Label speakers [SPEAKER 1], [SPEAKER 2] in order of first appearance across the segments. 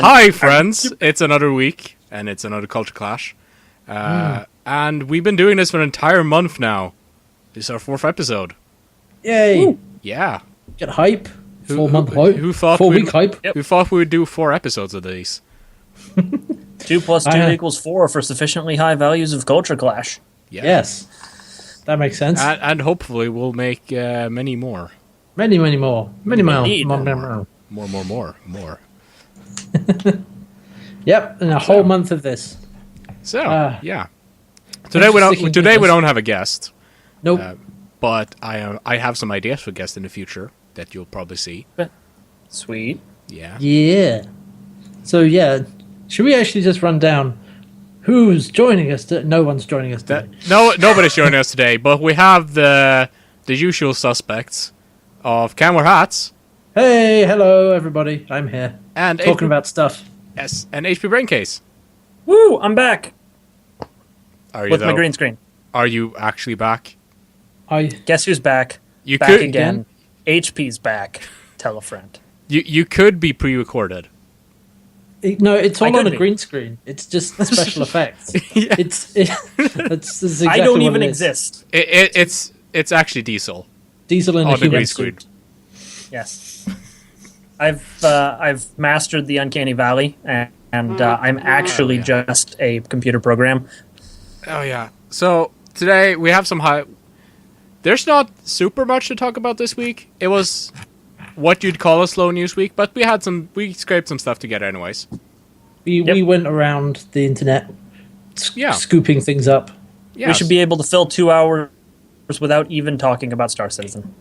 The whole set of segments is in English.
[SPEAKER 1] Hi, friends! It's another week, and it's another Culture Clash. And we've been doing this for an entire month now. This is our 4th episode.
[SPEAKER 2] Yay! Woo.
[SPEAKER 1] Yeah.
[SPEAKER 2] Get hype. 4-month hype.
[SPEAKER 1] Who thought
[SPEAKER 2] 4-week hype.
[SPEAKER 1] Yep. Who thought we would do 4 episodes of these?
[SPEAKER 3] 2 plus 2 equals 4 for sufficiently high values of Culture Clash.
[SPEAKER 1] Yeah.
[SPEAKER 2] Yes. That makes sense.
[SPEAKER 1] And hopefully we'll make many more.
[SPEAKER 2] Many more.
[SPEAKER 1] More.
[SPEAKER 2] Yep, and a whole month of this.
[SPEAKER 1] So, yeah. Today we don't have a guest.
[SPEAKER 2] Nope.
[SPEAKER 1] But I have some ideas for guests in the future that you'll probably see.
[SPEAKER 3] Sweet.
[SPEAKER 1] Yeah.
[SPEAKER 2] Yeah. So, yeah, should we actually just run down who's joining us? No one's joining us today.
[SPEAKER 1] Nobody's joining us today, but we have the usual suspects of Camera Hats.
[SPEAKER 2] Hey, hello, everybody. I'm here.
[SPEAKER 1] And
[SPEAKER 2] talking about stuff.
[SPEAKER 1] Yes, and HP Braincase.
[SPEAKER 3] Woo, I'm back.
[SPEAKER 1] Are you
[SPEAKER 3] with my green screen?
[SPEAKER 1] Are you actually back?
[SPEAKER 3] Guess who's back?
[SPEAKER 1] You
[SPEAKER 3] back
[SPEAKER 1] could
[SPEAKER 3] again. HP's back. Tell a friend.
[SPEAKER 1] You could be pre-recorded.
[SPEAKER 2] No, it's all on a green screen. It's just special effects.
[SPEAKER 1] Yeah.
[SPEAKER 2] That's exactly
[SPEAKER 3] I don't even
[SPEAKER 2] what
[SPEAKER 3] exist.
[SPEAKER 1] It's actually Diesel.
[SPEAKER 2] Diesel in a
[SPEAKER 1] the green
[SPEAKER 2] human
[SPEAKER 1] screen.
[SPEAKER 2] suit.
[SPEAKER 3] Yes. I've mastered the Uncanny Valley, and I'm actually just a computer program.
[SPEAKER 1] Oh yeah. So today we have some high. There's not super much to talk about this week. It was what you'd call a slow news week, but we scraped some stuff together anyways.
[SPEAKER 2] We went around the internet, scooping things up.
[SPEAKER 1] Yeah.
[SPEAKER 3] We should be able to fill 2 hours without even talking about Star Citizen.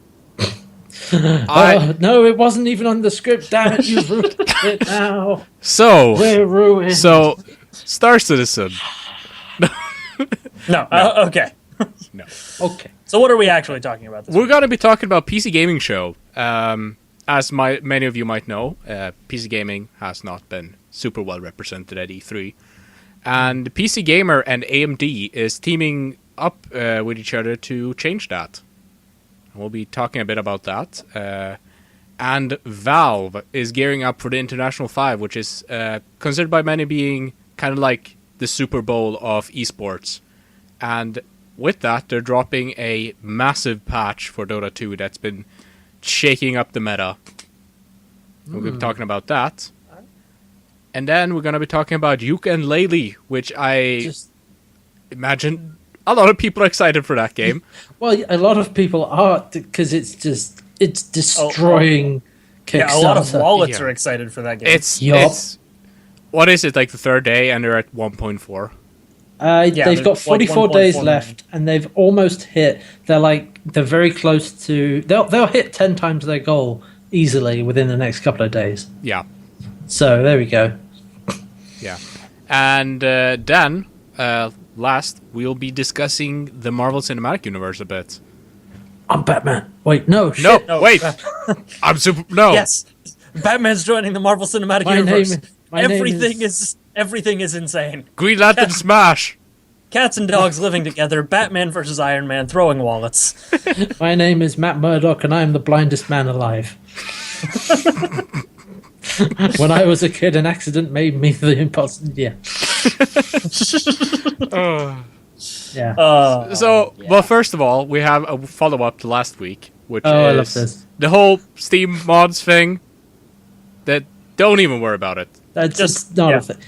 [SPEAKER 2] No, it wasn't even on the script. Damn it, you've ruined it now.
[SPEAKER 1] So
[SPEAKER 2] we're ruined.
[SPEAKER 1] So, Star Citizen.
[SPEAKER 3] No. Okay.
[SPEAKER 1] No.
[SPEAKER 2] Okay.
[SPEAKER 3] So what are we actually talking about this
[SPEAKER 1] We're
[SPEAKER 3] week?
[SPEAKER 1] going to be talking about PC Gaming Show. As many of you might know, PC Gaming has not been super well represented at E3. And PC Gamer and AMD is teaming up with each other to change that. We'll be talking a bit about that. And Valve is gearing up for the International 5, which is considered by many being kind of like the Super Bowl of esports. And with that, they're dropping a massive patch for Dota 2 that's been shaking up the meta. We'll be talking about that. And then we're going to be talking about Yooka-Laylee, which I imagine a lot of people are excited for that game.
[SPEAKER 2] Well, a lot of people are, because it's destroying Kickstarter.
[SPEAKER 3] Yeah, a lot of wallets are excited for that game.
[SPEAKER 1] It's what is it, like the 3rd day, and they're at 1.4?
[SPEAKER 2] They've got 44 days left, and they've almost hit. They're very close to. They'll hit 10 times their goal easily within the next couple of days.
[SPEAKER 1] Yeah.
[SPEAKER 2] So there we go.
[SPEAKER 1] Yeah, and then last we'll be discussing the Marvel Cinematic Universe a bit.
[SPEAKER 2] I'm Batman. Wait, no, shit.
[SPEAKER 1] No, wait. I'm super. No.
[SPEAKER 3] Yes, Batman's joining the Marvel Cinematic Universe. Everything is insane.
[SPEAKER 1] Green Lantern smash.
[SPEAKER 3] Cats and dogs living together. Batman versus Iron Man throwing wallets.
[SPEAKER 2] My name is Matt Murdock, and I am the blindest man alive. When I was a kid, an accident made me the impossible. Yeah. Yeah.
[SPEAKER 1] Well, first of all, we have a follow-up to last week, which is
[SPEAKER 2] I love this.
[SPEAKER 1] The whole Steam mods thing. That don't even worry about it.
[SPEAKER 2] That's just not a thing.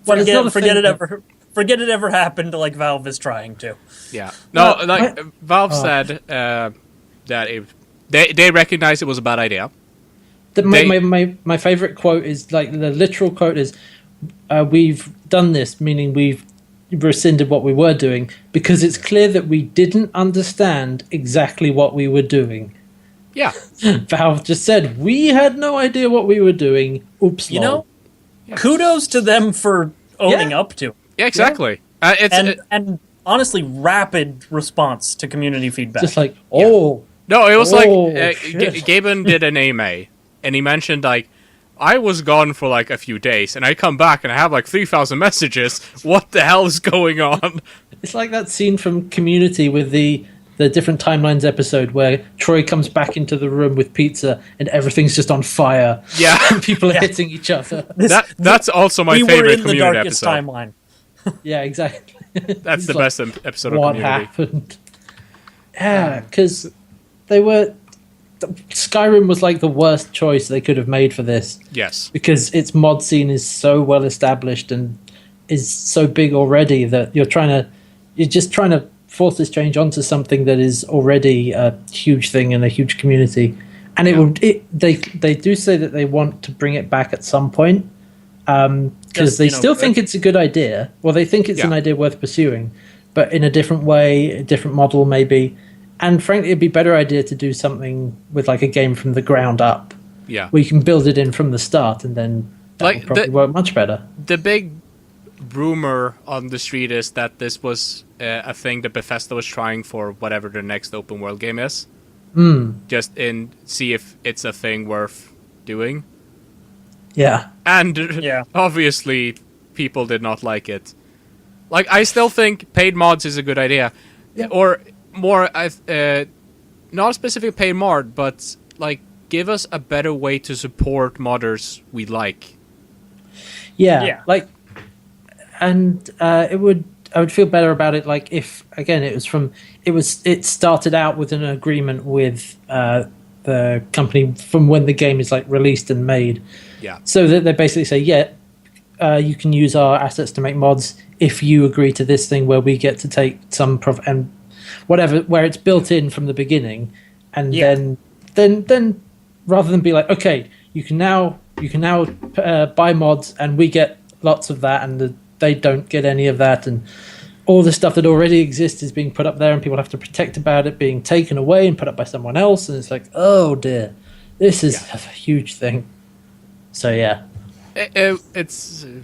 [SPEAKER 3] Forget it ever happened. Like Valve is trying to.
[SPEAKER 1] Yeah. No. Valve said that they recognized it was a bad idea.
[SPEAKER 2] My favorite quote is like the literal quote is, "We've done this," meaning we've rescinded what we were doing because it's clear that we didn't understand exactly what we were doing.
[SPEAKER 1] Yeah.
[SPEAKER 2] Valve just said we had no idea what we were doing. Oops.
[SPEAKER 3] You know, kudos to them for owning up to it.
[SPEAKER 1] Yeah, exactly.
[SPEAKER 3] Yeah. And honestly, rapid response to community feedback.
[SPEAKER 2] Just like, No,
[SPEAKER 1] it was Gaben did an AMA, and he mentioned, like, I was gone for, like, a few days, and I come back, and I have, like, 3,000 messages. What the hell is going on?
[SPEAKER 2] It's like that scene from Community with the the Different Timelines episode where Troy comes back into the room with pizza and everything's just on fire.
[SPEAKER 1] Yeah.
[SPEAKER 2] And people are hitting each other.
[SPEAKER 1] That's also my
[SPEAKER 3] we
[SPEAKER 1] favorite
[SPEAKER 3] were in the
[SPEAKER 1] community
[SPEAKER 3] darkest
[SPEAKER 1] episode.
[SPEAKER 3] timeline.
[SPEAKER 2] Yeah, exactly.
[SPEAKER 1] That's the
[SPEAKER 2] like,
[SPEAKER 1] best episode of
[SPEAKER 2] what
[SPEAKER 1] Community.
[SPEAKER 2] happened? Yeah, because Skyrim was like the worst choice they could have made for this.
[SPEAKER 1] Yes.
[SPEAKER 2] Because its mod scene is so well established and is so big already that you're just trying to force this change onto something that is already a huge thing in a huge community. And they do say that they want to bring it back at some point because they still think it's a good idea. Well, they think it's an idea worth pursuing, but in a different way, a different model maybe. And frankly, it'd be a better idea to do something with like a game from the ground up.
[SPEAKER 1] Yeah.
[SPEAKER 2] Where you can build it in from the start and then that will probably work much better.
[SPEAKER 1] The big rumor on the street is that this was a thing that Bethesda was trying for whatever their next open world game is. Just see if it's a thing worth doing.
[SPEAKER 2] Yeah.
[SPEAKER 1] And obviously people did not like it. Like, I still think paid mods is a good idea. Yeah. Or more, not a specific paid mod, but like give us a better way to support modders we like.
[SPEAKER 2] Yeah. Like, and I would feel better about it. Like if again it started out with an agreement with the company from when the game is like released and made.
[SPEAKER 1] Yeah.
[SPEAKER 2] So that they basically say, you can use our assets to make mods if you agree to this thing where we get to take some profit and whatever, where it's built in from the beginning, and then rather than be like, okay, you can now buy mods and we get lots of that and they don't get any of that, and all the stuff that already exists is being put up there and people have to protect about it being taken away and put up by someone else, and it's like, oh dear, this is a huge thing. So
[SPEAKER 1] the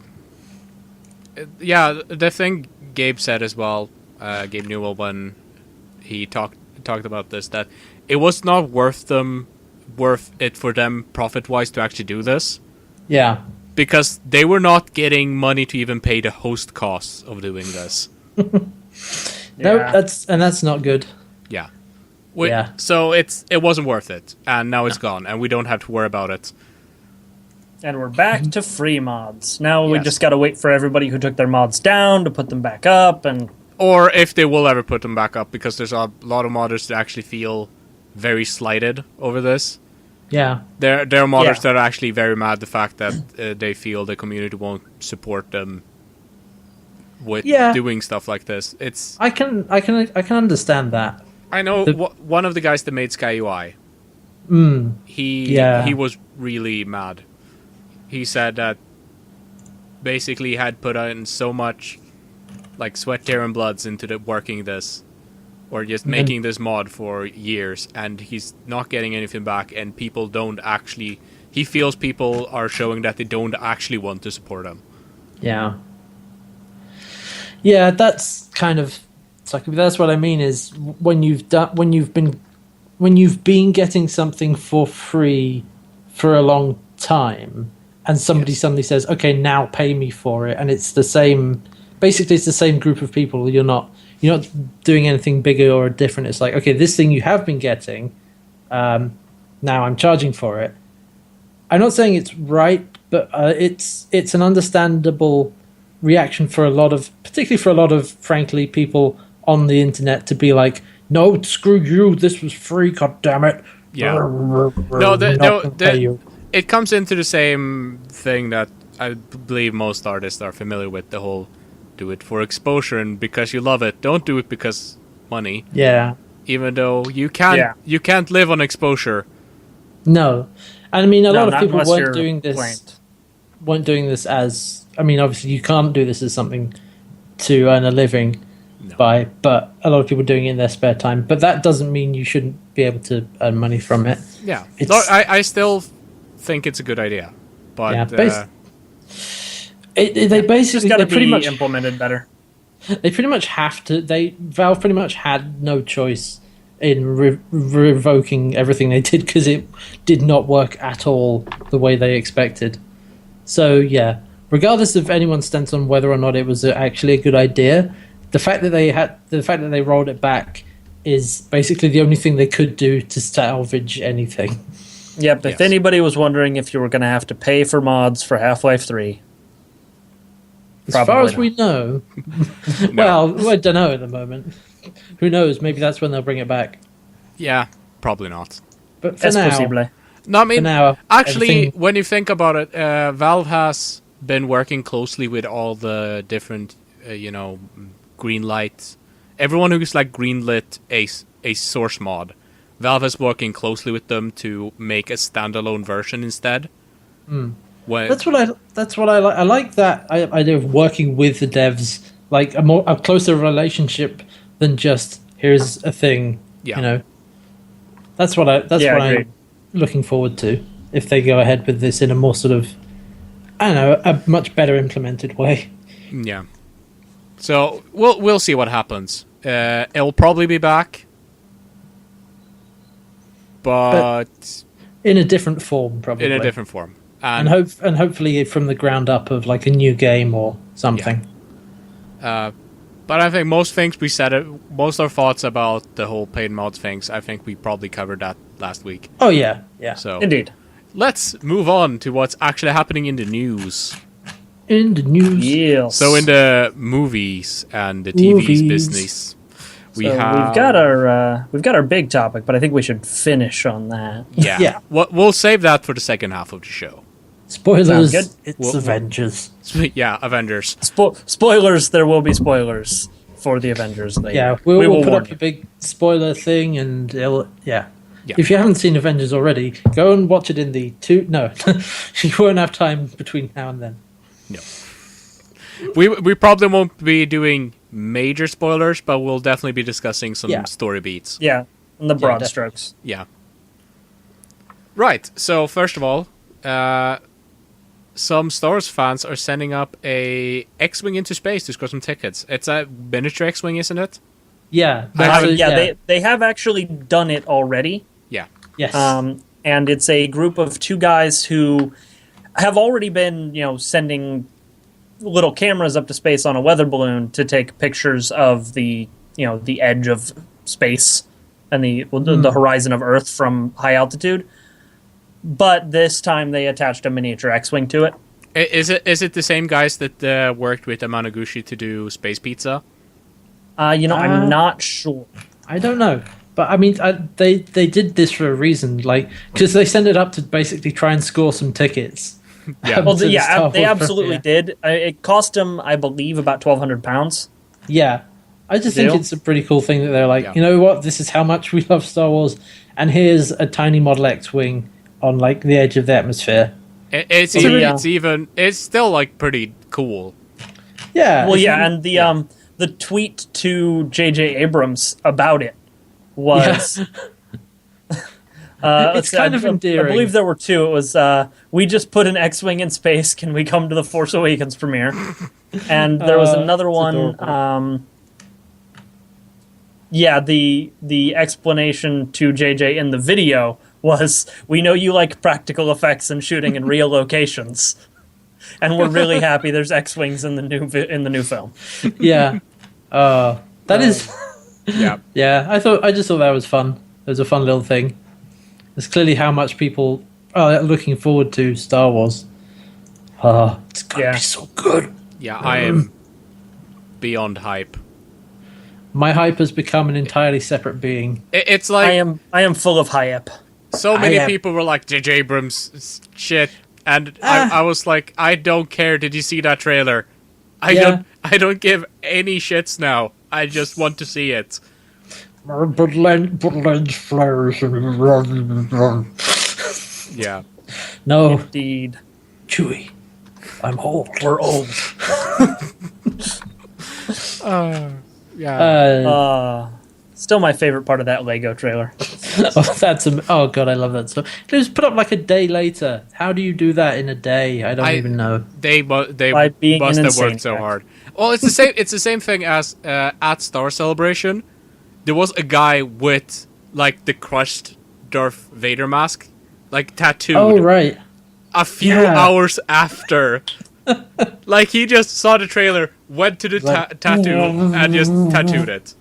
[SPEAKER 1] thing Gabe said as well, Gabe Newell, when he talked about this, that it was not worth it for them profit wise to actually do this.
[SPEAKER 2] Yeah.
[SPEAKER 1] Because they were not getting money to even pay the host costs of doing this.
[SPEAKER 2] No, that's not good.
[SPEAKER 1] Yeah. So it wasn't worth it, and now it's gone, and we don't have to worry about it.
[SPEAKER 3] And we're back to free mods. Now we just got to wait for everybody who took their mods down to put them back up,
[SPEAKER 1] or if they will ever put them back up, because there's a lot of modders that actually feel very slighted over this.
[SPEAKER 2] Yeah.
[SPEAKER 1] There are modders that are actually very mad at the fact that they feel the community won't support them with doing stuff like this. I can
[SPEAKER 2] understand that.
[SPEAKER 1] I know one of the guys that made Sky UI. He was really mad. He said that basically he had put in so much like sweat, tear, and bloods into working this, or just making this mod for years, and he's not getting anything back, and people don't actually... He feels people are showing that they don't actually want to support him.
[SPEAKER 2] Yeah. Yeah, that's kind of... That's what I mean is when you've been getting something for free for a long time, and somebody suddenly says, okay, now pay me for it, and it's the same... Basically, it's the same group of people. You're not doing anything bigger or different. It's like, okay, this thing you have been getting, now I'm charging for it. I'm not saying it's right, but it's an understandable reaction for particularly for a lot of, frankly, people on the internet to be like, no, screw you, this was free, god damn it.
[SPEAKER 1] Yeah. It comes into the same thing that I believe most artists are familiar with, the whole do it for exposure and because you love it. Don't do it because money.
[SPEAKER 2] Yeah.
[SPEAKER 1] Even though you can't live on exposure.
[SPEAKER 2] No. And I mean, a lot of people weren't doing this as... I mean, obviously you can't do this as something to earn a living by, but a lot of people are doing it in their spare time. But that doesn't mean you shouldn't be able to earn money from it.
[SPEAKER 1] Yeah. I still think it's a good idea. But...
[SPEAKER 3] they basically got to pretty much implemented better.
[SPEAKER 2] They pretty much have to. Valve pretty much had no choice in revoking everything they did because it did not work at all the way they expected. So yeah, regardless of anyone's stance on whether or not it was actually a good idea, the fact that they rolled it back is basically the only thing they could do to salvage anything.
[SPEAKER 3] Yep,
[SPEAKER 1] Yes.
[SPEAKER 3] if anybody was wondering if you were going to have to pay for mods for Half-Life 3,
[SPEAKER 2] As far
[SPEAKER 3] Probably
[SPEAKER 2] as we know, well, I don't know at the moment. Who knows? Maybe that's when they'll bring it back.
[SPEAKER 1] Yeah, probably not.
[SPEAKER 2] But for
[SPEAKER 3] es
[SPEAKER 2] now,
[SPEAKER 3] posible.
[SPEAKER 1] No, I mean,
[SPEAKER 2] now,
[SPEAKER 1] actually,
[SPEAKER 2] everything-
[SPEAKER 1] when you think about it, Valve has been working closely with all the different, green lights. Everyone who's like greenlit a source mod, Valve is working closely with them to make a standalone version instead.
[SPEAKER 2] that's what I like. I like that idea of working with the devs, like a closer relationship than just here's a thing.
[SPEAKER 1] Yeah.
[SPEAKER 2] You know, that's what I'm
[SPEAKER 3] agreed.
[SPEAKER 2] looking forward to if they go ahead with this in a more sort of, I don't know, a much better implemented way.
[SPEAKER 1] Yeah. So we'll see what happens. It'll probably be back, but
[SPEAKER 2] In a different form, probably.
[SPEAKER 1] in a different form.
[SPEAKER 2] and hopefully from the ground up of like a new game or something.
[SPEAKER 1] But I think most things we said, most of our thoughts about the whole paid mods things, I think we probably covered that last week.
[SPEAKER 2] Oh yeah.
[SPEAKER 1] So
[SPEAKER 3] Indeed.
[SPEAKER 1] let's move on to what's actually happening in the news.
[SPEAKER 2] In the news.
[SPEAKER 3] Yes.
[SPEAKER 1] So in the movies and the TV's
[SPEAKER 2] Movies.
[SPEAKER 1] business, we've
[SPEAKER 3] got our big topic, but I think we should finish on that.
[SPEAKER 1] yeah.
[SPEAKER 2] Yeah.
[SPEAKER 1] We'll save that for the second half of the show.
[SPEAKER 2] Spoilers.
[SPEAKER 3] Sounds good.
[SPEAKER 2] It's
[SPEAKER 1] Well-
[SPEAKER 2] Avengers.
[SPEAKER 1] Yeah, Avengers.
[SPEAKER 3] Spoilers. There will be spoilers for the Avengers. Later.
[SPEAKER 2] Yeah, we'll put
[SPEAKER 3] warn
[SPEAKER 2] up
[SPEAKER 3] you.
[SPEAKER 2] a big spoiler thing, and
[SPEAKER 1] Yeah.
[SPEAKER 2] if you haven't seen Avengers already, go and watch it in the two. No, you won't have time between now and then.
[SPEAKER 1] No. We probably won't be doing major spoilers, but we'll definitely be discussing some
[SPEAKER 2] Yeah.
[SPEAKER 1] story beats.
[SPEAKER 3] Yeah, and the broad
[SPEAKER 2] definitely.
[SPEAKER 3] strokes.
[SPEAKER 1] Yeah. Right. So first of all, some Star Wars fans are sending up a X-wing into space to score some tickets. It's a miniature X-wing, isn't it?
[SPEAKER 2] Yeah,
[SPEAKER 3] They have actually done it already.
[SPEAKER 1] Yeah.
[SPEAKER 2] yes,
[SPEAKER 3] And it's a group of two guys who have already been, sending little cameras up to space on a weather balloon to take pictures of the edge of space and the horizon of Earth from high altitude. But this time they attached a miniature X-wing to it.
[SPEAKER 1] Is it the same guys that worked with Amanaguchi to do Space Pizza?
[SPEAKER 3] I'm not sure.
[SPEAKER 2] I don't know, but I mean, they did this for a reason, like because they sent it up to basically try and score some tickets.
[SPEAKER 1] Yeah.
[SPEAKER 3] Well,
[SPEAKER 2] to the Star
[SPEAKER 3] they
[SPEAKER 2] Wars
[SPEAKER 3] absolutely
[SPEAKER 2] premiere.
[SPEAKER 3] did. It cost them, I believe, about £1,200.
[SPEAKER 2] Yeah, I just think
[SPEAKER 3] Deal?
[SPEAKER 2] it's a pretty cool thing that they're like,
[SPEAKER 1] Yeah.
[SPEAKER 2] you know what, this is how much we love Star Wars, and here's a tiny Model X-wing on like the edge of the atmosphere.
[SPEAKER 1] It's still like pretty cool.
[SPEAKER 2] Yeah.
[SPEAKER 3] Well,
[SPEAKER 2] it's
[SPEAKER 3] yeah,
[SPEAKER 2] really-
[SPEAKER 3] and the tweet to J.J. Abrams about it was
[SPEAKER 2] It's kind of
[SPEAKER 3] I
[SPEAKER 2] endearing.
[SPEAKER 3] believe there were two. It was we just put an X-wing in space. Can we come to the Force Awakens premiere? And there was another
[SPEAKER 2] it's
[SPEAKER 3] one.
[SPEAKER 2] adorable.
[SPEAKER 3] The explanation to JJ in the video was, "We know you like practical effects and shooting in real locations, and we're really happy there's X-wings in the new film."
[SPEAKER 2] Yeah. That is.
[SPEAKER 1] Yeah.
[SPEAKER 2] Yeah, I just thought that was fun. It was a fun little thing. It's clearly how much people are looking forward to Star Wars. It's gonna
[SPEAKER 3] Yeah.
[SPEAKER 2] be so good.
[SPEAKER 1] Yeah, I am beyond hype.
[SPEAKER 2] My hype has become an entirely separate being.
[SPEAKER 1] It's like
[SPEAKER 3] I am full of hype.
[SPEAKER 1] so many
[SPEAKER 2] I am-
[SPEAKER 1] people were like J.J. Abrams shit, and I was like, I don't care. Did you see that trailer?
[SPEAKER 2] Yeah.
[SPEAKER 1] I don't give any shits now. I just want to see it.
[SPEAKER 2] But lens flares and
[SPEAKER 1] Yeah.
[SPEAKER 2] no,
[SPEAKER 3] Indeed.
[SPEAKER 2] Chewie, I'm old.
[SPEAKER 3] We're old.
[SPEAKER 1] Yeah.
[SPEAKER 3] Still my favorite part of that Lego trailer.
[SPEAKER 2] Oh god, I love that stuff. Just put up like a day later. How do you do that in a day? I don't even know.
[SPEAKER 1] They
[SPEAKER 3] By being
[SPEAKER 1] must
[SPEAKER 3] an
[SPEAKER 1] have
[SPEAKER 3] insane
[SPEAKER 1] worked so
[SPEAKER 3] guy.
[SPEAKER 1] hard. Well, it's the same. It's the same thing as at Star Celebration. There was a guy with like the crushed Darth Vader mask, like tattooed.
[SPEAKER 2] Oh right.
[SPEAKER 1] A few
[SPEAKER 2] Yeah.
[SPEAKER 1] hours after. Like he just saw the trailer, went to the
[SPEAKER 2] Like,
[SPEAKER 1] tattoo, and just tattooed it.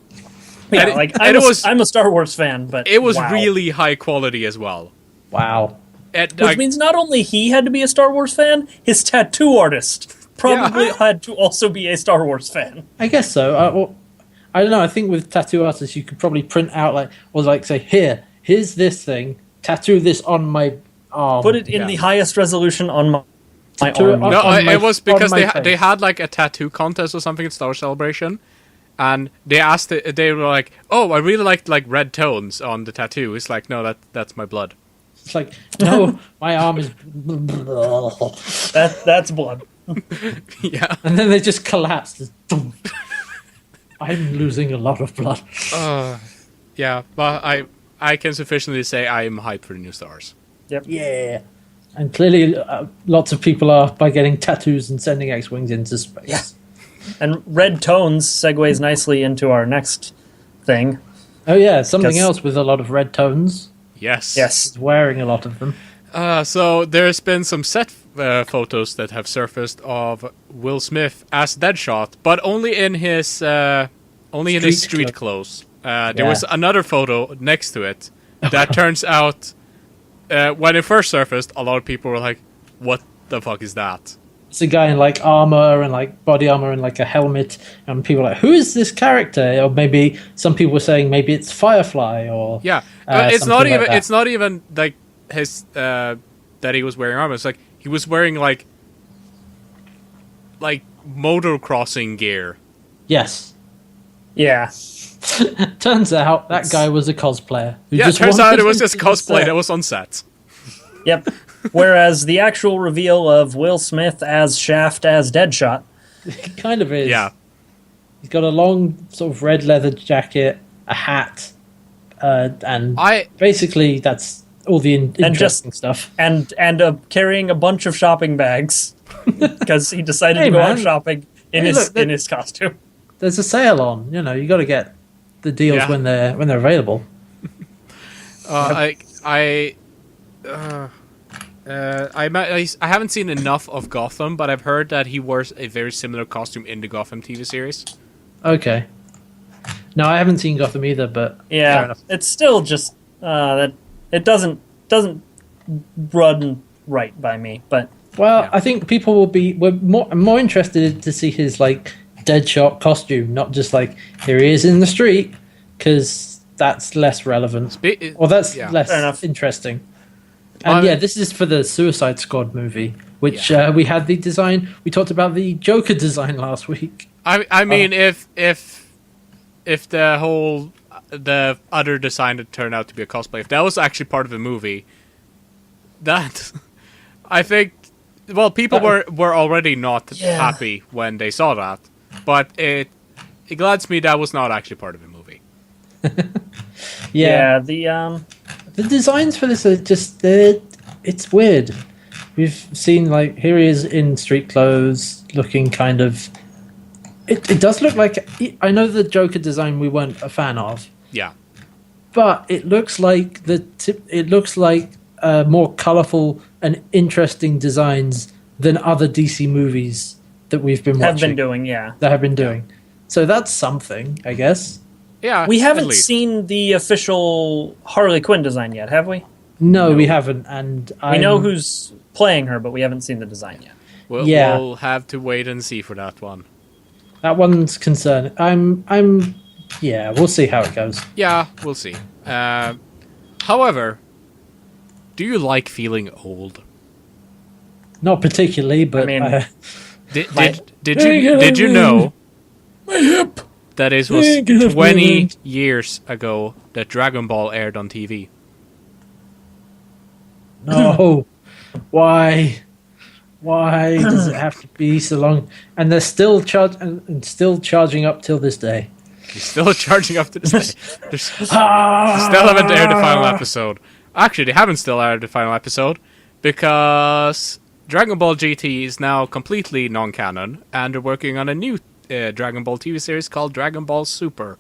[SPEAKER 3] Yeah, like I'm a Star Wars fan, but
[SPEAKER 1] it was
[SPEAKER 3] wow.
[SPEAKER 1] really high quality as well.
[SPEAKER 2] Wow.
[SPEAKER 3] Which means not only he had to be a Star Wars fan, his tattoo artist probably had to also be a Star Wars fan.
[SPEAKER 2] I guess so. I don't know. I think with tattoo artists, you could probably print out say, here's this thing. Tattoo this on my arm.
[SPEAKER 3] Put it in the highest resolution on my arm.
[SPEAKER 1] It was because they had like a tattoo contest or something at Star Wars Celebration, and they asked they were like, "Oh, I really liked like red tones on the tattoo." It's like, no, that's my blood.
[SPEAKER 2] It's like, no, my arm is.
[SPEAKER 3] That's blood.
[SPEAKER 1] Yeah,
[SPEAKER 2] and then they just collapsed. I'm losing a lot of blood.
[SPEAKER 1] Yeah, but I can sufficiently say I am hyped for the new Stars.
[SPEAKER 3] Yep.
[SPEAKER 2] Yeah. And clearly, lots of people are by getting tattoos and sending X-Wings into space.
[SPEAKER 3] Yeah. And red tones segues nicely into our next thing.
[SPEAKER 2] Oh yeah, something else with a lot of red tones.
[SPEAKER 1] Yes.
[SPEAKER 2] He's wearing a lot of them.
[SPEAKER 1] So there's been some set photos that have surfaced of Will Smith as Deadshot, but only in his street clothes. There was another photo next to it that turns out, when it first surfaced, a lot of people were like, "What the fuck is that?"
[SPEAKER 2] It's a guy in like armor and like body armor and like a helmet, and people are like, "Who is this character?" Or maybe some people were saying maybe it's Firefly or
[SPEAKER 1] it's not even
[SPEAKER 2] that.
[SPEAKER 1] it's not even like his that he was wearing armor. It's like he was wearing like motocrossing gear.
[SPEAKER 2] Yes.
[SPEAKER 3] Yeah.
[SPEAKER 2] Turns out that guy was a cosplayer.
[SPEAKER 1] Turns out it was just cosplay that was on set.
[SPEAKER 3] Yep. Whereas the actual reveal of Will Smith as Shaft as Deadshot.
[SPEAKER 2] It kind of is.
[SPEAKER 1] Yeah.
[SPEAKER 2] He's got a long sort of red leather jacket, a hat, and basically that's all the interesting stuff.
[SPEAKER 3] And carrying a bunch of shopping bags because he decided to go out shopping in his costume.
[SPEAKER 2] There's a sale on. You got to get the deals when they're available.
[SPEAKER 1] I haven't seen enough of Gotham, but I've heard that he wears a very similar costume in the Gotham TV series.
[SPEAKER 2] Okay. No, I haven't seen Gotham either, but fair enough.
[SPEAKER 3] It's still just that it doesn't run right by me. But
[SPEAKER 2] I think people were more interested to see his like Deadshot costume, not just like here he is in the street, because that's less relevant or that's less interesting. And this is for the Suicide Squad movie, which we had the design. We talked about the Joker design last week.
[SPEAKER 1] I mean, if the other design that turned out to be a cosplay, if that was actually part of the movie, that I think, people were already not happy when they saw that, but it glads me that was not actually part of the movie.
[SPEAKER 2] The designs for this are just it's weird. We've seen like here he is in street clothes, looking kind of. It does look like I know the Joker design we weren't a fan of.
[SPEAKER 1] Yeah,
[SPEAKER 2] but it looks like more colourful and interesting designs than other DC movies that we've been watching. Have been doing. So that's something, I guess.
[SPEAKER 1] Yeah,
[SPEAKER 3] we haven't seen the official Harley Quinn design yet, have we?
[SPEAKER 2] No, we haven't, and
[SPEAKER 3] we know who's playing her, but we haven't seen the design yet.
[SPEAKER 1] We'll have to wait and see for that one.
[SPEAKER 2] That one's concerning. We'll see how it goes.
[SPEAKER 1] Yeah, we'll see. However, do you like feeling old?
[SPEAKER 2] Not particularly, but
[SPEAKER 3] I mean,
[SPEAKER 1] did you know that it was 20 years ago that Dragon Ball aired on TV?
[SPEAKER 2] No. Why? Why does it have to be so long? And they're still charging up till this day.
[SPEAKER 1] They're still charging up to this day. They still haven't aired the final episode. Actually, they haven't still aired the final episode because Dragon Ball GT is now completely non-canon, and they're working on a new Dragon Ball TV series called Dragon Ball Super.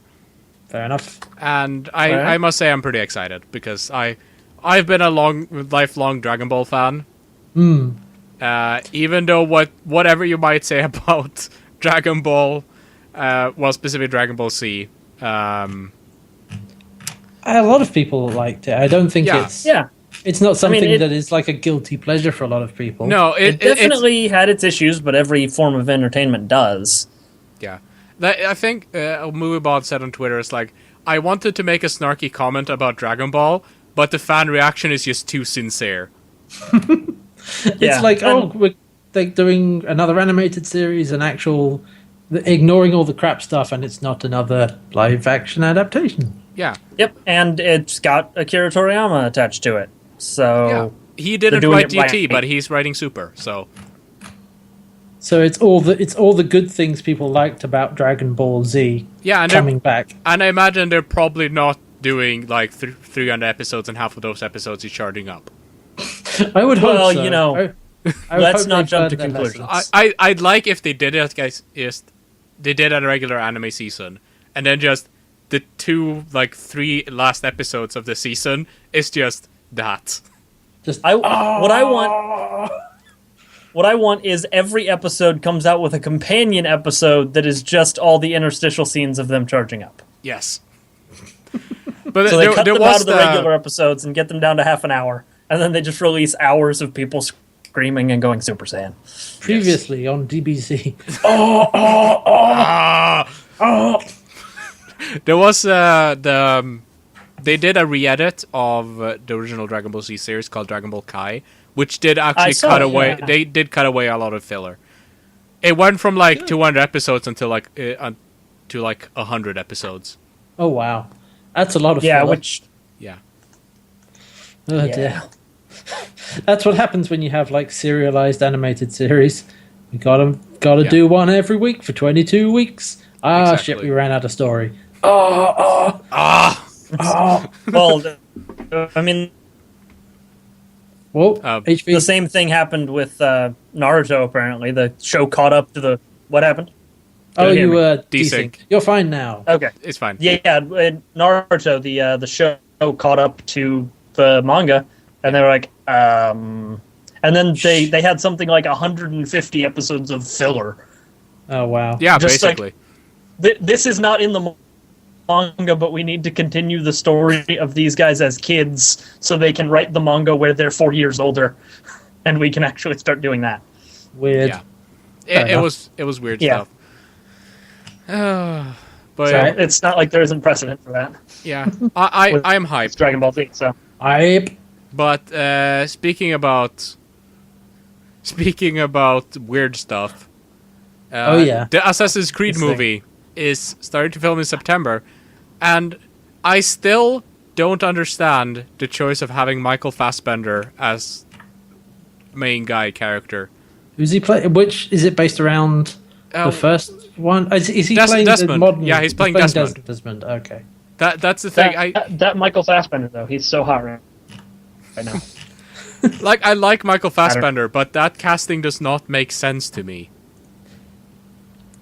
[SPEAKER 2] Fair enough.
[SPEAKER 1] And I must say I'm pretty excited because I've been a lifelong Dragon Ball fan. Even though whatever you might say about Dragon Ball, specifically Dragon Ball Z,
[SPEAKER 2] A lot of people liked it. I don't think it's not something that is like a guilty pleasure for a lot of people.
[SPEAKER 1] No,
[SPEAKER 3] it definitely had its issues, but every form of entertainment does.
[SPEAKER 1] Yeah. I think MovieBot said on Twitter, it's like, I wanted to make a snarky comment about Dragon Ball, but the fan reaction is just too sincere.
[SPEAKER 2] It's like, we're like doing another animated series, ignoring all the crap stuff, and it's not another live-action adaptation.
[SPEAKER 1] Yeah.
[SPEAKER 3] Yep, and it's got Akira Toriyama attached to it. So
[SPEAKER 1] he didn't write GT, but he's writing Super. So
[SPEAKER 2] it's all the good things people liked about Dragon Ball Z.
[SPEAKER 1] And
[SPEAKER 2] coming back.
[SPEAKER 1] And I imagine they're probably not doing like 300 episodes, and half of those episodes he's charging up.
[SPEAKER 2] I would hope so.
[SPEAKER 3] Well, let's not jump to conclusions.
[SPEAKER 1] I'd like if they did it, guys. They did a regular anime season, and then just the 3 last episodes of the season is just that.
[SPEAKER 3] What I want is every episode comes out with a companion episode that is just all the interstitial scenes of them charging up.
[SPEAKER 1] Yes. But
[SPEAKER 3] so they cut them out of the regular episodes and get them down to half an hour, and then they just release hours of people screaming and going Super Saiyan.
[SPEAKER 2] Previously on DBZ.
[SPEAKER 1] There was they did a re-edit of the original Dragon Ball Z series called Dragon Ball Kai, which did actually cut away. Yeah. They did cut away a lot of filler. It went from 200 episodes until to 100 episodes.
[SPEAKER 2] Oh wow, that's a lot of filler. Oh dear. That's what happens when you have serialized animated series. We gotta do one every week for 22 weeks. Shit, we ran out of story.
[SPEAKER 3] Well, I mean, the same thing happened with Naruto. Apparently, the show caught up to the what happened.
[SPEAKER 2] You were desync. You're fine now.
[SPEAKER 3] Okay,
[SPEAKER 1] it's fine.
[SPEAKER 3] Yeah, Naruto, the show caught up to the manga, and they were like, and then they had something like 150 episodes of filler.
[SPEAKER 2] Oh wow!
[SPEAKER 1] Yeah, just basically.
[SPEAKER 3] This is not in the manga, but we need to continue the story of these guys as kids so they can write the manga where they're 4 years older, and we can actually start doing that.
[SPEAKER 2] Weird.
[SPEAKER 1] Yeah. It was weird stuff. But
[SPEAKER 3] it's not like there isn't precedent for that.
[SPEAKER 1] Yeah, I am hyped.
[SPEAKER 3] It's Dragon Ball Z, so
[SPEAKER 2] hype.
[SPEAKER 1] But speaking about weird stuff,
[SPEAKER 2] the
[SPEAKER 1] Assassin's Creed movie is starting to film in September, and I still don't understand the choice of having Michael Fassbender as main guy character.
[SPEAKER 2] Who's he playing? Which is it based around? The first one? Is he playing
[SPEAKER 1] Desmond?
[SPEAKER 2] The modern?
[SPEAKER 1] Yeah, he's playing Desmond.
[SPEAKER 2] Desmond. Okay.
[SPEAKER 1] That's the thing.
[SPEAKER 3] That Michael Fassbender though, he's so hot right now.
[SPEAKER 1] I like Michael Fassbender, but that casting does not make sense to me.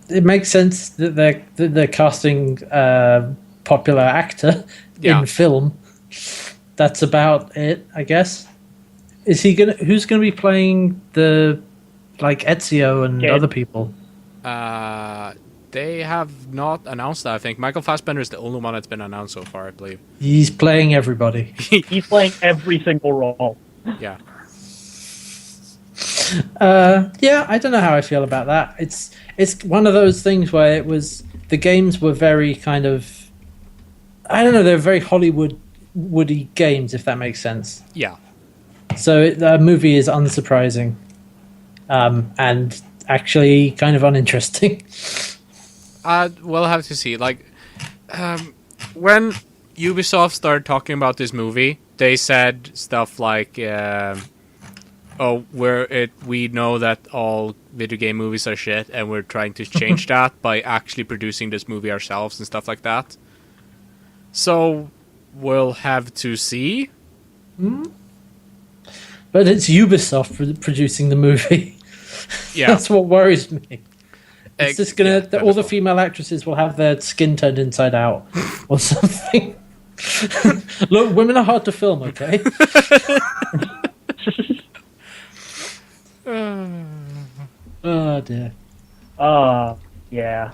[SPEAKER 2] It makes sense that they're casting a popular actor in film. That's about it, I guess. Who's gonna be playing the Ezio and other people?
[SPEAKER 1] They have not announced that. I think Michael Fassbender is the only one that's been announced so far, I believe.
[SPEAKER 2] He's playing everybody.
[SPEAKER 3] He's playing every single role.
[SPEAKER 1] Yeah.
[SPEAKER 2] I don't know how I feel about that. It's one of those things where the games were very kind of, I don't know, they're very Hollywood-woody games, if that makes sense.
[SPEAKER 1] Yeah.
[SPEAKER 2] So the movie is unsurprising, and actually kind of uninteresting.
[SPEAKER 1] We'll have to see. When Ubisoft started talking about this movie, they said stuff like, we know that all video game movies are shit, and we're trying to change that by actually producing this movie ourselves and stuff like that. So we'll have to see.
[SPEAKER 2] But it's Ubisoft producing the movie.
[SPEAKER 1] Yeah,
[SPEAKER 2] that's what worries me. It's just all the female actresses will have their skin turned inside out or something. Look, women are hard to film, okay? Oh dear.
[SPEAKER 3] Yeah.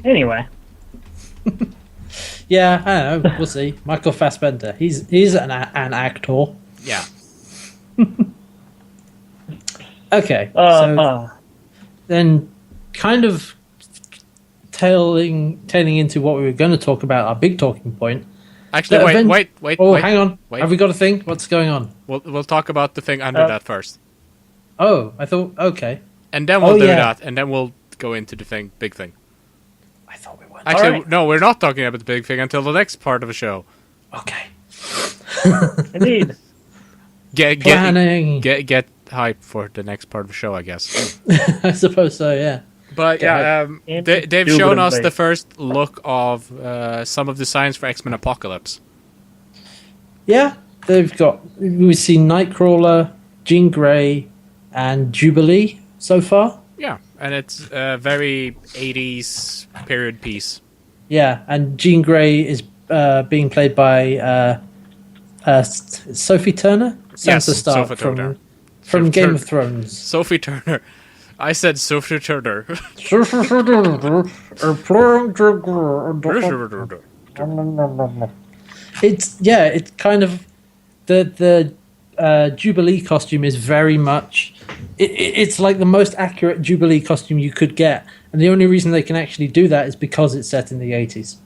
[SPEAKER 3] Anyway.
[SPEAKER 2] Yeah, I don't know. We'll see. Michael Fassbender. He's an actor.
[SPEAKER 1] Yeah.
[SPEAKER 2] Okay, so then kind of tailing into what we were going to talk about, our big talking point.
[SPEAKER 1] Actually, wait.
[SPEAKER 2] Oh,
[SPEAKER 1] wait,
[SPEAKER 2] hang on.
[SPEAKER 1] Wait.
[SPEAKER 2] Have we got a thing? What's going on?
[SPEAKER 1] We'll talk about the thing under that first.
[SPEAKER 2] Oh, I thought, okay.
[SPEAKER 1] And then we'll do that, and then we'll go into the big thing.
[SPEAKER 2] I thought we were.
[SPEAKER 1] Actually, no, we're not talking about the big thing until the next part of the show.
[SPEAKER 2] Okay.
[SPEAKER 3] Indeed.
[SPEAKER 2] Planning.
[SPEAKER 1] Get hype for the next part of the show, I guess.
[SPEAKER 2] I suppose so, yeah.
[SPEAKER 1] But they've shown us the first look of some of the designs for X-Men Apocalypse.
[SPEAKER 2] Yeah, we've seen Nightcrawler, Jean Grey, and Jubilee so far.
[SPEAKER 1] Yeah, and it's a very 80s period piece.
[SPEAKER 2] Yeah, and Jean Grey is being played by Sophie Turner? Sansa Stark
[SPEAKER 1] Sophie Turner.
[SPEAKER 2] From Game of Thrones.
[SPEAKER 1] Sophie Turner. I said Sophie Turner.
[SPEAKER 2] It's kind of the Jubilee costume is very much it's like the most accurate Jubilee costume you could get, and the only reason they can actually do that is because it's set in the 80s.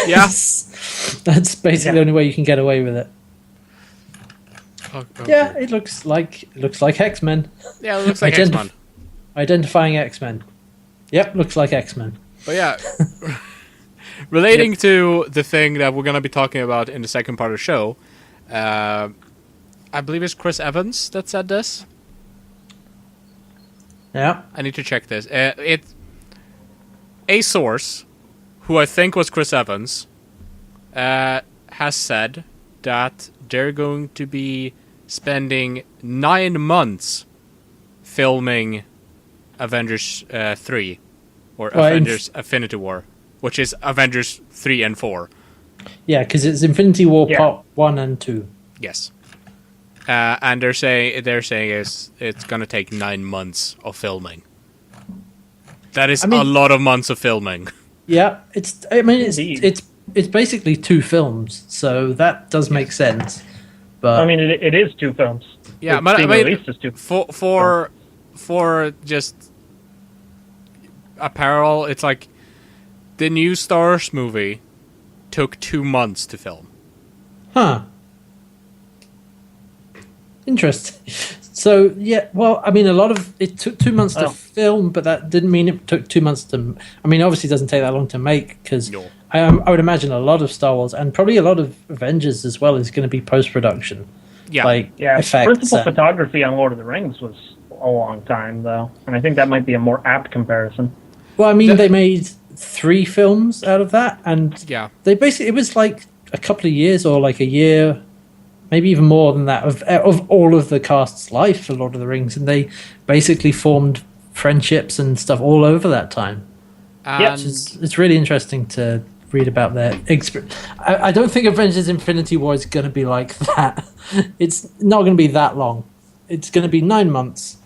[SPEAKER 1] Yeah.
[SPEAKER 2] That's basically the only way you can get away with it.
[SPEAKER 1] Okay.
[SPEAKER 2] Yeah, it looks like X-Men.
[SPEAKER 1] Yeah, it looks like X-Men.
[SPEAKER 2] Identifying X-Men. Yep, looks like X-Men.
[SPEAKER 1] But yeah, relating to the thing that we're going to be talking about in the second part of the show, I believe it's Chris Evans that said this.
[SPEAKER 2] Yeah.
[SPEAKER 1] I need to check this. A source, who I think was Chris Evans, has said that they're going to be spending 9 months filming Avengers 3, or Avengers Infinity War, which is Avengers 3 and 4.
[SPEAKER 2] Yeah, because it's Infinity War Part 1 and 2.
[SPEAKER 1] Yes. And they're saying it's going to take 9 months of filming. That is a lot of months of filming.
[SPEAKER 2] Yeah, it's basically 2 films, so that does make sense. But
[SPEAKER 3] I mean, it is 2 films.
[SPEAKER 1] Yeah,
[SPEAKER 3] it's
[SPEAKER 1] but I mean,
[SPEAKER 3] released as 2
[SPEAKER 1] for just apparel, it's like the new Star Wars movie took 2 months to film.
[SPEAKER 2] Huh. Interesting. So, yeah, well, I mean, it took 2 months to film, but that didn't mean it took 2 months to... I mean, obviously it doesn't take that long to make, because I would imagine a lot of Star Wars, and probably a lot of Avengers as well, is going to be post-production.
[SPEAKER 1] Yeah.
[SPEAKER 2] Effects.
[SPEAKER 3] Principal photography on Lord of the Rings was a long time, though, and I think that might be a more apt comparison.
[SPEAKER 2] Well, I mean, they made 3 films out of that, and they basically... It was like a couple of years, or like a year... Maybe even more than that of all of the cast's life for Lord of the Rings, and they basically formed friendships and stuff all over that time.
[SPEAKER 1] And
[SPEAKER 2] It's really interesting to read about their experience. I don't think Avengers Infinity War is going to be like that. It's not going to be that long. It's going to be 9 months.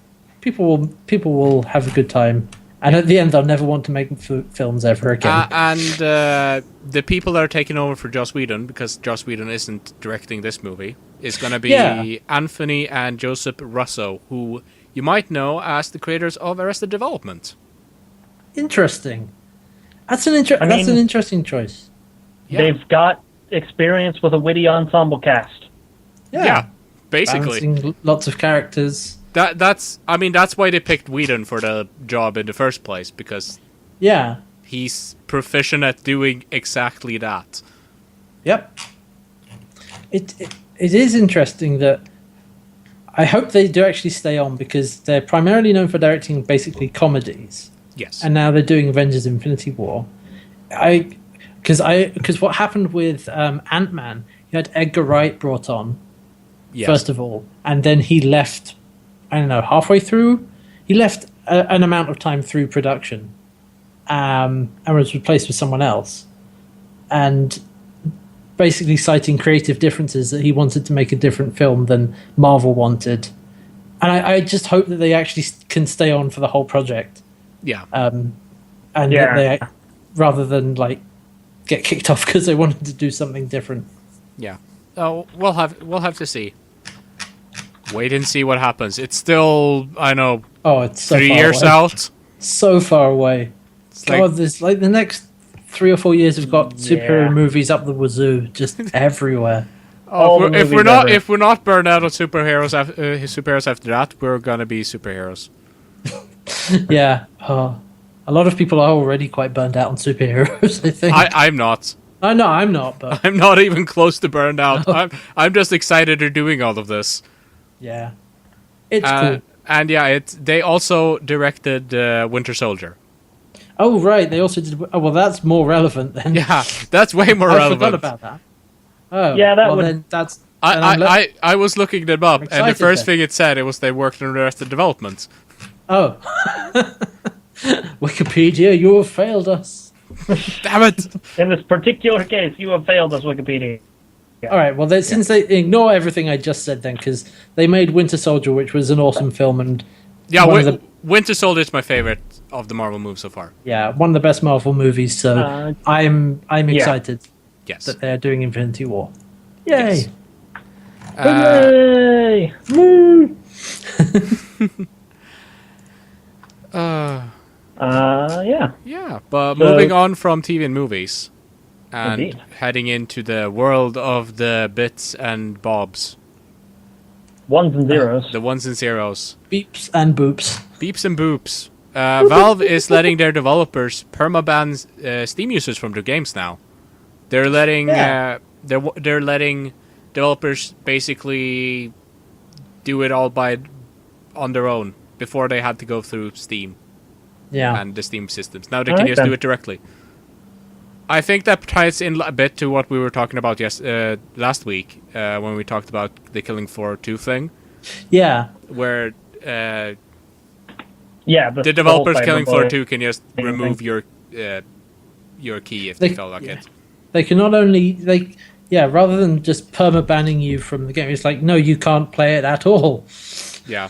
[SPEAKER 2] People will have a good time. And at the end, they'll never want to make films ever again.
[SPEAKER 1] And the people that are taking over for Joss Whedon, because Joss Whedon isn't directing this movie, is going to be Anthony and Joseph Russo, who you might know as the creators of Arrested Development.
[SPEAKER 2] Interesting. That's an interesting choice.
[SPEAKER 1] Yeah.
[SPEAKER 3] They've got experience with a witty ensemble cast.
[SPEAKER 1] Yeah, basically.
[SPEAKER 2] Balancing lots of characters.
[SPEAKER 1] That's why they picked Whedon for the job in the first place, because he's proficient at doing exactly that.
[SPEAKER 2] Yep. It is interesting that I hope they do actually stay on, because they're primarily known for directing basically comedies.
[SPEAKER 1] Yes.
[SPEAKER 2] And now they're doing Avengers Infinity War. Because what happened with Ant-Man, you had Edgar Wright brought on, first of all, and then he left, I don't know, halfway through? He left an amount of time through production and was replaced with someone else. And basically citing creative differences, that he wanted to make a different film than Marvel wanted. And I just hope that they actually can stay on for the whole project.
[SPEAKER 1] Yeah.
[SPEAKER 2] That they, rather than like get kicked off because they wanted to do something different.
[SPEAKER 1] Yeah. Oh, we'll have to see. Wait and see what happens. It's still, I know,
[SPEAKER 2] it's so
[SPEAKER 1] 3
[SPEAKER 2] far
[SPEAKER 1] years
[SPEAKER 2] away.
[SPEAKER 1] out.
[SPEAKER 2] So far away. God, there's like the next 3 or 4 years have got superhero movies up the wazoo, just everywhere.
[SPEAKER 1] If we're not burned out on superheroes after that, we're gonna be superheroes.
[SPEAKER 2] Yeah. A lot of people are already quite burned out on superheroes, I think.
[SPEAKER 1] I'm not.
[SPEAKER 2] I know I'm not, but
[SPEAKER 1] I'm not even close to burned out. No. I'm just excited they're doing all of this.
[SPEAKER 2] Yeah. It's cool.
[SPEAKER 1] And yeah, they also directed Winter Soldier.
[SPEAKER 2] Oh, right. They also did... Oh, well, that's more relevant then.
[SPEAKER 1] Yeah, that's way more relevant.
[SPEAKER 2] I forgot about that. Oh,
[SPEAKER 3] yeah,
[SPEAKER 2] then that's...
[SPEAKER 1] I was looking them up, and the first
[SPEAKER 2] then.
[SPEAKER 1] thing it said was they worked on Arrested Development.
[SPEAKER 2] Oh. Wikipedia, you have failed us.
[SPEAKER 1] Damn it!
[SPEAKER 3] In this particular case, you have failed us, Wikipedia.
[SPEAKER 2] Yeah. All right, well, since they ignore everything I just said then, because they made Winter Soldier, which was an awesome film, and...
[SPEAKER 1] Yeah, Winter Soldier is my favorite of the Marvel movies so far.
[SPEAKER 2] Yeah, one of the best Marvel movies, so I'm excited that they're doing Infinity War. Yay!
[SPEAKER 3] Yes.
[SPEAKER 2] Yay! Woo!
[SPEAKER 3] Yeah.
[SPEAKER 1] Yeah, but moving on from TV and movies, and
[SPEAKER 3] Indeed.
[SPEAKER 1] heading into the world of the bits and bobs.
[SPEAKER 3] Ones and zeros.
[SPEAKER 1] The ones and zeros.
[SPEAKER 2] Beeps and boops.
[SPEAKER 1] Beeps and boops. Valve is letting their developers permaban Steam users from their games now. They're letting they're letting developers basically do it all on their own before they had to go through Steam.
[SPEAKER 2] Yeah.
[SPEAKER 1] And the Steam systems. Now they can just do it directly. I think that ties in a bit to what we were talking about last week when we talked about the Killing Floor 2 thing.
[SPEAKER 2] Yeah.
[SPEAKER 1] Where
[SPEAKER 3] the
[SPEAKER 1] developers Killing Floor 2 can just remove your key if they feel like it.
[SPEAKER 2] They can not only... rather than just perma-banning you from the game, it's like, no, you can't play it at all.
[SPEAKER 1] Yeah.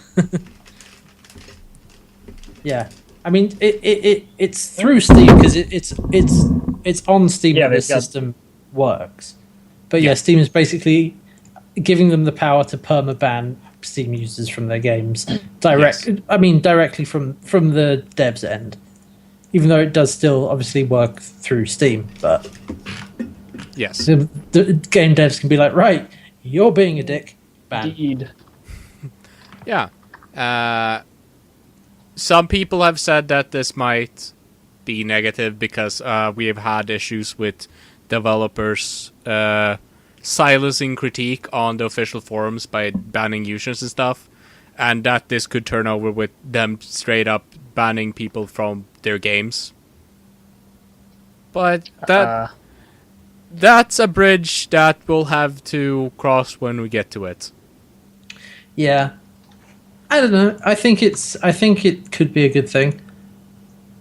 [SPEAKER 2] Yeah. I mean, it's through Steam because it's on Steam that this system works. But Steam is basically giving them the power to perma-ban Steam users from their games directly from the devs' end. Even though it does still obviously work through Steam, but
[SPEAKER 1] yes,
[SPEAKER 2] the game devs can be like, right, you're being a dick. Ban.
[SPEAKER 3] Indeed.
[SPEAKER 1] Yeah. Some people have said that this might be negative because we have had issues with developers silencing critique on the official forums by banning users and stuff, and that this could turn over with them straight up banning people from their games. But that's a bridge that we'll have to cross when we get to it.
[SPEAKER 2] Yeah. I don't know. I think it could be a good thing.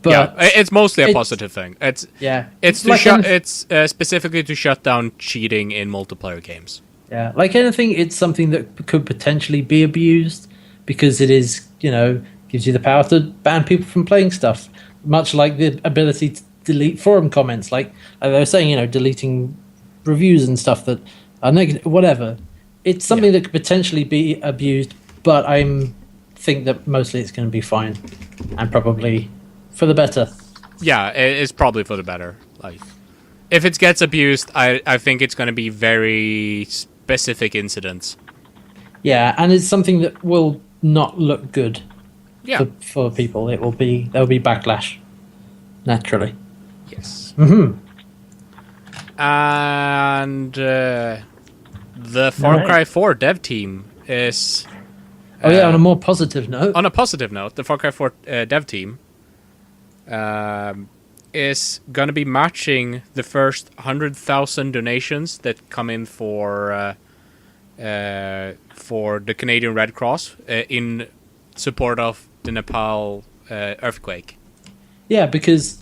[SPEAKER 2] But
[SPEAKER 1] it's mostly a positive thing. It's specifically to shut down cheating in multiplayer games.
[SPEAKER 2] Yeah, like anything, it's something that could potentially be abused because it is, gives you the power to ban people from playing stuff. Much like the ability to delete forum comments, like they were saying, deleting reviews and stuff that are negative, whatever. It's something that could potentially be abused, but I think that mostly it's going to be fine and probably for the better.
[SPEAKER 1] Yeah, it's probably for the better. Like, if it gets abused, I think it's going to be very specific incidents.
[SPEAKER 2] Yeah, and it's something that will not look good.
[SPEAKER 1] Yeah.
[SPEAKER 2] For people, there'll be backlash naturally.
[SPEAKER 1] Yes.
[SPEAKER 2] Mm-hmm.
[SPEAKER 1] And the Far Cry 4 dev team is.
[SPEAKER 2] On a more positive note.
[SPEAKER 1] On a positive note, the Far Cry 4 dev team is going to be matching the first 100,000 donations that come in for the Canadian Red Cross in support of the Nepal earthquake.
[SPEAKER 2] Yeah, because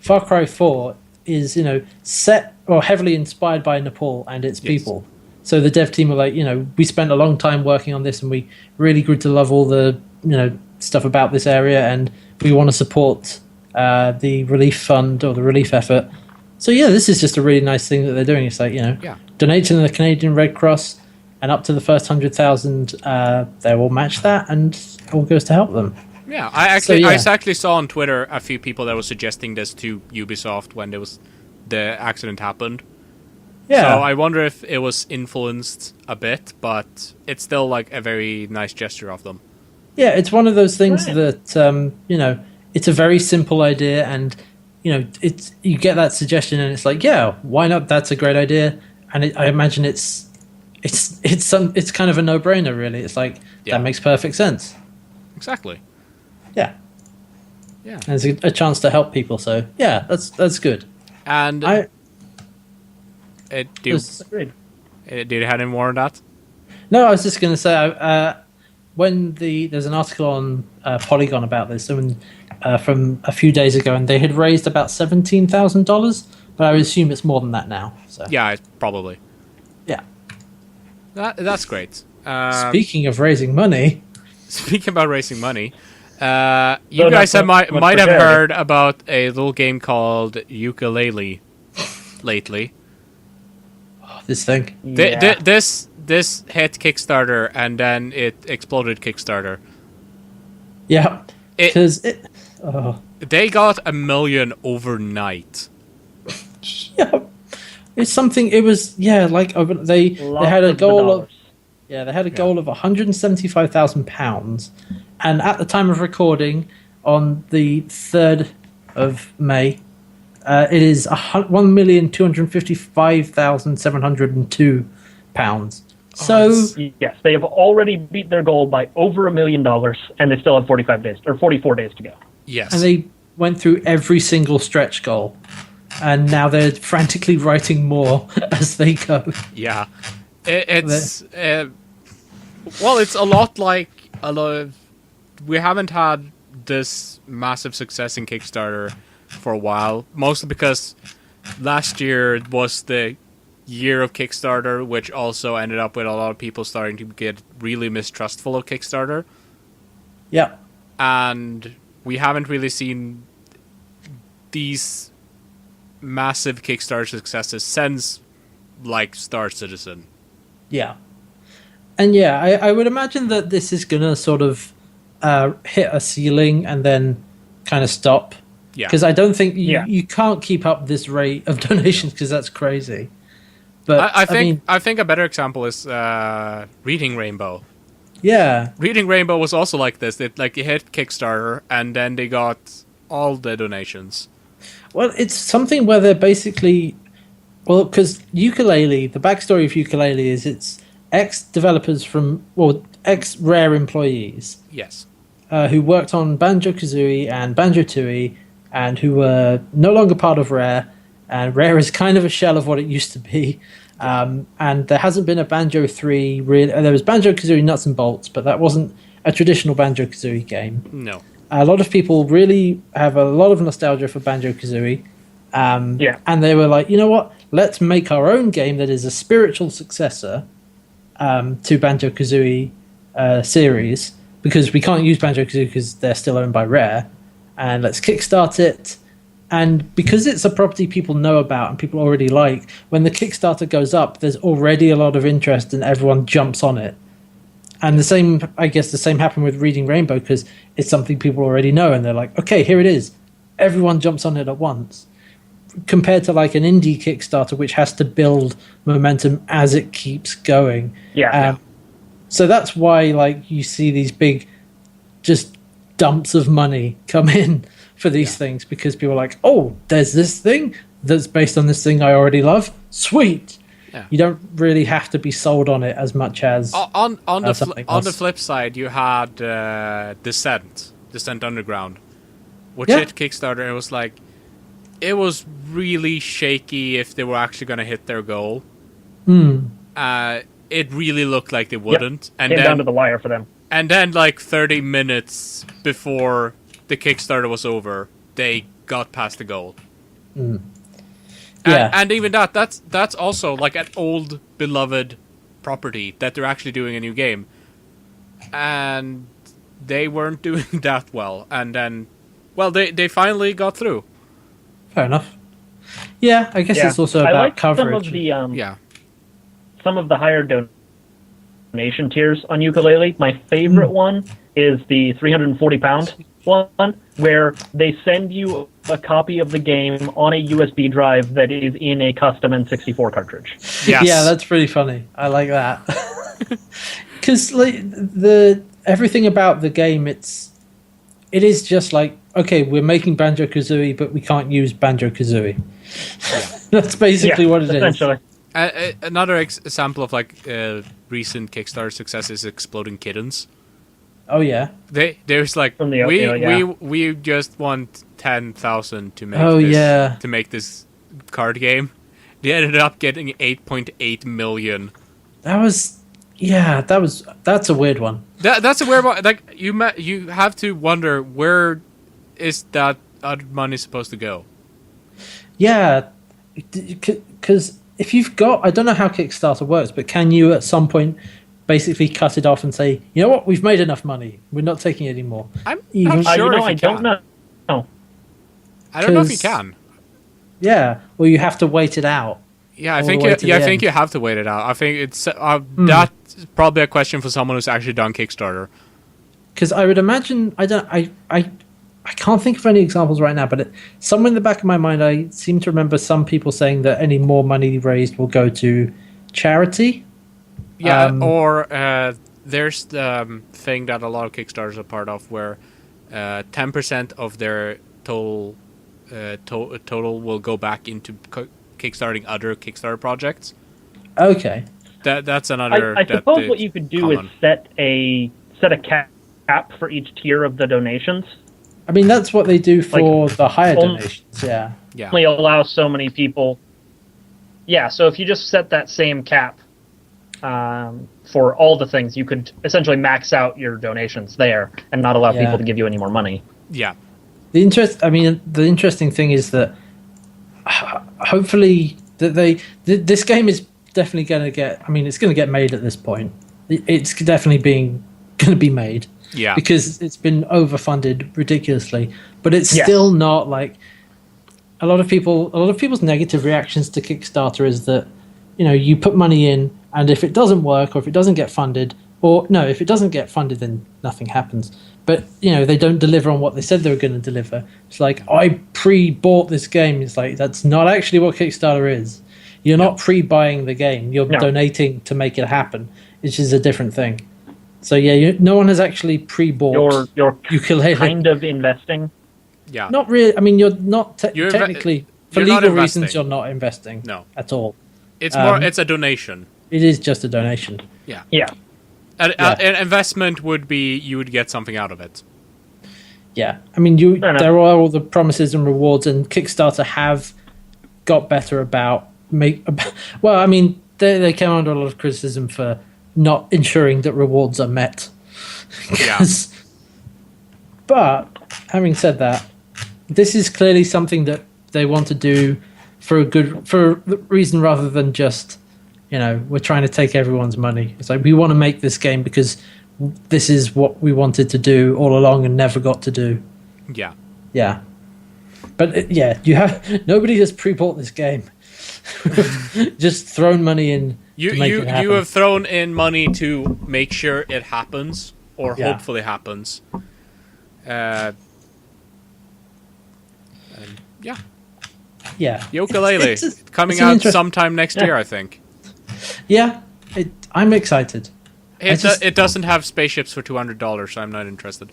[SPEAKER 2] Far Cry 4 is set or heavily inspired by Nepal and its people. So the dev team were like, we spent a long time working on this and we really grew to love all the, stuff about this area and we want to support the relief fund or the relief effort So yeah, this is just a really nice thing that they're doing. It's like,
[SPEAKER 1] Yeah.
[SPEAKER 2] donate to the Canadian Red Cross, and up to the first 100,000, they will match that, and it all goes to help them.
[SPEAKER 1] Yeah, I actually saw on Twitter a few people that were suggesting this to Ubisoft when the accident happened.
[SPEAKER 2] Yeah.
[SPEAKER 1] So I wonder if it was influenced a bit, but it's still like a very nice gesture of them.
[SPEAKER 2] Yeah, it's one of those things that it's a very simple idea, and it's you get that suggestion, and it's like, yeah, why not? That's a great idea, and I imagine it's kind of a no-brainer, really. It's like that makes perfect sense.
[SPEAKER 1] Exactly.
[SPEAKER 2] Yeah.
[SPEAKER 1] Yeah.
[SPEAKER 2] And it's a chance to help people, so yeah, that's good.
[SPEAKER 1] And do you have any more on that?
[SPEAKER 2] No, I was just going to say, there's an article on Polygon about this, from a few days ago, and they had raised about $17,000, but I would assume it's more than that now. So
[SPEAKER 1] yeah, probably.
[SPEAKER 2] Yeah,
[SPEAKER 1] that's great.
[SPEAKER 2] Speaking of raising money,
[SPEAKER 1] speaking about raising money, you guys might have heard about a little game called Ukulele lately.
[SPEAKER 2] This thing.
[SPEAKER 1] Yeah. This hit Kickstarter, and then it exploded Kickstarter.
[SPEAKER 2] Yeah, because
[SPEAKER 1] they got 1 million overnight.
[SPEAKER 2] Yeah, it's something. It was like they had a goal of they had a goal of £175,000, and at the time of recording, on the 3rd of May. It is £1,255,702. So
[SPEAKER 3] yes, they have already beat their goal by over $1 million, and they still have 44 days to go.
[SPEAKER 1] Yes,
[SPEAKER 2] and they went through every single stretch goal, and now they're frantically writing more as they go.
[SPEAKER 1] Yeah, it's it's a lot like we haven't had this massive success in Kickstarter for a while, mostly because last year was the year of Kickstarter, which also ended up with a lot of people starting to get really mistrustful of Kickstarter.
[SPEAKER 2] Yeah.
[SPEAKER 1] And we haven't really seen these massive Kickstarter successes since, like, Star Citizen.
[SPEAKER 2] Yeah. And yeah, I would imagine that this is going to sort of hit a ceiling and then kind of stop.
[SPEAKER 1] Yeah.
[SPEAKER 2] Because I don't think you can't keep up this rate of donations, because that's crazy. But
[SPEAKER 1] I think a better example is Reading Rainbow.
[SPEAKER 2] Yeah.
[SPEAKER 1] Reading Rainbow was also like this. It hit Kickstarter, and then they got all the donations.
[SPEAKER 2] Well, it's something where they're basically... Well, because Ukulele, the backstory of Ukulele is it's ex-developers ex-Rare employees.
[SPEAKER 1] Yes.
[SPEAKER 2] Who worked on Banjo-Kazooie and Banjo-Tooie, and who were no longer part of Rare, and Rare is kind of a shell of what it used to be. And there hasn't been a Banjo 3 really. There was Banjo-Kazooie Nuts and Bolts, but that wasn't a traditional Banjo-Kazooie game.
[SPEAKER 1] No.
[SPEAKER 2] A lot of people really have a lot of nostalgia for Banjo-Kazooie. And they were like, you know what? Let's make our own game that is a spiritual successor to Banjo-Kazooie series, because we can't use Banjo-Kazooie because they're still owned by Rare. And let's kickstart it. And because it's a property people know about and people already like, when the Kickstarter goes up, there's already a lot of interest and everyone jumps on it. And the same happened with Reading Rainbow, because it's something people already know, and they're like, okay, here it is. Everyone jumps on it at once. Compared to like an indie Kickstarter, which has to build momentum as it keeps going. So that's why like you see these big just dumps of money come in for these things, because people are like, oh, there's this thing that's based on this thing I already love. Sweet. Yeah. You don't really have to be sold on it as much as
[SPEAKER 1] on the flip side, you had Descent Underground, which hit Kickstarter. It was like, it was really shaky if they were actually going to hit their goal. It really looked like they wouldn't.
[SPEAKER 3] And came down to the wire for them.
[SPEAKER 1] And then, like 30 minutes before the Kickstarter was over, they got past the goal. And even that's also like an old beloved property that they're actually doing a new game, and they weren't doing that well. And then, well, they finally got through.
[SPEAKER 2] Fair enough. Yeah, I guess it's also
[SPEAKER 3] I
[SPEAKER 2] about
[SPEAKER 3] like
[SPEAKER 2] coverage.
[SPEAKER 3] Some of the higher donation tiers on ukulele. My favorite one is the 340-pound one, where they send you a copy of the game on a USB drive that is in a custom N64 cartridge.
[SPEAKER 1] Yes.
[SPEAKER 2] Yeah, that's pretty funny. I like that. Because like everything about the game, it is just like, okay, we're making Banjo-Kazooie, but we can't use Banjo-Kazooie. That's basically what it
[SPEAKER 3] essentially.
[SPEAKER 2] is.
[SPEAKER 1] Another example of like recent Kickstarter success is Exploding Kittens.
[SPEAKER 2] Oh yeah.
[SPEAKER 1] There's like
[SPEAKER 3] From the
[SPEAKER 1] we just want 10,000 to make to make this card game. They ended up getting 8.8 million.
[SPEAKER 2] That's a weird one.
[SPEAKER 1] That's a weird one. Like you have to wonder, where is that other money supposed to go?
[SPEAKER 2] Yeah, because if you've got, I don't know how Kickstarter works, but can you at some point basically cut it off and say, you know what, we've made enough money, we're not taking any more?
[SPEAKER 1] I'm not sure if you
[SPEAKER 3] I don't know.
[SPEAKER 1] I don't know if you can.
[SPEAKER 2] Yeah, well, you have to wait it out.
[SPEAKER 1] Yeah, I think you have to wait it out. I think it's that's probably a question for someone who's actually done Kickstarter.
[SPEAKER 2] Because I would imagine, I can't think of any examples right now, but somewhere in the back of my mind, I seem to remember some people saying that any more money raised will go to charity.
[SPEAKER 1] Yeah, or there's the thing that a lot of Kickstarters are part of, where 10% of their total will go back into kickstarting other Kickstarter projects.
[SPEAKER 2] Okay.
[SPEAKER 1] That's another.
[SPEAKER 3] I suppose what you could do is set a cap for each tier of the donations.
[SPEAKER 2] I mean, that's what they do for the higher donations. Yeah.
[SPEAKER 3] Only allow so many people. Yeah, so if you just set that same cap for all the things, you could essentially max out your donations there and not allow people to give you any more money.
[SPEAKER 1] Yeah.
[SPEAKER 2] The interesting thing is that hopefully this game is definitely going to get. I mean, it's going to get made at this point. It's definitely going to be made.
[SPEAKER 1] Yeah.
[SPEAKER 2] Because it's been overfunded ridiculously, but it's still not like a lot of people's negative reactions to Kickstarter is that, you know, you put money in and if it doesn't work or if it doesn't get funded, or no, if it doesn't get funded, then nothing happens. But, you know, they don't deliver on what they said they were going to deliver. It's like, I pre-bought this game. It's like, that's not actually what Kickstarter is. You're not pre-buying the game. You're donating to make it happen, which is a different thing. So yeah, no one has actually pre-bought
[SPEAKER 3] You're
[SPEAKER 2] ukulele.
[SPEAKER 3] kind of investing.
[SPEAKER 1] Yeah.
[SPEAKER 2] Not really. I mean, you're not technically for legal reasons. You're not investing.
[SPEAKER 1] No.
[SPEAKER 2] At all.
[SPEAKER 1] It's more. It's a donation.
[SPEAKER 2] It is just a donation.
[SPEAKER 1] Yeah.
[SPEAKER 3] Yeah.
[SPEAKER 1] An investment would be you would get something out of it.
[SPEAKER 2] Yeah. I mean, there are all the promises and rewards, and Kickstarter have got better about well, I mean, they came under a lot of criticism for not ensuring that rewards are met.
[SPEAKER 1] Yeah.
[SPEAKER 2] But having said that, this is clearly something that they want to do for a reason rather than just, you know, we're trying to take everyone's money. It's like, we want to make this game because this is what we wanted to do all along and never got to do.
[SPEAKER 1] Yeah.
[SPEAKER 2] Yeah. But nobody has pre-bought this game. Just thrown money in.
[SPEAKER 1] You have thrown in money to make sure it happens, or hopefully happens. Yeah. Ukulele coming out sometime next year, I think.
[SPEAKER 2] Yeah, I'm excited.
[SPEAKER 1] It doesn't have spaceships for $200, so I'm not interested.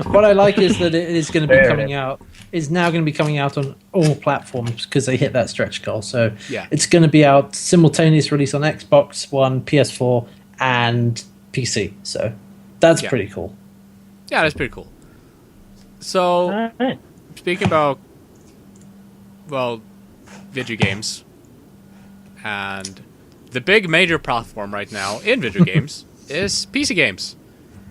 [SPEAKER 2] What I like is that it is going to be coming out. Is now going to be coming out on all platforms because they hit that stretch goal. So it's going to be out simultaneous release on Xbox One, PS4, and PC. So that's pretty cool.
[SPEAKER 1] Yeah, that's pretty cool. So speaking about video games, and the big major platform right now in video games is PC games.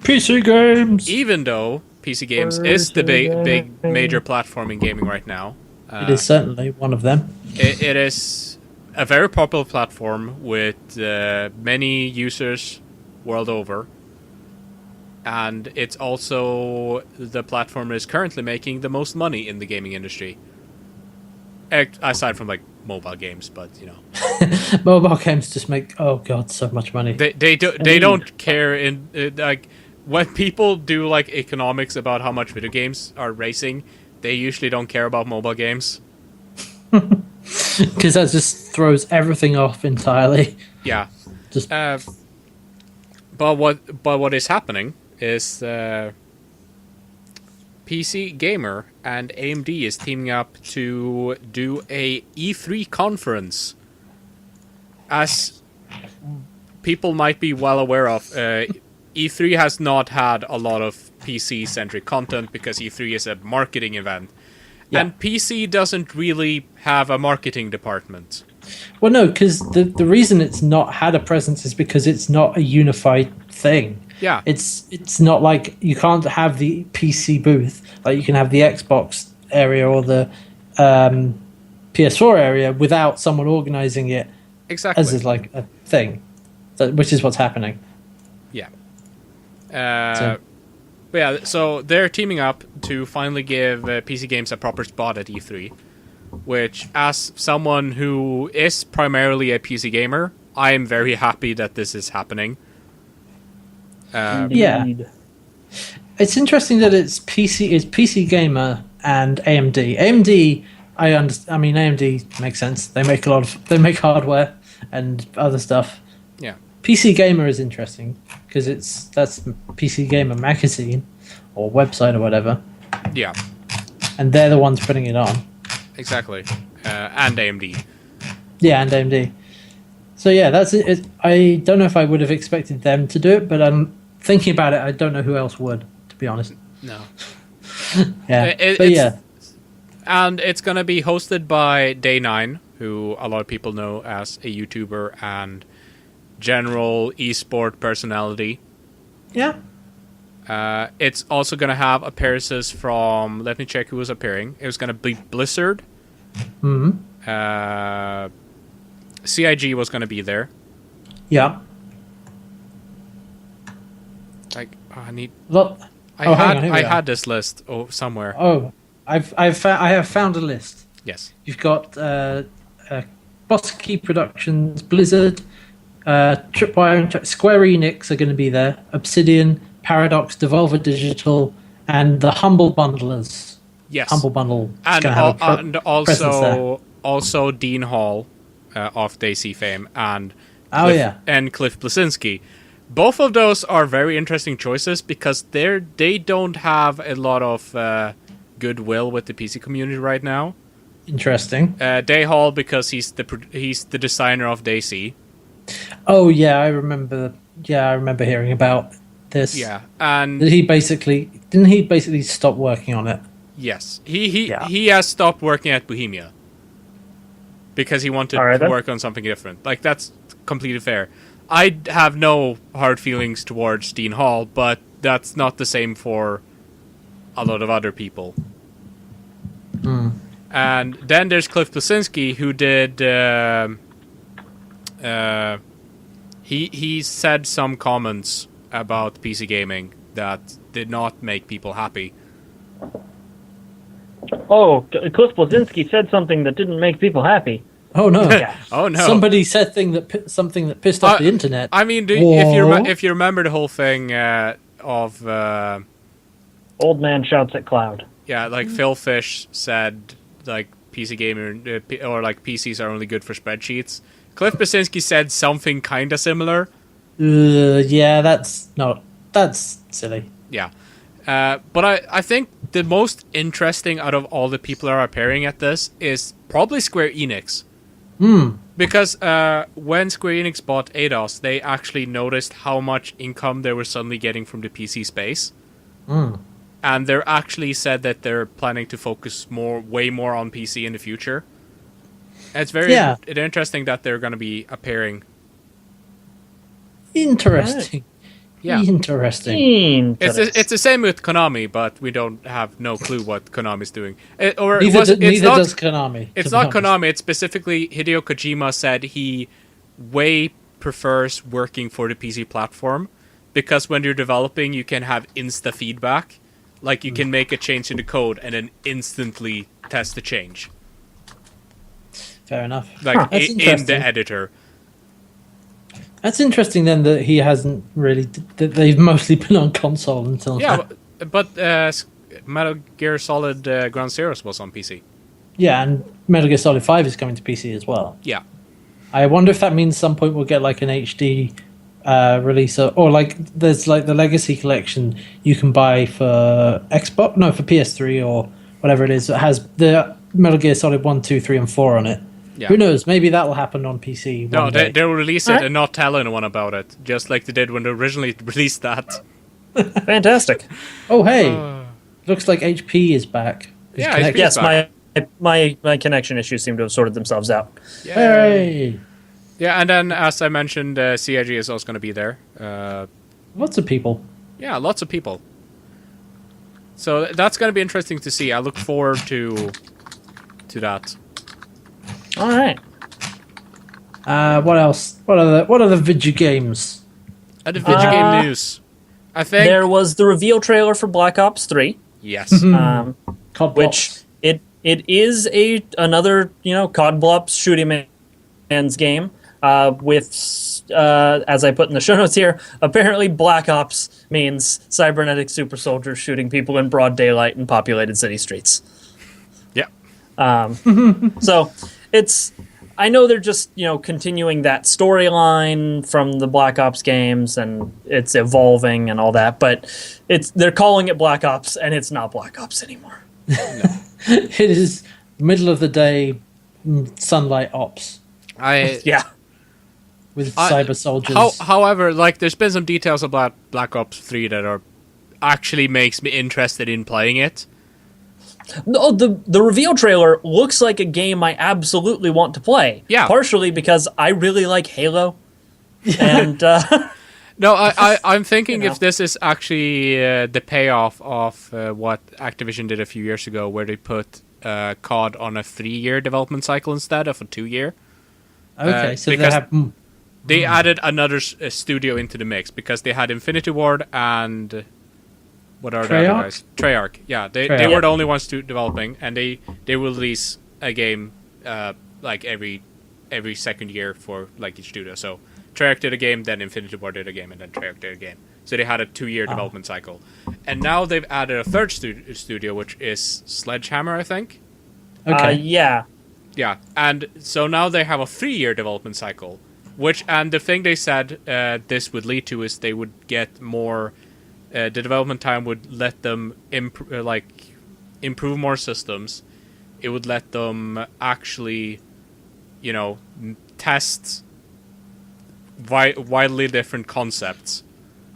[SPEAKER 2] PC games.
[SPEAKER 1] Even though PC games is the big major platform in gaming right now.
[SPEAKER 2] It is certainly one of them.
[SPEAKER 1] It is a very popular platform with many users world over. And it's also the platform that is currently making the most money in the gaming industry. aside from like mobile games, but you know,
[SPEAKER 2] Mobile games just make so much money.
[SPEAKER 1] they don't care in like when people do like economics about how much video games are racing, they usually don't care about mobile games.
[SPEAKER 2] Because that just throws everything off entirely.
[SPEAKER 1] Yeah.
[SPEAKER 2] Just
[SPEAKER 1] but what is happening is PC Gamer and AMD is teaming up to do a E3 conference. As people might be well aware of, E3 has not had a lot of PC-centric content because E3 is a marketing event. Yeah. And PC doesn't really have a marketing department.
[SPEAKER 2] Well, no, because the reason it's not had a presence is because it's not a unified thing.
[SPEAKER 1] Yeah.
[SPEAKER 2] It's not like you can't have the PC booth. Like you can have the Xbox area or the PS4 area without someone organizing it.
[SPEAKER 1] Exactly.
[SPEAKER 2] As is like a thing. Which is what's happening.
[SPEAKER 1] Yeah. But yeah, so they're teaming up to finally give PC games a proper spot at E3, which, as someone who is primarily a PC gamer, I am very happy that this is happening.
[SPEAKER 2] Yeah. It's interesting that it's PC Gamer and AMD. AMD, I mean, AMD makes sense. They make they make hardware and other stuff.
[SPEAKER 1] Yeah.
[SPEAKER 2] PC Gamer is interesting because that's PC Gamer magazine or website or whatever.
[SPEAKER 1] Yeah.
[SPEAKER 2] And they're the ones putting it on.
[SPEAKER 1] Exactly. And AMD.
[SPEAKER 2] Yeah, and AMD. So yeah, that's it. I don't know if I would have expected them to do it, but thinking about it, I don't know who else would, to be honest.
[SPEAKER 1] No.
[SPEAKER 2] Yeah.
[SPEAKER 1] And it's going to be hosted by Day9, who a lot of people know as a YouTuber and general esport personality.
[SPEAKER 2] Yeah.
[SPEAKER 1] It's also going to have appearances from, let me check who was appearing. It was going to be Blizzard.
[SPEAKER 2] Mm-hmm.
[SPEAKER 1] CIG was going to be there.
[SPEAKER 2] Yeah.
[SPEAKER 1] Like, I need...
[SPEAKER 2] Look.
[SPEAKER 1] I had this list somewhere.
[SPEAKER 2] Oh, I have found a list.
[SPEAKER 1] Yes.
[SPEAKER 2] You've got Boss Key Productions, Blizzard, Tripwire, Square Enix are going to be there, Obsidian, Paradox, Devolver Digital, and the Humble Bundlers.
[SPEAKER 1] Yes.
[SPEAKER 2] Humble Bundle.
[SPEAKER 1] And also Dean Hall of DC fame and Cliff Blasinski. Both of those are very interesting choices because they don't have a lot of goodwill with the PC community right now.
[SPEAKER 2] Interesting.
[SPEAKER 1] Day Hall because he's the designer of Daisy.
[SPEAKER 2] Oh yeah, I remember. Yeah, I remember hearing about this.
[SPEAKER 1] Yeah, and
[SPEAKER 2] didn't he basically stop working on it?
[SPEAKER 1] Yes, he has stopped working at Bohemia because he wanted to work on something different. Like that's completely fair. I have no hard feelings towards Dean Hall, but that's not the same for a lot of other people. And then there's Cliff Blasinski, who did. He said some comments about PC gaming that did not make people happy.
[SPEAKER 4] Oh, Cliff Blasinski said something that didn't make people happy.
[SPEAKER 2] Oh no!
[SPEAKER 1] Oh no!
[SPEAKER 2] Somebody said something that pissed off the internet.
[SPEAKER 1] I mean, if you remember the whole thing of
[SPEAKER 4] Old Man Shouts at Cloud.
[SPEAKER 1] Yeah, like Phil Fish said, like PC gamer or like PCs are only good for spreadsheets. Cliff Blasinski said something kind of similar.
[SPEAKER 2] Yeah, that's silly.
[SPEAKER 1] Yeah, but I think the most interesting out of all the people that are appearing at this is probably Square Enix. Because when Square Enix bought Eidos, they actually noticed how much income they were suddenly getting from the PC space. And they're actually said that they're planning to focus way more on PC in the future. And it's very interesting that they're going to be appearing.
[SPEAKER 2] Interesting.
[SPEAKER 1] Yeah.
[SPEAKER 2] Interesting.
[SPEAKER 1] It's the same with Konami, but we don't have no clue what Konami's doing.
[SPEAKER 2] Neither does Konami.
[SPEAKER 1] It's not Konami. It's specifically Hideo Kojima said he way prefers working for the PC platform because when you're developing, you can have insta feedback. Like you can make a change in the code and then instantly test the change.
[SPEAKER 2] Fair enough.
[SPEAKER 1] like
[SPEAKER 2] That's
[SPEAKER 1] in the
[SPEAKER 2] interesting.
[SPEAKER 1] editor.
[SPEAKER 2] That's interesting then that he hasn't really. That they've mostly been on console until
[SPEAKER 1] Yeah,
[SPEAKER 2] now.
[SPEAKER 1] but Metal Gear Solid Ground Zeroes was on PC.
[SPEAKER 2] Yeah, and Metal Gear Solid 5 is coming to PC as well.
[SPEAKER 1] Yeah.
[SPEAKER 2] I wonder if that means some point we'll get like an HD release, or like there's like the Legacy Collection you can buy for Xbox, no, for PS3 or whatever it is. It has the Metal Gear Solid 1, 2, 3, and 4 on it.
[SPEAKER 1] Yeah.
[SPEAKER 2] Who knows? Maybe that will happen on PC.
[SPEAKER 1] No,
[SPEAKER 2] one day.
[SPEAKER 1] they'll release it and not tell anyone about it, just like they did when they originally released that.
[SPEAKER 3] Fantastic.
[SPEAKER 2] Oh, hey, looks like HP is back. His
[SPEAKER 1] Yeah,
[SPEAKER 2] connection-
[SPEAKER 1] HP
[SPEAKER 3] Yes,
[SPEAKER 1] back.
[SPEAKER 3] my connection issues seem to have sorted themselves out.
[SPEAKER 2] Hey,
[SPEAKER 1] Yeah, and then as I mentioned, CIG is also going to be there.
[SPEAKER 2] lots of people.
[SPEAKER 1] Yeah, lots of people. So that's going to be interesting to see. I look forward to that.
[SPEAKER 3] All right.
[SPEAKER 2] What else? What are the video games?
[SPEAKER 1] And the video game news. I think
[SPEAKER 3] There was the reveal trailer for Black Ops 3,
[SPEAKER 1] yes.
[SPEAKER 2] COD
[SPEAKER 3] which
[SPEAKER 2] Blocks.
[SPEAKER 3] it is another COD Blops shooting man's game with as I put in the show notes here, apparently Black Ops means cybernetic super soldiers shooting people in broad daylight in populated city streets.
[SPEAKER 1] Yeah.
[SPEAKER 3] So it's, I know they're just continuing that storyline from the Black Ops games, and it's evolving and all that, but they're calling it Black Ops, and it's not Black Ops anymore.
[SPEAKER 2] It is middle of the day sunlight ops
[SPEAKER 3] Yeah.
[SPEAKER 2] with cyber soldiers.
[SPEAKER 1] However, like there's been some details about Black Ops 3 that are actually makes me interested in playing it.
[SPEAKER 3] No, the reveal trailer looks like a game I absolutely want to play.
[SPEAKER 1] Yeah.
[SPEAKER 3] Partially because I really like Halo. And
[SPEAKER 1] No, I'm thinking
[SPEAKER 3] You know.
[SPEAKER 1] if this is actually the payoff of what Activision did a few years ago, where they put COD on a 3-year development cycle instead of a 2-year.
[SPEAKER 2] Okay, so they
[SPEAKER 1] because
[SPEAKER 2] have.
[SPEAKER 1] They added another studio into the mix because they had Infinity Ward and what are the other
[SPEAKER 2] Treyarch?
[SPEAKER 1] guys? Treyarch. Yeah, they
[SPEAKER 2] Treyarch.
[SPEAKER 1] were the only ones developing, and they will release a game like every second year for like each studio. So Treyarch did a game, then Infinity Ward did a game, and then Treyarch did a game. So they had a 2-year development cycle, and now they've added a third studio, which is Sledgehammer, I think.
[SPEAKER 2] Okay.
[SPEAKER 3] yeah.
[SPEAKER 1] Yeah, and so now they have a 3-year development cycle, and the thing they said this would lead to is they would get more. The development time would let them improve more systems. It would let them actually, test widely different concepts.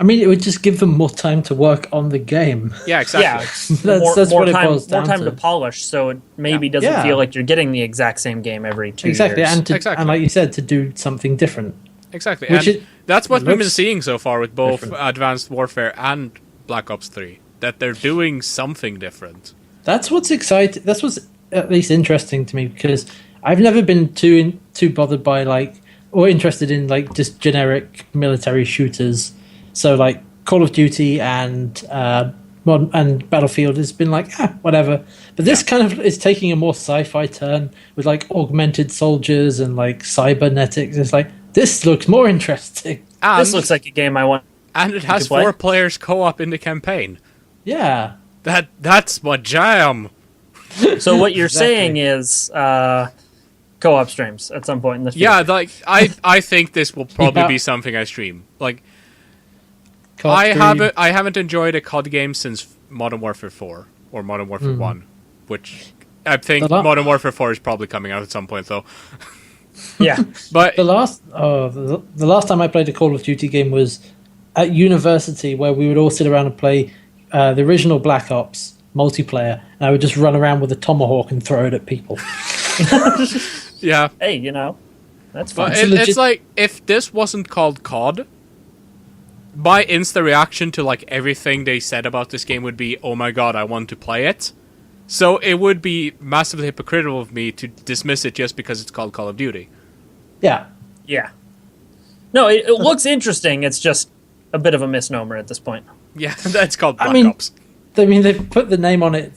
[SPEAKER 2] I mean, it would just give them more time to work on the game.
[SPEAKER 1] Yeah, exactly.
[SPEAKER 2] That's
[SPEAKER 3] more
[SPEAKER 2] what it
[SPEAKER 3] time,
[SPEAKER 2] boils down
[SPEAKER 3] more time
[SPEAKER 2] to.
[SPEAKER 3] to polish, so it maybe doesn't
[SPEAKER 2] Yeah.
[SPEAKER 3] feel like you're getting the exact same game every 2
[SPEAKER 2] Exactly,
[SPEAKER 3] years.
[SPEAKER 2] and like you said, to do something different.
[SPEAKER 1] Exactly.
[SPEAKER 2] Which
[SPEAKER 1] And
[SPEAKER 2] it-
[SPEAKER 1] that's what
[SPEAKER 2] it
[SPEAKER 1] we've been
[SPEAKER 2] looks
[SPEAKER 1] seeing so far with both
[SPEAKER 2] different.
[SPEAKER 1] Advanced Warfare and Black Ops 3. That they're doing something different.
[SPEAKER 2] That's what's exciting. That's what's at least interesting to me, because I've never been too bothered by or interested in just generic military shooters. So Call of Duty and Battlefield has been whatever. But this kind of is taking a more sci-fi turn with augmented soldiers and cybernetics. It's this looks more interesting.
[SPEAKER 1] And,
[SPEAKER 3] This looks like a game I want.
[SPEAKER 1] and it has
[SPEAKER 3] to play.
[SPEAKER 1] 4 players co-op in the campaign.
[SPEAKER 2] Yeah.
[SPEAKER 1] That's my jam.
[SPEAKER 3] So what you're
[SPEAKER 2] Exactly.
[SPEAKER 3] saying is co-op streams at some point in the future.
[SPEAKER 1] Yeah, I think this will probably
[SPEAKER 2] Yeah.
[SPEAKER 1] be something I stream.
[SPEAKER 2] COD
[SPEAKER 1] I
[SPEAKER 2] 3.
[SPEAKER 1] haven't enjoyed a COD game since Modern Warfare 4 or Modern Warfare 1, which I think
[SPEAKER 2] The la-
[SPEAKER 1] Modern Warfare 4 is probably coming out at some point though.
[SPEAKER 3] Yeah.
[SPEAKER 1] But
[SPEAKER 2] The last time I played a Call of Duty game was at university, where we would all sit around and play the original Black Ops multiplayer, and I would just run around with a tomahawk and throw it at people.
[SPEAKER 1] yeah,
[SPEAKER 3] Hey, that's fun.
[SPEAKER 1] but
[SPEAKER 2] It's a legit-
[SPEAKER 1] it's like if this wasn't called COD, my instant reaction to everything they said about this game would be, "Oh my god, I want to play it." So it would be massively hypocritical of me to dismiss it just because it's called Call of Duty.
[SPEAKER 2] Yeah.
[SPEAKER 3] Yeah. No, it looks interesting. It's just a bit of a misnomer at this point.
[SPEAKER 1] Yeah, that's called Black
[SPEAKER 2] mean-
[SPEAKER 1] Ops.
[SPEAKER 2] I mean, they've put the name on it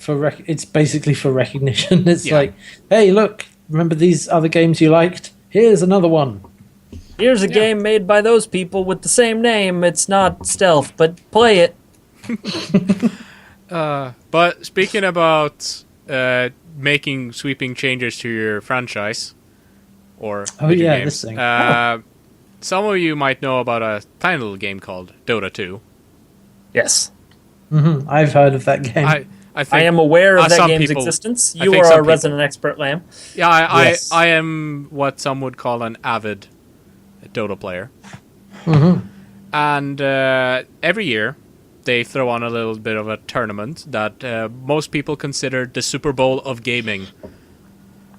[SPEAKER 2] it's basically for recognition. It's
[SPEAKER 1] Yeah.
[SPEAKER 2] hey, look, remember these other games you liked? Here's another one.
[SPEAKER 3] Here's a game made by those people with the same name. It's not stealth, but play it.
[SPEAKER 1] But speaking about making sweeping changes to your franchise or video games,
[SPEAKER 2] this thing.
[SPEAKER 1] some of you might know about a tiny little game called Dota 2.
[SPEAKER 3] Yes.
[SPEAKER 2] I've heard of that game.
[SPEAKER 1] I think
[SPEAKER 3] I am aware of that
[SPEAKER 1] some
[SPEAKER 3] game's
[SPEAKER 1] people-
[SPEAKER 3] existence.
[SPEAKER 1] I
[SPEAKER 3] You
[SPEAKER 1] think
[SPEAKER 3] are
[SPEAKER 1] some
[SPEAKER 3] a
[SPEAKER 1] people-
[SPEAKER 3] resident expert, Lamb.
[SPEAKER 1] Yeah,
[SPEAKER 2] Yes.
[SPEAKER 1] I am what some would call an avid Dota player. And every year, they throw on a little bit of a tournament that most people consider the Super Bowl of gaming,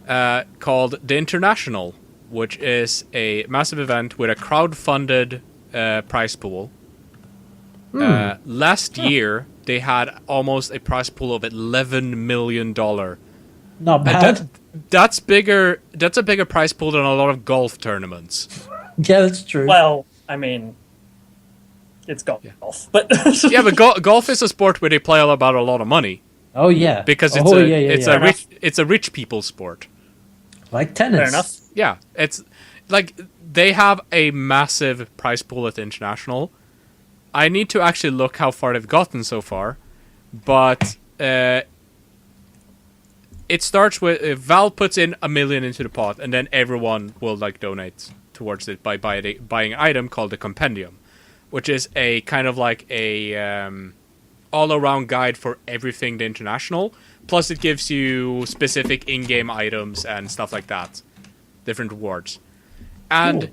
[SPEAKER 1] called the International, which is a massive event with a crowd-funded prize pool. Last year, they had almost a prize pool of $11 million.
[SPEAKER 2] Not bad.
[SPEAKER 1] That's bigger. That's a bigger prize pool than a lot of golf tournaments.
[SPEAKER 2] Yeah, that's true.
[SPEAKER 3] Well, I mean, it's golf. But
[SPEAKER 1] Yeah, but golf is a sport where they play about a lot of money
[SPEAKER 2] oh yeah,
[SPEAKER 1] because it's a rich people sport.
[SPEAKER 2] like tennis.
[SPEAKER 3] fair enough.
[SPEAKER 1] Yeah, it's like they have a massive prize pool at the International. I need to actually look how far they've gotten so far, but it starts with Valve puts in $1 million into the pot, and then everyone will like donate towards it by buying an item called the Compendium, which is a kind of like a all-around guide for everything the International. Plus, it gives you specific in-game items and stuff like that, different rewards. And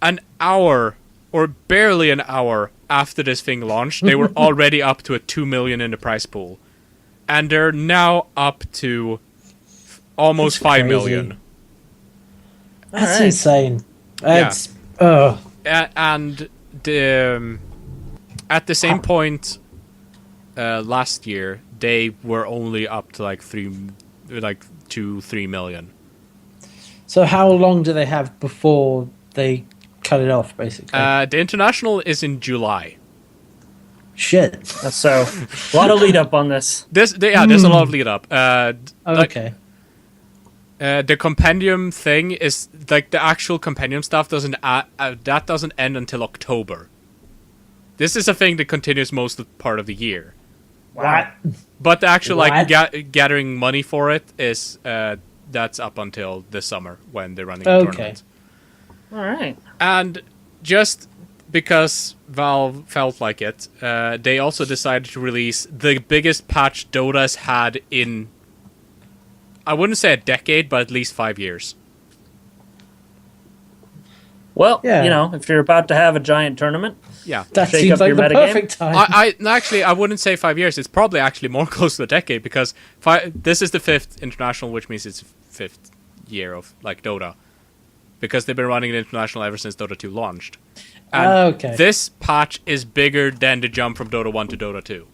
[SPEAKER 1] an hour, or barely an hour after this thing launched, they were already up to a $2 million in the prize pool, and they're now up to almost
[SPEAKER 2] That's
[SPEAKER 1] $5 million.
[SPEAKER 2] That's
[SPEAKER 3] Alright.
[SPEAKER 2] insane. That's
[SPEAKER 1] And at the same point last year, they were only up to like 2-3 million.
[SPEAKER 2] so. How long do they have before they cut it off? Basically,
[SPEAKER 1] The International is in July.
[SPEAKER 2] shit.
[SPEAKER 3] So, a lot of lead up on this.
[SPEAKER 1] There's a lot of lead up.
[SPEAKER 2] Okay.
[SPEAKER 1] The compendium thing is like the actual compendium stuff that doesn't end until October. This is a thing that continues most of part of the year.
[SPEAKER 2] What?
[SPEAKER 1] But the actual
[SPEAKER 2] What?
[SPEAKER 1] gathering money for it is that's up until this summer when they're running the
[SPEAKER 2] Okay.
[SPEAKER 1] tournament.
[SPEAKER 3] All right.
[SPEAKER 1] And just because Valve felt like it, they also decided to release the biggest patch Dota's had in, I wouldn't say a decade, but at least 5 years.
[SPEAKER 3] Well,
[SPEAKER 2] Yeah.
[SPEAKER 3] if you're about to have a giant tournament,
[SPEAKER 1] Yeah.
[SPEAKER 2] That
[SPEAKER 3] Shake
[SPEAKER 2] seems
[SPEAKER 3] up
[SPEAKER 2] like
[SPEAKER 3] your
[SPEAKER 2] the
[SPEAKER 3] metagame?
[SPEAKER 2] perfect time.
[SPEAKER 1] I wouldn't say 5 years. It's probably actually more close to a decade because this is the 5th international, which means it's 5th year of like Dota, because they've been running an international ever since Dota 2 launched. And
[SPEAKER 2] Okay.
[SPEAKER 1] this patch is bigger than the jump from Dota 1 to Dota 2.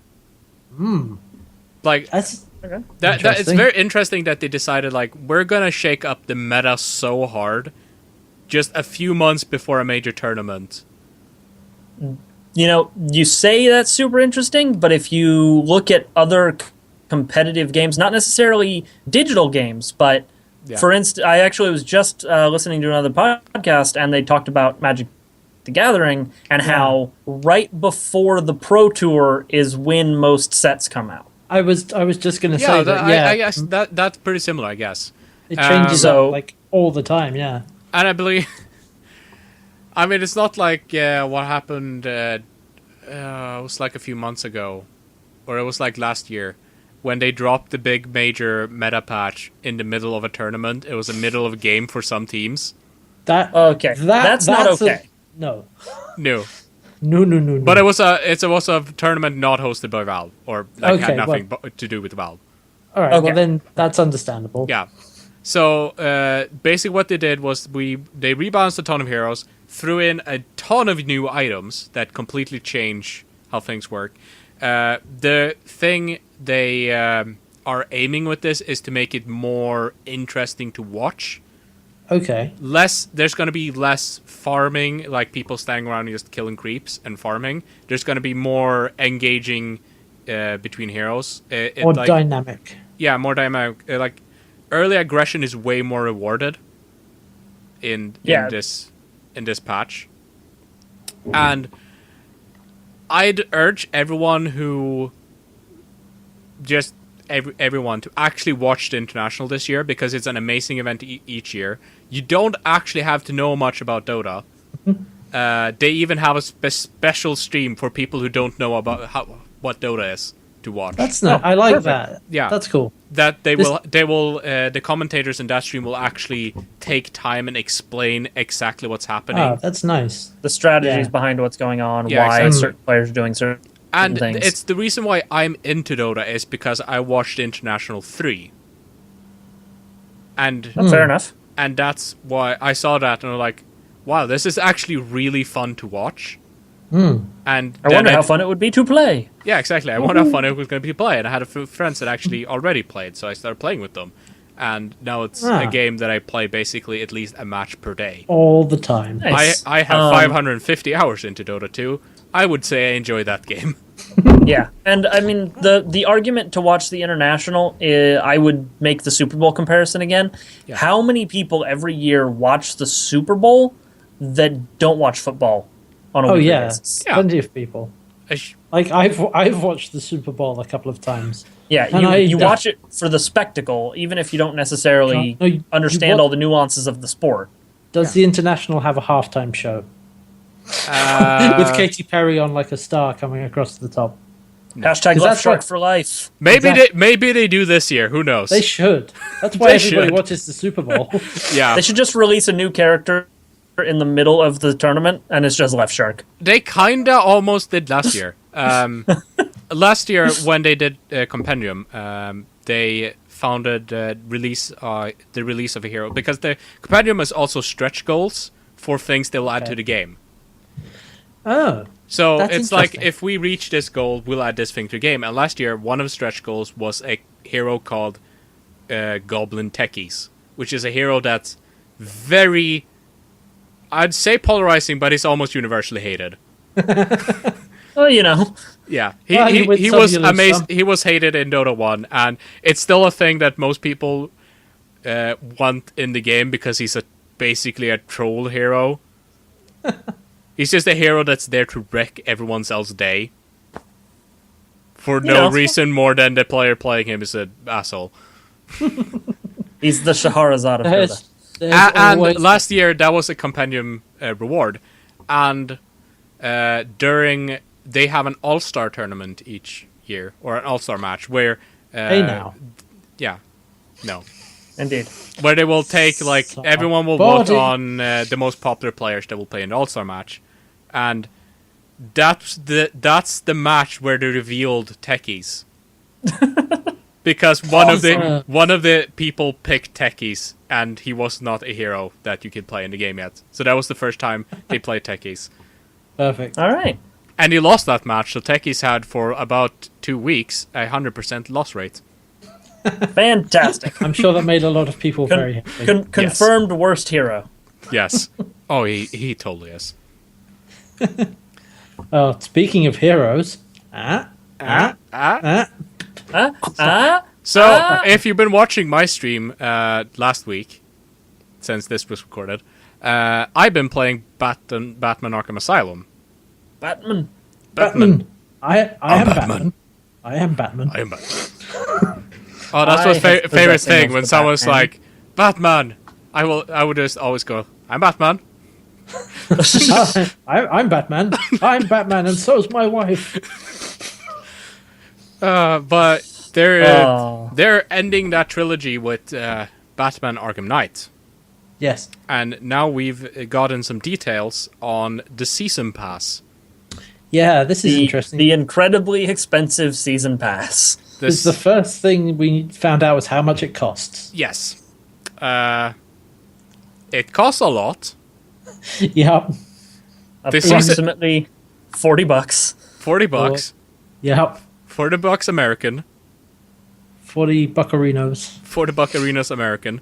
[SPEAKER 1] Like
[SPEAKER 2] That's
[SPEAKER 1] that it's
[SPEAKER 2] interesting.
[SPEAKER 1] very interesting that they decided like we're gonna shake up the meta so hard, just a few months before a major tournament.
[SPEAKER 3] you say that's super interesting, but if you look at other competitive games, not necessarily digital games, but
[SPEAKER 1] Yeah.
[SPEAKER 3] for instance, I actually was just listening to another podcast, and they talked about Magic the Gathering and how right before the Pro Tour is when most sets come out.
[SPEAKER 2] I was just going to
[SPEAKER 1] Yeah,
[SPEAKER 2] say that. Yeah,
[SPEAKER 1] I guess that's pretty similar. I guess.
[SPEAKER 2] it changes
[SPEAKER 3] So-
[SPEAKER 2] up like all the time. Yeah.
[SPEAKER 1] And I believe, I mean, it's not like what happened. It was like a few months ago, or it was like last year, when they dropped the big major meta patch in the middle of a tournament. It was the middle of a game for some teams.
[SPEAKER 2] That
[SPEAKER 3] Okay, that's not okay.
[SPEAKER 2] No.
[SPEAKER 1] No,
[SPEAKER 2] No.
[SPEAKER 1] but it was a tournament not hosted by Valve, or like
[SPEAKER 2] Okay,
[SPEAKER 1] had nothing to do with Valve.
[SPEAKER 2] All right.
[SPEAKER 3] Okay.
[SPEAKER 2] Well, then that's understandable.
[SPEAKER 1] Yeah. So basically, what they did was they rebalanced a ton of heroes, threw in a ton of new items that completely change how things work. The thing they are aiming with this is to make it more interesting to watch.
[SPEAKER 2] Okay.
[SPEAKER 1] There's going to be less farming, like people standing around and just killing creeps and farming. There's going to be more engaging between heroes.
[SPEAKER 2] Or dynamic.
[SPEAKER 1] Yeah, more dynamic. Like early aggression is way more rewarded in this patch. And I'd urge everyone who everyone to actually watch the International this year, because it's an amazing event each year. You don't actually have to know much about Dota. They even have a special stream for people who don't know about what Dota is to watch.
[SPEAKER 2] That's not. I like that.
[SPEAKER 1] Yeah,
[SPEAKER 2] that's cool.
[SPEAKER 1] That the commentators in that stream will actually take time and explain exactly what's happening.
[SPEAKER 2] Oh, that's nice.
[SPEAKER 3] The strategies behind what's going on, why
[SPEAKER 1] exactly.
[SPEAKER 3] certain players are doing certain
[SPEAKER 1] and
[SPEAKER 3] things.
[SPEAKER 1] It's the reason why I'm into Dota is because I watched International 3. And
[SPEAKER 3] that's fair enough.
[SPEAKER 1] And that's why I saw that and I'm like, wow, this is actually really fun to watch. And
[SPEAKER 3] I wonder how fun it would be to play.
[SPEAKER 1] Yeah, exactly. I wonder how fun it was going to be to play. And I had a few friends that actually already played, so I started playing with them. And now it's a game that I play basically at least a match per day.
[SPEAKER 2] All the time.
[SPEAKER 3] Nice.
[SPEAKER 1] I have 550 hours into Dota 2. I would say I enjoy that game.
[SPEAKER 3] Yeah, and I mean, the argument to watch the International, I would make the Super Bowl comparison again. Yeah. How many people every year watch the Super Bowl that don't watch football on a weekly basis?
[SPEAKER 2] Yeah, plenty of people. Like, I've watched the Super Bowl a couple of times.
[SPEAKER 3] Yeah, you watch it for the spectacle, even if you don't necessarily understand all the nuances of the sport.
[SPEAKER 2] Does the International have a halftime show? With Katy Perry on like a star coming across the top.
[SPEAKER 3] Hashtag Left Shark for life.
[SPEAKER 1] Maybe they do this year. Who knows?
[SPEAKER 2] They should. That's why everybody watches the Super Bowl.
[SPEAKER 1] Yeah,
[SPEAKER 3] they should just release a new character in the middle of the tournament, and it's just Left Shark.
[SPEAKER 1] They kinda almost did last year. Last year when they did Compendium, they founded the release of a hero, because the Compendium is also stretch goals for things they will add to the game.
[SPEAKER 2] Oh.
[SPEAKER 1] So it's like, if we reach this goal, we'll add this thing to the game. And last year, one of the stretch goals was a hero called Goblin Techies, which is a hero that's very, I'd say polarizing, but he's almost universally hated.
[SPEAKER 3] Well, you know.
[SPEAKER 1] Yeah, he was amazing. He was hated in Dota 1, and it's still a thing that most people want in the game, because he's basically a troll hero. He's just a hero that's there to wreck everyone else's day for no reason more than the player playing him is an asshole.
[SPEAKER 3] He's the Shahrazad of Dota.
[SPEAKER 1] And last year, that was a Compendium reward. And they have an all-star tournament each year, or an all-star match, where...
[SPEAKER 2] now.
[SPEAKER 1] Yeah. No.
[SPEAKER 3] Indeed.
[SPEAKER 1] Where they will take, everyone will vote on the most popular players that will play in the all-star match. And that's the match where they revealed Techies. Because one of the people picked Techies, and he was not a hero that you could play in the game yet. So that was the first time they played Techies.
[SPEAKER 2] Perfect.
[SPEAKER 3] All right.
[SPEAKER 1] And he lost that match, so Techies had for about 2 weeks a 100% loss rate.
[SPEAKER 3] Fantastic.
[SPEAKER 2] I'm sure that made a lot of people very happy.
[SPEAKER 3] Confirmed worst hero.
[SPEAKER 1] Yes. Oh, he totally is.
[SPEAKER 2] Oh, speaking of heroes,
[SPEAKER 1] So, if you've been watching my stream last week, since this was recorded, I've been playing Batman Arkham Asylum.
[SPEAKER 3] Batman.
[SPEAKER 2] I am Batman. I am Batman.
[SPEAKER 1] Oh, that's my favorite thing, when someone's like, Batman! I would just always go, I'm Batman.
[SPEAKER 2] I'm Batman. I'm Batman, and so's my wife.
[SPEAKER 1] But they're ending that trilogy with Batman Arkham Knight.
[SPEAKER 2] Yes.
[SPEAKER 1] And now we've gotten some details on the season pass.
[SPEAKER 2] Yeah, this is interesting.
[SPEAKER 3] The incredibly expensive season pass.
[SPEAKER 2] This is the first thing we found out was how much it costs.
[SPEAKER 1] Yes. It costs a lot.
[SPEAKER 2] Yep.
[SPEAKER 3] Approximately $40.
[SPEAKER 1] $40.
[SPEAKER 2] Yep.
[SPEAKER 1] $40 American.
[SPEAKER 2] 40 buccarinos.
[SPEAKER 1] $40 American.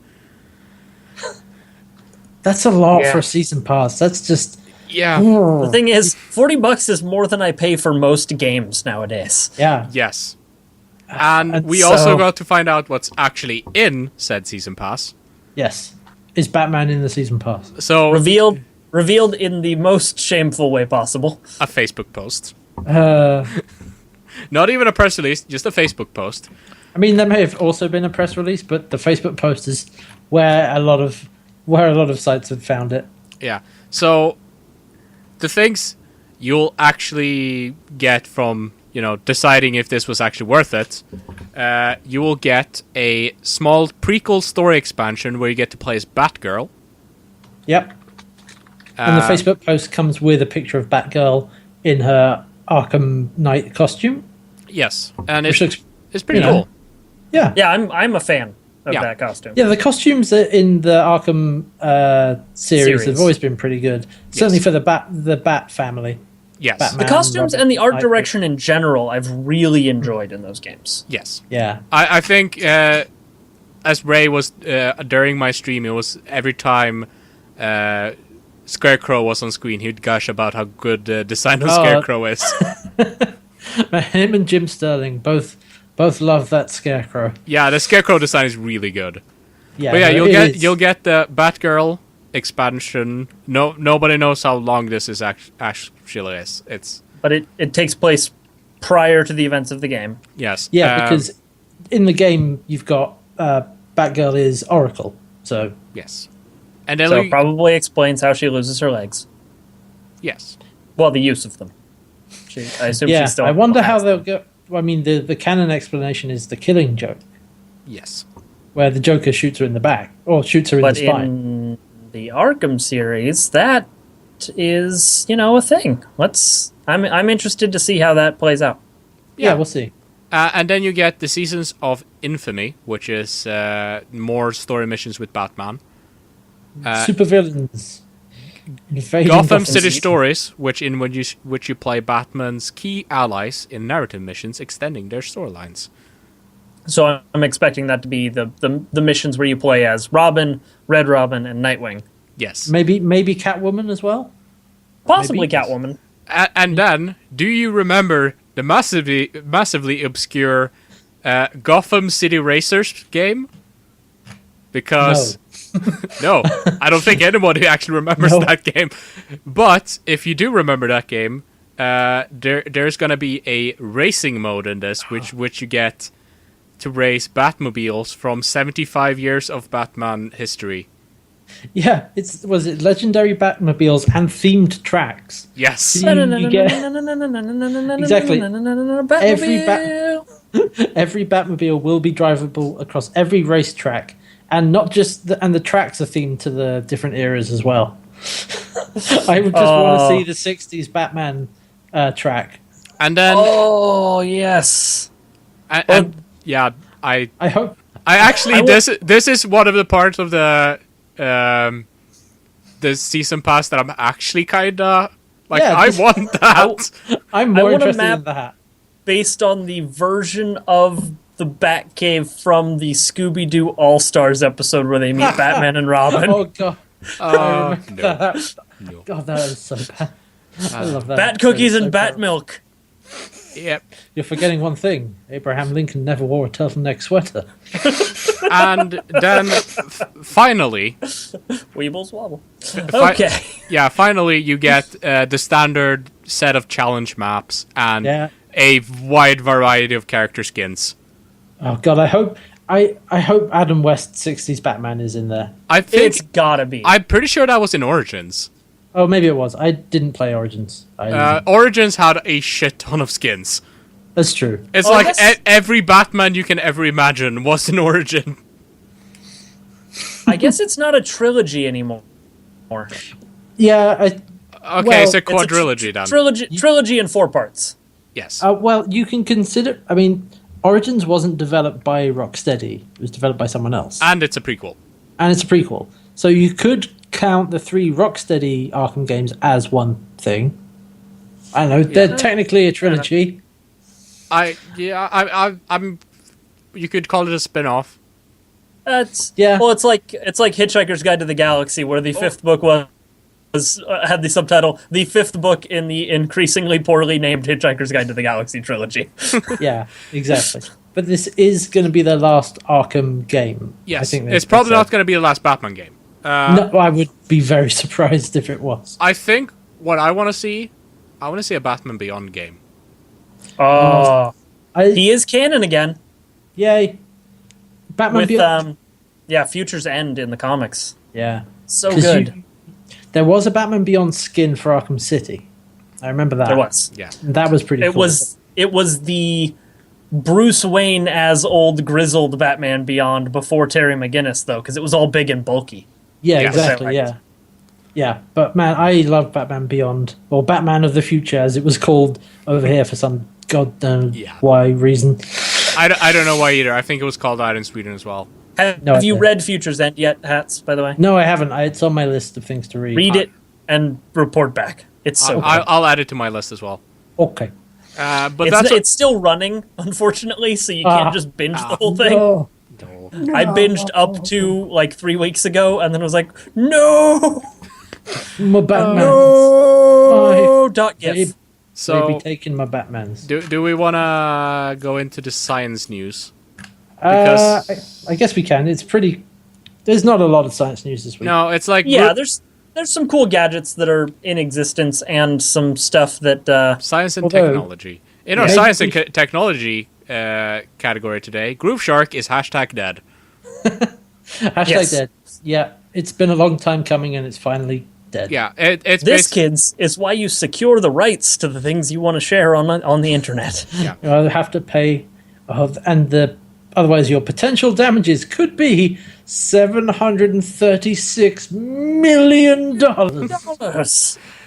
[SPEAKER 2] That's a lot for a season pass. That's just...
[SPEAKER 1] Yeah.
[SPEAKER 3] The thing is, $40 is more than I pay for most games nowadays.
[SPEAKER 2] Yeah.
[SPEAKER 1] Yes. And we also got to find out what's actually in said season pass.
[SPEAKER 2] Yes. Is Batman in the season pass?
[SPEAKER 1] So
[SPEAKER 3] revealed in the most shameful way possible.
[SPEAKER 1] A Facebook post. Not even a press release, just a Facebook post.
[SPEAKER 2] I mean, there may have also been a press release, but the Facebook post is where a lot of sites have found it.
[SPEAKER 1] Yeah. So the things you'll actually get from, deciding if this was actually worth it, you will get a small prequel story expansion where you get to play as Batgirl.
[SPEAKER 2] Yep. And the Facebook post comes with a picture of Batgirl in her Arkham Knight costume.
[SPEAKER 1] Yes, and it's pretty
[SPEAKER 2] you know,
[SPEAKER 1] cool.
[SPEAKER 2] Yeah.
[SPEAKER 3] Yeah, I'm a fan of that costume.
[SPEAKER 2] Yeah, the costumes in the Arkham series have always been pretty good. Certainly for the Bat family.
[SPEAKER 1] Yes.
[SPEAKER 2] Batman,
[SPEAKER 3] The costumes
[SPEAKER 2] Robin,
[SPEAKER 3] and the art
[SPEAKER 2] Nightwing.
[SPEAKER 3] direction in general, I've really enjoyed in those games.
[SPEAKER 1] Yes.
[SPEAKER 2] Yeah.
[SPEAKER 1] I think, as Ray was, during my stream, it was every time Scarecrow was on screen, he'd gush about how good the design of Scarecrow is.
[SPEAKER 2] Him and Jim Sterling both love that Scarecrow.
[SPEAKER 1] Yeah, the Scarecrow design is really good.
[SPEAKER 2] Yeah,
[SPEAKER 1] But yeah,
[SPEAKER 2] no,
[SPEAKER 1] you'll get the Batgirl expansion. Nobody knows how long this is actually is.
[SPEAKER 3] But it takes place prior to the events of the game.
[SPEAKER 1] Yes.
[SPEAKER 2] Yeah, because in the game you've got Batgirl is Oracle, so
[SPEAKER 1] yes, and then
[SPEAKER 3] So it probably explains how she loses her legs.
[SPEAKER 1] yes,
[SPEAKER 3] Well, the use of them. I assume
[SPEAKER 2] yeah.
[SPEAKER 3] she still
[SPEAKER 2] I wonder
[SPEAKER 3] has
[SPEAKER 2] how
[SPEAKER 3] them.
[SPEAKER 2] they'll go. I mean, the canon explanation is the Killing Joke,
[SPEAKER 1] yes.
[SPEAKER 2] where the Joker shoots her in the back or shoots her in
[SPEAKER 3] But
[SPEAKER 2] the spine.
[SPEAKER 3] in the Arkham series, that is, a thing. I'm interested to see how that plays out.
[SPEAKER 2] Yeah, we'll see.
[SPEAKER 1] And then you get the Seasons of Infamy, which is more story missions with Batman.
[SPEAKER 2] Supervillains. Invading
[SPEAKER 1] Gotham City
[SPEAKER 2] City.
[SPEAKER 1] Stories, which you play Batman's key allies in narrative missions, extending their storylines.
[SPEAKER 3] So I'm expecting that to be the missions where you play as Robin, Red Robin, and Nightwing.
[SPEAKER 1] Yes.
[SPEAKER 2] Maybe Catwoman as well.
[SPEAKER 3] Possibly
[SPEAKER 2] Maybe.
[SPEAKER 3] Catwoman.
[SPEAKER 1] And then, do you remember the massively obscure Gotham City Racers game? Because no, I don't think anybody actually remembers that game. But if you do remember that game, there's gonna be a racing mode in this, which you get to race Batmobiles from 75 years of Batman history.
[SPEAKER 2] Yeah, was it legendary Batmobiles and themed tracks?
[SPEAKER 1] Yes.
[SPEAKER 2] You get exactly
[SPEAKER 3] Batmobile.
[SPEAKER 2] every Batmobile will be drivable across every racetrack, and not just and the tracks are themed to the different eras as well. I would just want to see the '60s Batman track.
[SPEAKER 1] And then
[SPEAKER 3] Oh yes.
[SPEAKER 1] and yeah,
[SPEAKER 2] I hope.
[SPEAKER 1] I actually this is one of the parts of the season pass that I'm actually kinda like.
[SPEAKER 2] Yeah,
[SPEAKER 1] I want that.
[SPEAKER 2] I'm more
[SPEAKER 3] want a
[SPEAKER 2] interested
[SPEAKER 3] map
[SPEAKER 2] in that.
[SPEAKER 3] Based on the version of the Batcave from the Scooby-Doo All-Stars episode where they meet Batman and Robin.
[SPEAKER 2] Oh god!
[SPEAKER 1] No.
[SPEAKER 2] That.
[SPEAKER 1] No.
[SPEAKER 2] God, that is so bad. I love that.
[SPEAKER 3] Bat cookies
[SPEAKER 2] So
[SPEAKER 3] and bat milk.
[SPEAKER 1] Yep.
[SPEAKER 2] You're forgetting one thing. Abraham Lincoln never wore a turtleneck sweater.
[SPEAKER 1] And then finally,
[SPEAKER 3] Weebles wobble. Okay.
[SPEAKER 1] finally you get the standard set of challenge maps and a wide variety of character skins.
[SPEAKER 2] Oh god, I hope Adam West '60s Batman is in there.
[SPEAKER 1] I think
[SPEAKER 3] It's gotta be.
[SPEAKER 1] I'm pretty sure that was in Origins.
[SPEAKER 2] Oh, maybe it was. I didn't play Origins.
[SPEAKER 1] Origins had a shit ton of skins.
[SPEAKER 2] That's true.
[SPEAKER 1] It's every Batman you can ever imagine was in Origin.
[SPEAKER 3] I guess it's not a trilogy anymore.
[SPEAKER 2] Yeah.
[SPEAKER 1] Okay,
[SPEAKER 2] Well,
[SPEAKER 1] it's a
[SPEAKER 2] it's a
[SPEAKER 1] quadrilogy then.
[SPEAKER 3] Trilogy in 4 parts.
[SPEAKER 1] Yes.
[SPEAKER 2] Well, you can consider. I mean, Origins wasn't developed by Rocksteady. It was developed by someone else.
[SPEAKER 1] And it's a prequel.
[SPEAKER 2] And it's a prequel. So you could count the 3 Rocksteady Arkham games as one thing. I don't know. They're technically a trilogy.
[SPEAKER 1] I'm. You could call it a spin-off.
[SPEAKER 3] Well, it's like Hitchhiker's Guide to the Galaxy, where the 5th book was had the subtitle "The Fifth Book in the Increasingly Poorly Named Hitchhiker's Guide to the Galaxy trilogy."
[SPEAKER 2] Yeah, exactly. But this is going to be their last Arkham game.
[SPEAKER 1] Yes,
[SPEAKER 2] I think
[SPEAKER 1] it's probably not going to be the last Batman game.
[SPEAKER 2] No, I would be very surprised if it was.
[SPEAKER 1] I think what I want to see a Batman Beyond game.
[SPEAKER 3] He is canon again.
[SPEAKER 2] Yay. Batman
[SPEAKER 3] With
[SPEAKER 2] Beyond.
[SPEAKER 3] Future's End in the comics.
[SPEAKER 2] Yeah.
[SPEAKER 3] So
[SPEAKER 2] 'Cause
[SPEAKER 3] good.
[SPEAKER 2] There was a Batman Beyond skin for Arkham City. I remember that.
[SPEAKER 3] There was.
[SPEAKER 1] Yeah.
[SPEAKER 2] That was pretty cool.
[SPEAKER 3] It was the Bruce Wayne as old grizzled Batman Beyond before Terry McGinnis, though, because it was all big and bulky.
[SPEAKER 2] Yeah,
[SPEAKER 1] Yeah.
[SPEAKER 2] exactly, yeah. Yeah, but man, I love Batman Beyond, or Batman of the Future, as it was called over here for some goddamn why reason.
[SPEAKER 1] I don't know why either. I think it was called out in Sweden as well.
[SPEAKER 3] Have you read Future's End yet, Hats, by the way?
[SPEAKER 2] No, I haven't. It's on my list of things to read.
[SPEAKER 3] Read it and report back. It's so good.
[SPEAKER 1] I'll add it to my list as well.
[SPEAKER 2] Okay.
[SPEAKER 1] But
[SPEAKER 3] it's still running, unfortunately, so you can't just binge the whole thing.
[SPEAKER 2] No.
[SPEAKER 3] I binged up to like 3 weeks ago, and then was like, no,
[SPEAKER 2] My Batman.
[SPEAKER 3] no, dot
[SPEAKER 2] They
[SPEAKER 3] gif.
[SPEAKER 1] so.
[SPEAKER 2] be taking my Batmans.
[SPEAKER 1] Do we want to go into the science news?
[SPEAKER 2] I guess we can. It's pretty. There's not a lot of science news this week.
[SPEAKER 1] No, it's like
[SPEAKER 3] Yeah, there's some cool gadgets that are in existence, and some stuff that
[SPEAKER 1] science and
[SPEAKER 2] Although-
[SPEAKER 1] technology. In our science and technology category today, Groove Shark is #dead.
[SPEAKER 2] Hashtag
[SPEAKER 3] Yes.
[SPEAKER 2] dead. Yeah, it's been a long time coming, and it's finally dead.
[SPEAKER 1] Yeah, it's
[SPEAKER 3] this, kids, is why you secure the rights to the things you want to share on the internet.
[SPEAKER 2] You'll have to pay, otherwise your potential damages could be $736 million.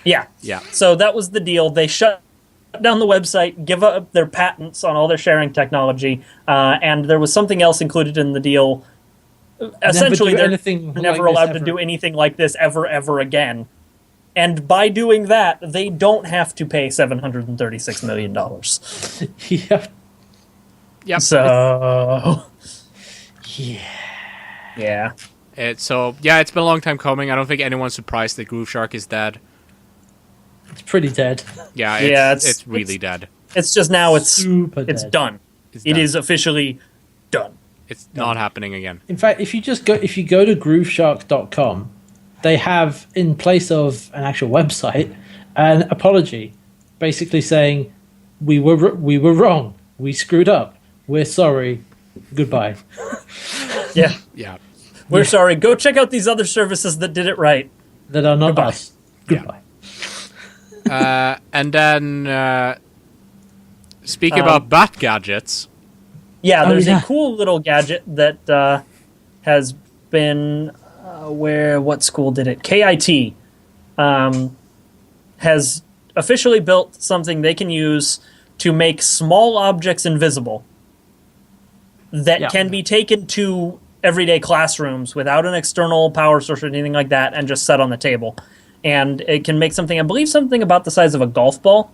[SPEAKER 3] Yeah.
[SPEAKER 1] Yeah.
[SPEAKER 3] So that was the deal. They shut down the website, give up their patents on all their sharing technology, and there was something else included in the deal. Essentially,
[SPEAKER 2] do
[SPEAKER 3] they're
[SPEAKER 2] anything
[SPEAKER 3] never
[SPEAKER 2] like this
[SPEAKER 3] allowed to
[SPEAKER 2] ever.
[SPEAKER 3] do anything like this ever again. And by doing that, they don't have to pay $736 million.
[SPEAKER 2] Yeah.
[SPEAKER 1] Yep.
[SPEAKER 3] So,
[SPEAKER 2] Yeah.
[SPEAKER 3] yeah.
[SPEAKER 1] It's been a long time coming. I don't think anyone's surprised that Groove Shark is dead.
[SPEAKER 2] It's pretty dead.
[SPEAKER 1] Yeah,
[SPEAKER 3] Yeah,
[SPEAKER 1] it's really dead.
[SPEAKER 3] It's just now it's
[SPEAKER 2] Super dead.
[SPEAKER 3] done.
[SPEAKER 1] It's
[SPEAKER 3] It
[SPEAKER 1] done.
[SPEAKER 3] is officially done.
[SPEAKER 1] It's not happening again.
[SPEAKER 2] In fact, if you go to grooveshark.com, they have, in place of an actual website, an apology, basically saying we were wrong, we screwed up, we're sorry, goodbye.
[SPEAKER 3] Yeah.
[SPEAKER 1] Yeah.
[SPEAKER 3] We're sorry. Go check out these other services that did it right.
[SPEAKER 2] That are not
[SPEAKER 3] Goodbye.
[SPEAKER 2] us. Goodbye.
[SPEAKER 1] And then speaking about bat gadgets,
[SPEAKER 3] Yeah,
[SPEAKER 2] Oh,
[SPEAKER 3] there's
[SPEAKER 2] yeah.
[SPEAKER 3] a cool little gadget that has been what school did it? KIT has officially built something they can use to make small objects invisible that
[SPEAKER 2] Yeah.
[SPEAKER 3] can be taken to everyday classrooms without an external power source or anything like that, and just set on the table. And it can make something, I believe, something about the size of a golf ball,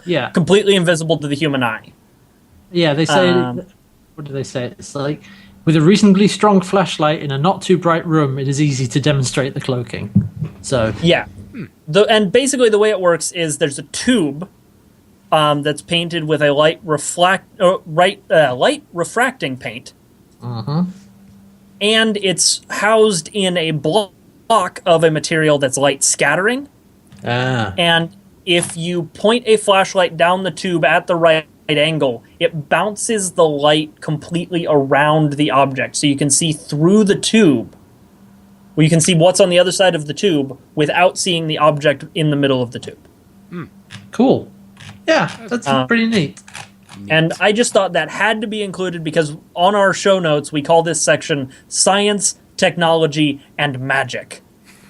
[SPEAKER 2] Yeah.
[SPEAKER 3] completely invisible to the human eye.
[SPEAKER 2] Yeah, they say, what do they say? It's like, with a reasonably strong flashlight in a not too bright room, it is easy to demonstrate the cloaking. So,
[SPEAKER 3] Yeah. And basically the way it works is there's a tube that's painted with a light refracting paint. And it's housed in a block of a material that's light scattering. And if you point a flashlight down the tube at the right angle, it bounces the light completely around the object. So you can see through the tube. Well, you can see what's on the other side of the tube without seeing the object in the middle of the tube.
[SPEAKER 2] cool. Yeah, that's pretty neat.
[SPEAKER 3] And I just thought that had to be included because on our show notes, we call this section Science, Technology, and Magic.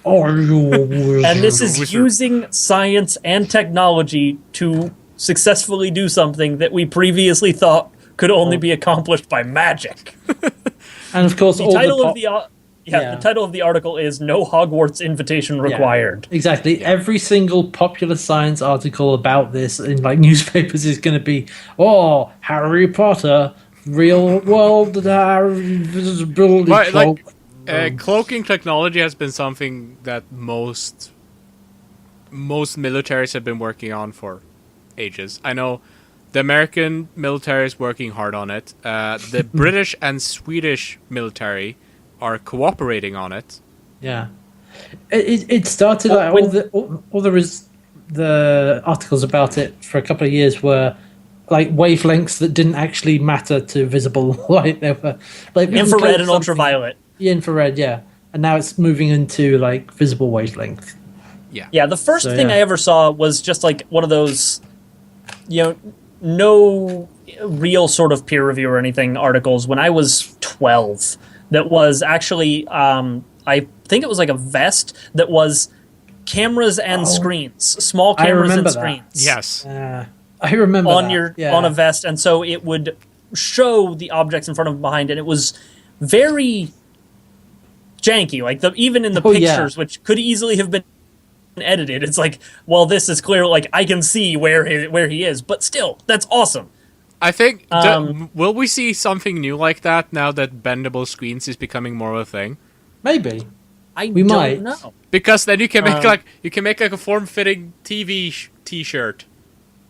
[SPEAKER 3] And this is using science and technology to successfully do something that we previously thought could only be accomplished by magic.
[SPEAKER 2] And of course,
[SPEAKER 3] The title of the title of the article is "No Hogwarts Invitation Required."
[SPEAKER 2] Exactly. Every single popular science article about this in like newspapers is going to be, oh, Harry Potter, real world invisibility
[SPEAKER 1] Right,
[SPEAKER 2] cloak.
[SPEAKER 1] cloaking technology has been something that most most militaries have been working on for ages. I know the American military is working hard on it. The British and Swedish military are cooperating on it.
[SPEAKER 2] Yeah, it started like all the articles about it for a couple of years were like wavelengths that didn't actually matter to visible light. They were like
[SPEAKER 3] infrared and ultraviolet.
[SPEAKER 2] Yeah, infrared, yeah, and now it's moving into like visible wavelength.
[SPEAKER 3] Yeah. The first thing I ever saw was just like one of those, no real sort of peer review or anything articles when I was 12. That was actually, I think it was like a vest that was cameras and screens, small cameras and screens.
[SPEAKER 1] Yes.
[SPEAKER 2] I remember
[SPEAKER 3] on
[SPEAKER 2] that.
[SPEAKER 3] On a vest, and so it would show the objects in front of and behind, and it was very janky. Like even in the pictures, which could easily have been edited, it's like, well, this is clear. Like I can see where he is, but still, that's awesome.
[SPEAKER 1] I think will we see something new like that now that bendable screens is becoming more of a thing?
[SPEAKER 2] Maybe.
[SPEAKER 3] We don't know.
[SPEAKER 1] Because then you can make like a form-fitting TV T-shirt.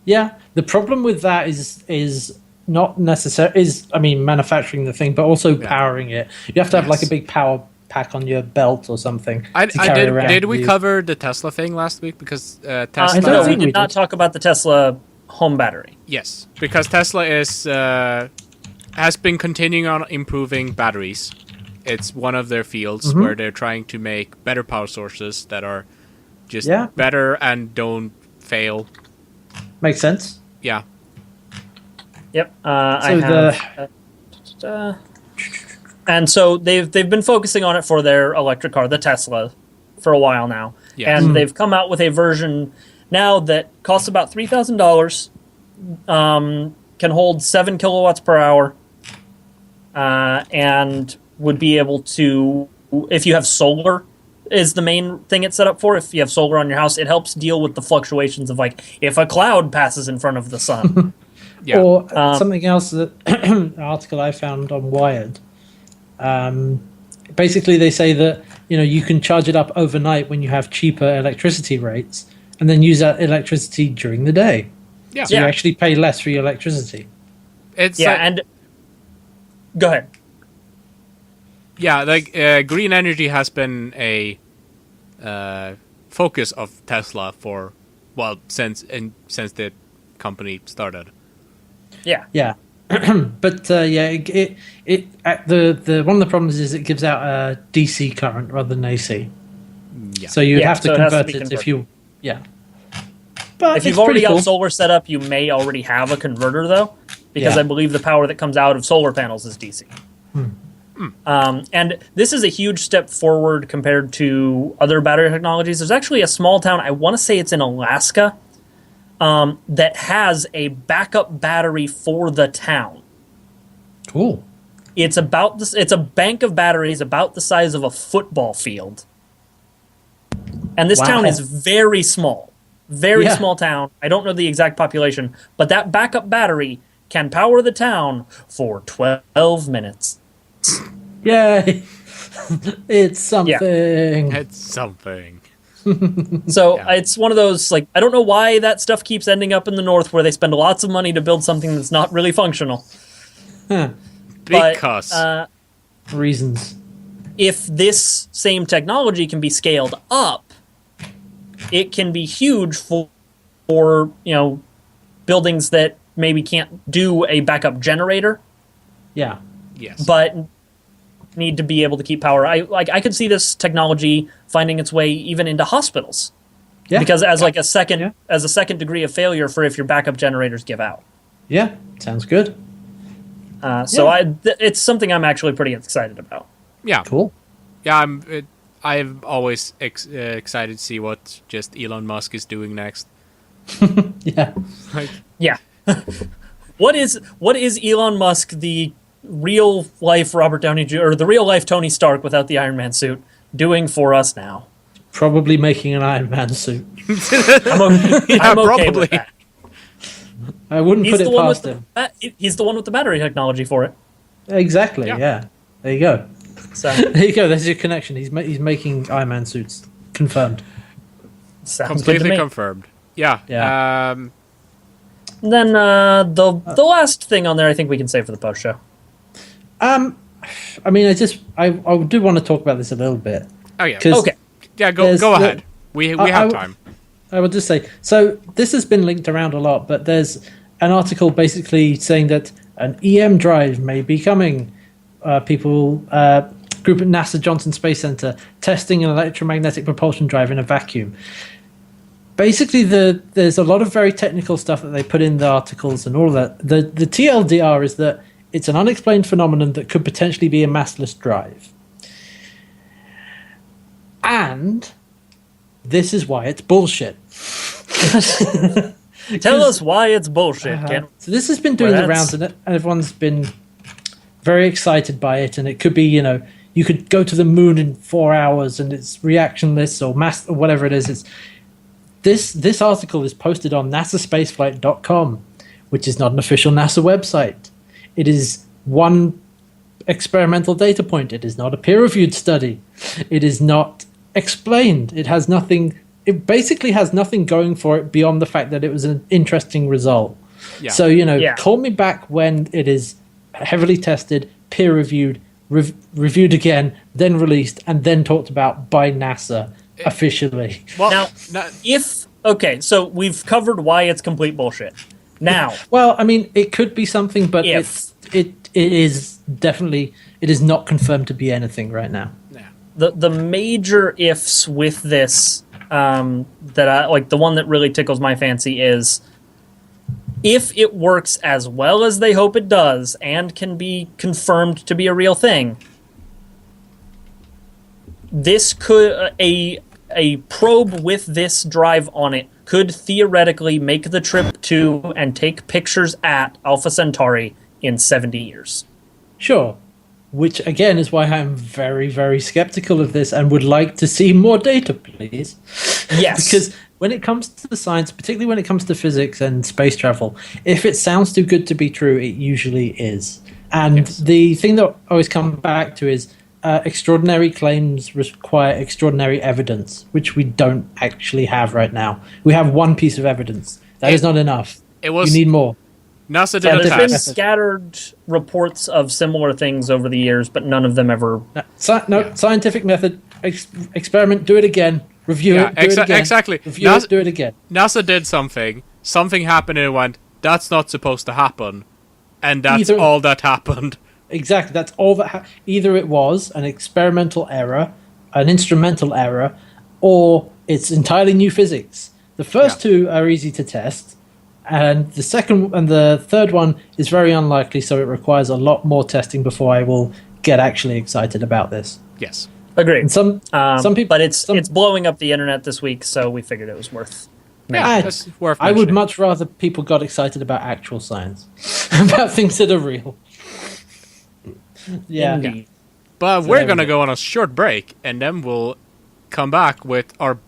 [SPEAKER 2] Yeah, the problem with that is not necessarily manufacturing the thing, but also powering it. You have to have like a big power pack on your belt or something.
[SPEAKER 1] Did we cover the Tesla thing last week? Because Tesla.
[SPEAKER 3] No, we did not talk about the Tesla home battery.
[SPEAKER 1] Yes, because Tesla has been continuing on improving batteries. It's one of their fields where they're trying to make better power sources that are just better and don't fail.
[SPEAKER 2] Makes sense.
[SPEAKER 1] Yeah.
[SPEAKER 3] Yep. And so they've been focusing on it for their electric car, the Tesla, for a while now. Yes. And they've come out with a version now that costs about $3,000, can hold 7 kilowatts per hour, and would be able to, if you have solar, is the main thing it's set up for. If you have solar on your house, it helps deal with the fluctuations of like if a cloud passes in front of the sun.
[SPEAKER 2] Or something else that an article I found on Wired. Basically, they say that you can charge it up overnight when you have cheaper electricity rates, and then use that electricity during the day. Yeah, so you actually pay less for your electricity.
[SPEAKER 3] And go ahead.
[SPEAKER 1] Yeah, like green energy has been a focus of Tesla for since the company started.
[SPEAKER 2] Yeah. But the one of the problems is it gives out a DC current rather than AC. Yeah. So you'd have to convert it if you But
[SPEAKER 3] if you've already got solar set up, you may already have a converter though, because I believe the power that comes out of solar panels is DC. And this is a huge step forward compared to other battery technologies. There's actually a small town, I want to say it's in Alaska, that has a backup battery for the town.
[SPEAKER 2] Cool.
[SPEAKER 3] It's about this. It's a bank of batteries about the size of a football field, and this town is very small, small town. I don't know the exact population, but that backup battery can power the town for 12 minutes.
[SPEAKER 2] Yay! It's something.
[SPEAKER 1] It's something.
[SPEAKER 3] So it's one of those, like, I don't know why that stuff keeps ending up in the north where they spend lots of money to build something that's not really functional.
[SPEAKER 1] Because
[SPEAKER 2] reasons.
[SPEAKER 3] If this same technology can be scaled up, it can be huge for buildings that maybe can't do a backup generator.
[SPEAKER 2] Yeah.
[SPEAKER 1] Yes.
[SPEAKER 3] But need to be able to keep power. I could see this technology finding its way even into hospitals. Yeah. Because as like a second degree of failure for if your backup generators give out.
[SPEAKER 2] Yeah, sounds good.
[SPEAKER 3] It's something I'm actually pretty excited about.
[SPEAKER 1] Yeah.
[SPEAKER 2] Cool.
[SPEAKER 1] Yeah, I'm always excited to see what just Elon Musk is doing next.
[SPEAKER 2] Yeah.
[SPEAKER 3] What is Elon Musk, the real life Robert Downey Jr. or the real life Tony Stark without the Iron Man suit, doing for us now?
[SPEAKER 2] Probably making an Iron Man suit.
[SPEAKER 3] I'm okay with that.
[SPEAKER 2] I wouldn't put it past him.
[SPEAKER 3] He's the one with the battery technology for it.
[SPEAKER 2] Exactly. Yeah. There you go.
[SPEAKER 3] So
[SPEAKER 2] there you go. There's your connection. He's making Iron Man suits. Confirmed.
[SPEAKER 3] Sounds good to
[SPEAKER 1] Completely
[SPEAKER 3] me.
[SPEAKER 1] confirmed. Yeah.
[SPEAKER 2] Yeah.
[SPEAKER 3] Then the last thing on there, I think we can say for the post show.
[SPEAKER 2] I mean, I do want to talk about this a little bit.
[SPEAKER 1] Oh yeah.
[SPEAKER 2] 'Cause
[SPEAKER 3] Okay.
[SPEAKER 1] Yeah. Go ahead. We have time.
[SPEAKER 2] I will just say, so this has been linked around a lot, but there's an article basically saying that an EM drive may be coming. Group at NASA Johnson Space Center testing an electromagnetic propulsion drive in a vacuum. Basically, there's a lot of very technical stuff that they put in the articles and all of that. The TLDR is that it's an unexplained phenomenon that could potentially be a massless drive. And this is why it's bullshit.
[SPEAKER 3] Tell us why it's bullshit, Ken.
[SPEAKER 2] So this has been doing the rounds, and everyone's been very excited by it. And it could be, you could go to the moon in 4 hours, and it's reactionless or mass or whatever it is. This article is posted on nasaspaceflight.com, which is not an official NASA website. It is one experimental data point. It is not a peer-reviewed study. It is not explained. It has nothing. It basically has nothing going for it beyond the fact that it was an interesting result.
[SPEAKER 1] Yeah.
[SPEAKER 2] So call me back when it is heavily tested, peer-reviewed, reviewed again, then released, and then talked about by NASA officially.
[SPEAKER 1] Well,
[SPEAKER 3] so we've covered why it's complete bullshit. Now,
[SPEAKER 2] well, I mean, it could be something, but it is not confirmed to be anything right now.
[SPEAKER 3] the major ifs with this that I like, the one that really tickles my fancy is if it works as well as they hope it does and can be confirmed to be a real thing. This could a probe with this drive on it could theoretically make the trip to and take pictures at Alpha Centauri in 70 years.
[SPEAKER 2] Sure. Which, again, is why I'm very, very skeptical of this and would like to see more data, please.
[SPEAKER 3] Yes.
[SPEAKER 2] Because when it comes to the science, particularly when it comes to physics and space travel, if it sounds too good to be true, it usually is. And the thing that I always come back to is extraordinary claims require extraordinary evidence, which we don't actually have right now. We have one piece of evidence. That is not enough. You need more.
[SPEAKER 1] NASA did a
[SPEAKER 3] there's been
[SPEAKER 1] test.
[SPEAKER 3] scattered reports of similar things over the years, but none of them ever...
[SPEAKER 2] Scientific method, experiment, do it again, review it, do it again.
[SPEAKER 1] Exactly.
[SPEAKER 2] Review it, do it again.
[SPEAKER 1] NASA did something happened and it went, that's not supposed to happen. And that's all that happened.
[SPEAKER 2] Exactly, that's all that either it was an experimental error, an instrumental error, or it's entirely new physics. The first two are easy to test, and the second and the third one is very unlikely, so it requires a lot more testing before I will get actually excited about this.
[SPEAKER 1] Yes.
[SPEAKER 3] Agreed.
[SPEAKER 2] And some people,
[SPEAKER 3] but it's blowing up the internet this week, so we figured it was worth.
[SPEAKER 1] It's worth
[SPEAKER 2] I would
[SPEAKER 1] mentioning.
[SPEAKER 2] much rather people got excited about actual science, about things that are real. Yeah.
[SPEAKER 3] Indeed.
[SPEAKER 1] But we're going to go on a short break, and then we'll come back with a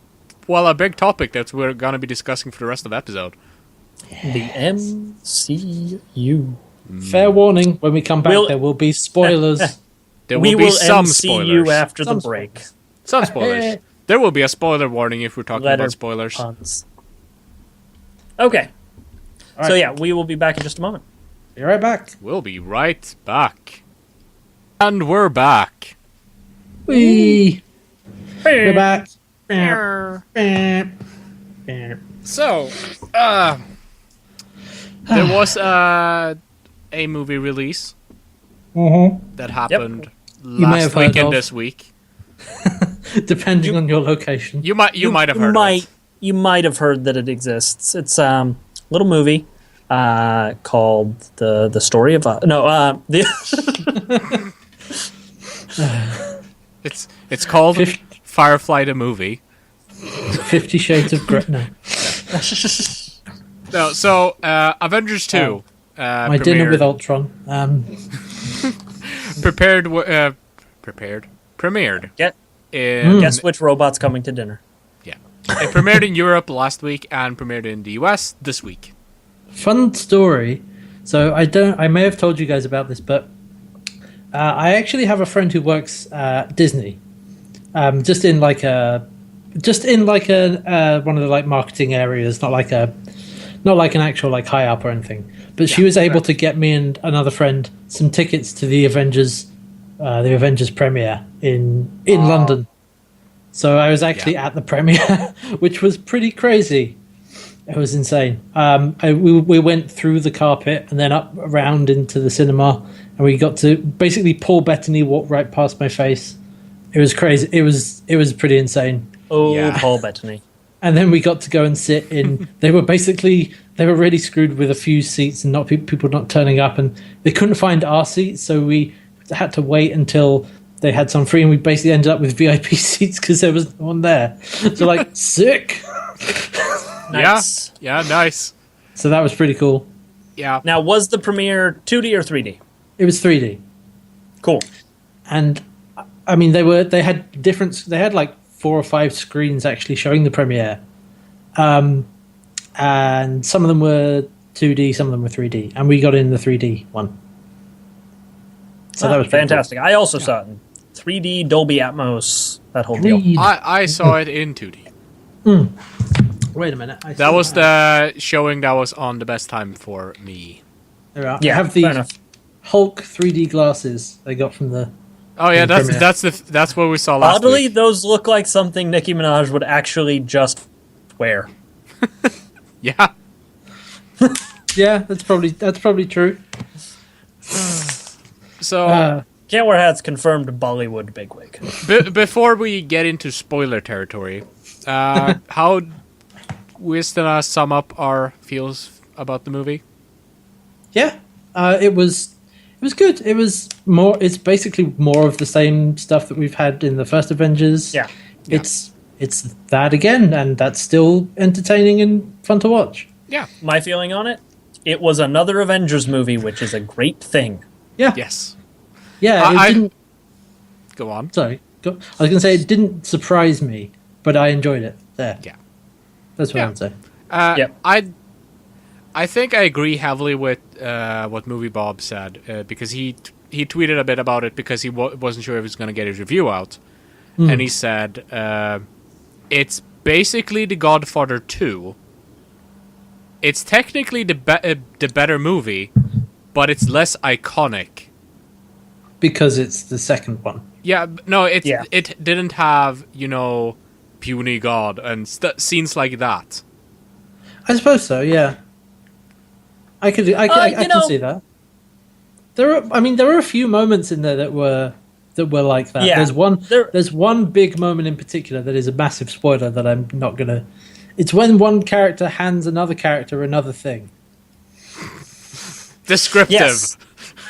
[SPEAKER 1] big topic that we're going to be discussing for the rest of the episode.
[SPEAKER 3] The MCU.
[SPEAKER 2] Fair warning, when we come back, there will be spoilers.
[SPEAKER 1] There
[SPEAKER 3] We
[SPEAKER 1] will be
[SPEAKER 3] will
[SPEAKER 1] some
[SPEAKER 3] MCU
[SPEAKER 1] spoilers.
[SPEAKER 3] after the break.
[SPEAKER 1] Some spoilers. There will be a spoiler warning if we're talking about spoilers.
[SPEAKER 3] Puns. Okay.
[SPEAKER 2] All
[SPEAKER 3] So
[SPEAKER 2] right.
[SPEAKER 3] we will be back in just a moment.
[SPEAKER 2] Be right back.
[SPEAKER 1] We'll be right back. And we're back.
[SPEAKER 2] We're back.
[SPEAKER 1] So, there was a movie release that happened last week and this week.
[SPEAKER 2] Depending on your location.
[SPEAKER 1] You might have heard of it.
[SPEAKER 3] You might have heard that it exists. It's a little movie called the story of
[SPEAKER 1] It's called Firefly the movie.
[SPEAKER 2] 50 Shades of Grey. No.
[SPEAKER 1] No, so Avengers 2
[SPEAKER 2] My dinner with Ultron.
[SPEAKER 1] premiered.
[SPEAKER 3] Guess which robot's coming to dinner?
[SPEAKER 1] Yeah, it premiered in Europe last week and premiered in the US this week.
[SPEAKER 2] Fun story. So I may have told you guys about this, but I actually have a friend who works at Disney, just in like a just in like a one of the like marketing areas, not like an actual like high up or anything. But she was able to get me and another friend some tickets to the Avengers premiere in London. So I was actually at the premiere, which was pretty crazy. It was insane. We went through the carpet and then up around into the cinema, and we got to basically Paul Bettany walked right past my face. It was crazy. It was pretty insane.
[SPEAKER 3] Oh, Paul Bettany.
[SPEAKER 2] And then we got to go and sit in. They were really screwed with a few seats and not people not turning up, and they couldn't find our seats, so we had to wait until they had some free, and we basically ended up with VIP seats because there was no one there. So like sick.
[SPEAKER 3] Nice.
[SPEAKER 1] Yeah, nice.
[SPEAKER 2] So that was pretty cool.
[SPEAKER 1] Yeah.
[SPEAKER 3] Now, was the premiere 2D or 3D?
[SPEAKER 2] It was 3D.
[SPEAKER 3] Cool.
[SPEAKER 2] And I mean, they had like 4 or 5 screens actually showing the premiere, and some of them were 2D, some of them were 3D, and we got in the 3D one. So that was
[SPEAKER 3] fantastic. Cool. I also saw it in 3D, Dolby Atmos, that whole deal.
[SPEAKER 1] I saw it in 2D.
[SPEAKER 2] Wait a minute.
[SPEAKER 1] That was the showing that was on the best time for me.
[SPEAKER 2] Yeah, I have these Hulk 3D glasses I got from the.
[SPEAKER 1] Oh yeah, that's what we saw last
[SPEAKER 3] Oddly,
[SPEAKER 1] week.
[SPEAKER 3] those look like something Nicki Minaj would actually just wear.
[SPEAKER 1] Yeah.
[SPEAKER 2] Yeah, that's probably true.
[SPEAKER 1] So
[SPEAKER 3] can't wear hats. Confirmed Bollywood bigwig.
[SPEAKER 1] Before we get into spoiler territory, how we gonna sum up our feels about the movie?
[SPEAKER 2] Yeah, it was good. It's basically more of the same stuff that we've had in the first Avengers.
[SPEAKER 3] Yeah.
[SPEAKER 2] It's that again, and that's still entertaining and fun to watch.
[SPEAKER 1] Yeah.
[SPEAKER 3] My feeling on it was another Avengers movie, which is a great thing.
[SPEAKER 2] Yeah.
[SPEAKER 1] Yes.
[SPEAKER 2] Yeah, it didn't.
[SPEAKER 1] Go on.
[SPEAKER 2] Sorry. I was going to say it didn't surprise me, but I enjoyed it. There.
[SPEAKER 1] Yeah.
[SPEAKER 2] That's what I would say.
[SPEAKER 3] Yep.
[SPEAKER 1] I think I agree heavily with what Movie Bob said because he tweeted a bit about it because he wasn't sure if he was going to get his review out, and he said it's basically The Godfather 2. It's technically the better movie, but it's less iconic.
[SPEAKER 2] Because it's the second one.
[SPEAKER 1] Yeah, no, it didn't have, puny God and scenes like that.
[SPEAKER 2] I suppose so. Yeah. I can see that. There are a few moments in there that were like that.
[SPEAKER 3] Yeah,
[SPEAKER 2] there's one big moment in particular that is a massive spoiler that I'm not gonna. It's when one character hands another character another thing.
[SPEAKER 1] Descriptive.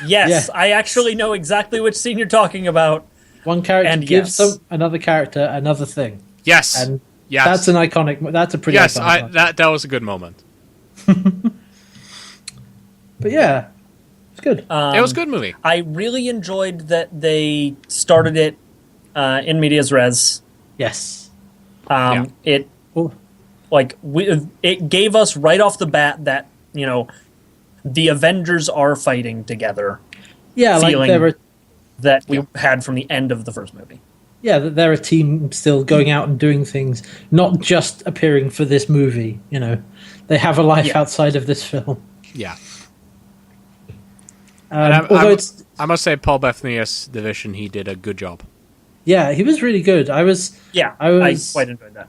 [SPEAKER 3] Yes, I actually know exactly which scene you're talking about.
[SPEAKER 2] One character gives another character another thing.
[SPEAKER 1] Yes,
[SPEAKER 2] and
[SPEAKER 1] yes.
[SPEAKER 2] That's an iconic. That's a pretty.
[SPEAKER 1] Yes,
[SPEAKER 2] iconic
[SPEAKER 1] that was a good moment.
[SPEAKER 2] But yeah, it's good.
[SPEAKER 1] It was a good movie.
[SPEAKER 3] I really enjoyed that they started it in medias res.
[SPEAKER 2] Yes.
[SPEAKER 3] It it gave us right off the bat that the Avengers are fighting together.
[SPEAKER 2] Yeah, like
[SPEAKER 3] that we had from the end of the first movie.
[SPEAKER 2] Yeah, that they're a team still going out and doing things, not just appearing for this movie. They have a life outside of this film.
[SPEAKER 1] Yeah.
[SPEAKER 2] I
[SPEAKER 1] must say, Paul Bettany's division, he did a good job.
[SPEAKER 2] Yeah, he was really good. I quite
[SPEAKER 3] enjoyed that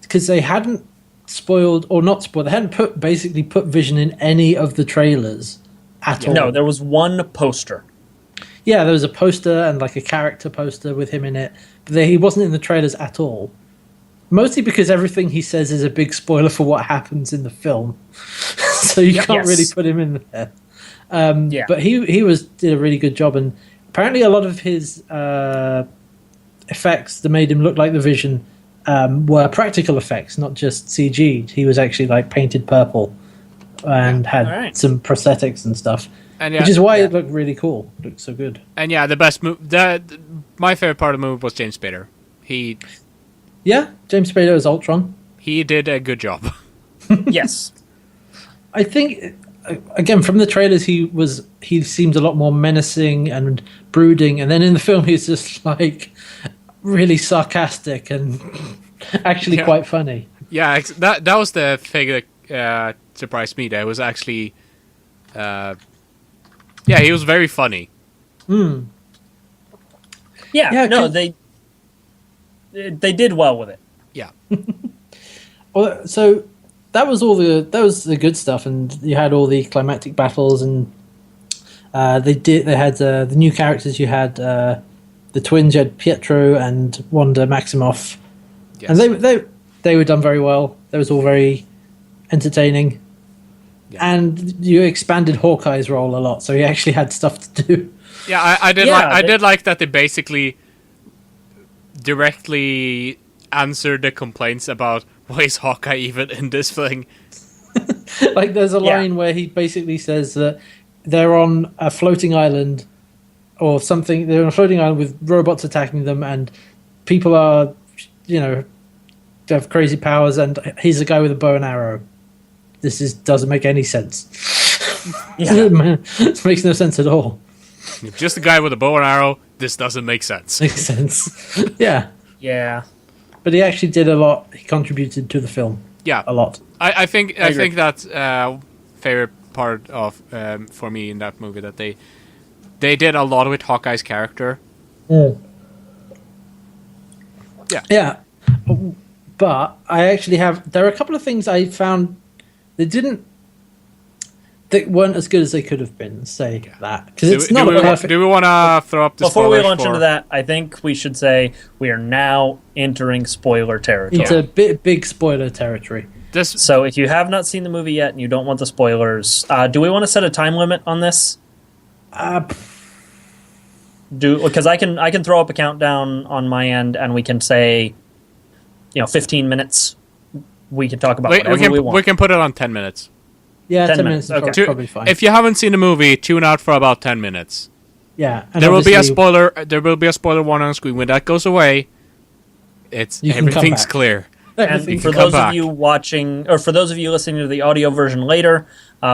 [SPEAKER 2] because they hadn't they hadn't put Vision in any of the trailers at all.
[SPEAKER 3] No, there was one poster.
[SPEAKER 2] Yeah, there was a poster and like a character poster with him in it, but he wasn't in the trailers at all. Mostly because everything he says is a big spoiler for what happens in the film, so you can't really put him in there. But he did a really good job, and apparently a lot of his effects that made him look like the Vision were practical effects, not just CG. He was actually like painted purple and had some prosthetics and stuff, which is why it looked really cool. It looked so good.
[SPEAKER 1] And the best my favorite part of the movie was James Spader.
[SPEAKER 2] James Spader as Ultron.
[SPEAKER 1] He did a good job.
[SPEAKER 3] Yes,
[SPEAKER 2] I think. Again, from the trailers, he seemed a lot more menacing and brooding, and then in the film, he's just like really sarcastic and actually quite funny.
[SPEAKER 1] Yeah, that was the thing that surprised me. That was actually, he was very funny.
[SPEAKER 2] Hmm.
[SPEAKER 3] Yeah, no,
[SPEAKER 2] 'cause-
[SPEAKER 3] they did well with it.
[SPEAKER 1] Yeah.
[SPEAKER 2] Well, so that was the good stuff, and you had all the climactic battles, and they had the new characters. You had the twins. You had Pietro and Wanda Maximoff,
[SPEAKER 1] Yes.
[SPEAKER 2] and they were done very well. That was all very entertaining, and you expanded Hawkeye's role a lot, so he actually had stuff to do.
[SPEAKER 1] Yeah, I did.
[SPEAKER 3] Yeah,
[SPEAKER 1] I did like that they basically directly answered the complaints about why is Hawkeye even in this thing.
[SPEAKER 2] Like, there's a line where he basically says that they're on a floating island or something. They're on a floating island with robots attacking them, and people are, they have crazy powers, and he's a guy with a bow and arrow. Doesn't make any sense. It makes no sense at all.
[SPEAKER 1] Just a guy with a bow and arrow. This doesn't make sense.
[SPEAKER 2] Makes sense. Yeah.
[SPEAKER 3] Yeah.
[SPEAKER 2] But he actually did a lot. He contributed to the film.
[SPEAKER 1] Yeah,
[SPEAKER 2] A lot.
[SPEAKER 1] I think
[SPEAKER 3] agree.
[SPEAKER 1] that's favorite part of for me in that movie that they did a lot with Hawkeye's character.
[SPEAKER 2] Yeah. But I actually there are a couple of things I found that weren't as good as they could have been, say that. Because it's not a perfect...
[SPEAKER 1] Do we want to throw up the
[SPEAKER 3] Before we
[SPEAKER 1] spoilers
[SPEAKER 3] launch
[SPEAKER 1] for-
[SPEAKER 3] into that, I think we should say we are now entering spoiler territory.
[SPEAKER 2] It's a big spoiler territory.
[SPEAKER 1] This,
[SPEAKER 3] So if you have not seen the movie yet and you don't want the spoilers, do we want to set a time limit on this? Because I can throw up a countdown on my end, and we can say, 15 minutes. We can talk about whatever we want.
[SPEAKER 1] we can put it on 10 minutes.
[SPEAKER 2] Yeah,
[SPEAKER 3] 10
[SPEAKER 2] 10 minutes
[SPEAKER 3] minutes,
[SPEAKER 2] is
[SPEAKER 3] okay.
[SPEAKER 2] probably fine.
[SPEAKER 1] If you haven't seen the movie, tune out for about 10 minutes.
[SPEAKER 2] Yeah. And
[SPEAKER 1] There will be a
[SPEAKER 2] obviously,
[SPEAKER 1] spoiler. There will be a spoiler warning on screen. When that goes away,
[SPEAKER 2] You can come
[SPEAKER 1] everything's
[SPEAKER 2] back.
[SPEAKER 1] clear.
[SPEAKER 3] And
[SPEAKER 1] You
[SPEAKER 3] for
[SPEAKER 1] can come
[SPEAKER 3] those
[SPEAKER 1] back.
[SPEAKER 3] of you watching, or for those of you listening to the audio version later,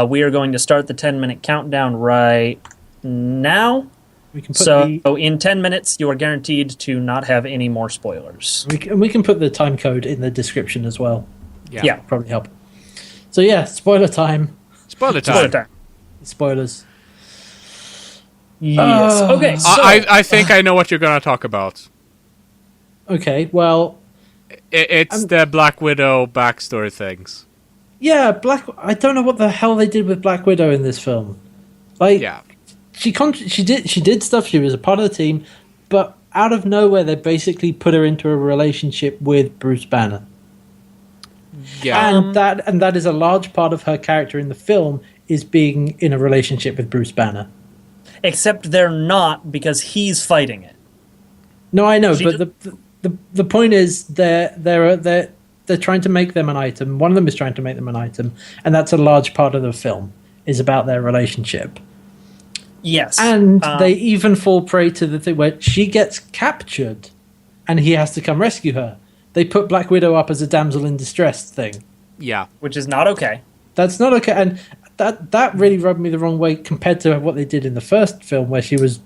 [SPEAKER 3] we are going to start the 10-minute countdown right now.
[SPEAKER 2] We can put
[SPEAKER 3] So
[SPEAKER 2] the,
[SPEAKER 3] in 10 minutes, you are guaranteed to not have any more spoilers.
[SPEAKER 2] we can put the time code in the description as well.
[SPEAKER 3] Yeah.
[SPEAKER 2] Probably help. So yeah, spoiler time.
[SPEAKER 1] Spoiler time.
[SPEAKER 3] Spoiler time.
[SPEAKER 2] Spoilers.
[SPEAKER 3] Yes. Okay. So
[SPEAKER 1] I think I know what you're going to talk about.
[SPEAKER 2] Okay, well,
[SPEAKER 1] It's the Black Widow backstory things.
[SPEAKER 2] yeah, I don't know what the hell they did with Black Widow in this film. Like,
[SPEAKER 1] Yeah.
[SPEAKER 2] she did stuff. She was a part of the team, but out of nowhere, they basically put her into a relationship with Bruce Banner,
[SPEAKER 1] Yeah.
[SPEAKER 2] and that is a large part of her character in the film, is being in a relationship with Bruce Banner.
[SPEAKER 3] except they're not, because he's fighting it.
[SPEAKER 2] No, I know,
[SPEAKER 3] She
[SPEAKER 2] but the point is they're trying to make them an item. One of them is trying to make them an item, and that's a large part of the film, is about their relationship.
[SPEAKER 3] Yes.
[SPEAKER 2] And they even fall prey to the thing where she gets captured and he has to come rescue her. They put Black Widow up as a damsel in distress thing.
[SPEAKER 1] Yeah.
[SPEAKER 3] which is not okay.
[SPEAKER 2] That's not okay. And that really rubbed me the wrong way compared to what they did in the first film, where she was,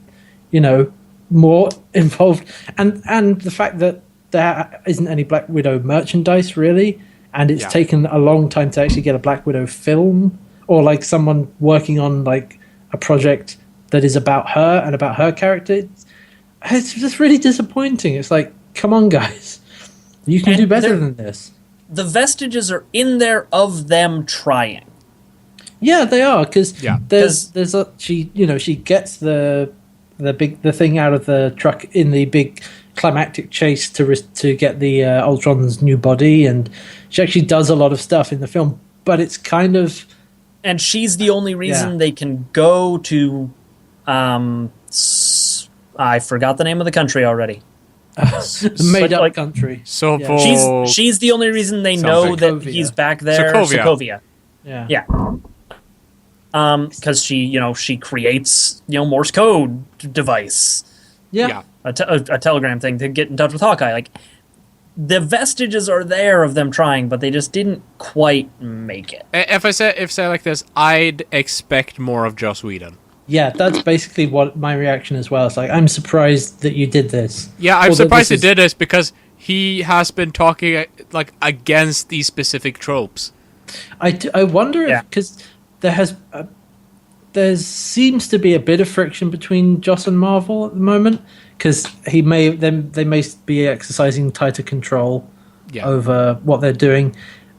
[SPEAKER 2] more involved. And the fact that there isn't any Black Widow merchandise, really. And it's taken a long time to actually get a Black Widow film, or like someone working on like a project that is about her and about her character. It's just really disappointing. It's like, come on, guys, you can
[SPEAKER 3] And
[SPEAKER 2] do better
[SPEAKER 3] there-
[SPEAKER 2] than this.
[SPEAKER 3] The vestiges are in there of them trying.
[SPEAKER 2] Yeah, they are, because
[SPEAKER 1] Yeah.
[SPEAKER 2] there's she gets the thing out of the truck in the big climactic chase to get the Ultron's new body, and she actually does a lot of stuff in the film, but it's kind of
[SPEAKER 3] And she's the only reason
[SPEAKER 2] Yeah.
[SPEAKER 3] they can go to I forgot the name of the country already.
[SPEAKER 2] the made up
[SPEAKER 3] like-
[SPEAKER 2] country.
[SPEAKER 1] So
[SPEAKER 2] Yeah.
[SPEAKER 1] for
[SPEAKER 3] She's the only reason they know
[SPEAKER 1] Something.
[SPEAKER 3] that he's back there.
[SPEAKER 1] Sokovia.
[SPEAKER 3] Sokovia.
[SPEAKER 2] Yeah.
[SPEAKER 3] Yeah. Because she creates Morse code device,
[SPEAKER 2] Yeah.
[SPEAKER 1] yeah.
[SPEAKER 3] a telegram thing to get in touch with Hawkeye. Like, the vestiges are there of them trying, but they just didn't quite make it.
[SPEAKER 1] If I say like this, I'd expect more of Joss Whedon.
[SPEAKER 2] Yeah, that's basically what my reaction as well. It's like, I'm surprised that you did this.
[SPEAKER 1] Yeah, I'm
[SPEAKER 2] Or that
[SPEAKER 1] surprised
[SPEAKER 2] this
[SPEAKER 1] they did this because he has been talking like against these specific tropes.
[SPEAKER 2] I wonder if, because there seems to be a bit of friction between Joss and Marvel at the moment, because they may be exercising tighter control over what they're doing,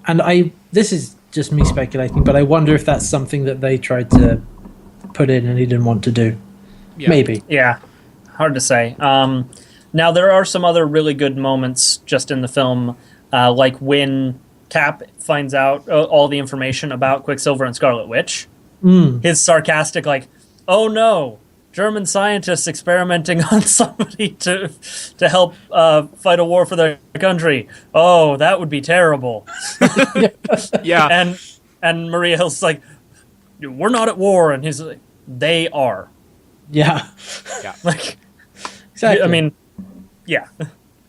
[SPEAKER 2] and this is just me speculating, but I wonder if that's something that they tried to put in and he didn't want to do. Maybe.
[SPEAKER 3] Yeah, hard to say. Now, there are some other really good moments just in the film, like when Cap finds out all the information about Quicksilver and Scarlet Witch. His sarcastic, like, oh no, German scientists experimenting on somebody to help fight a war for their country. Oh, that would be terrible.
[SPEAKER 1] Yeah.
[SPEAKER 3] And Maria Hill's like, we're not at war. And he's like, they are.
[SPEAKER 2] Yeah.
[SPEAKER 3] Like,
[SPEAKER 2] Exactly.
[SPEAKER 3] I mean, yeah.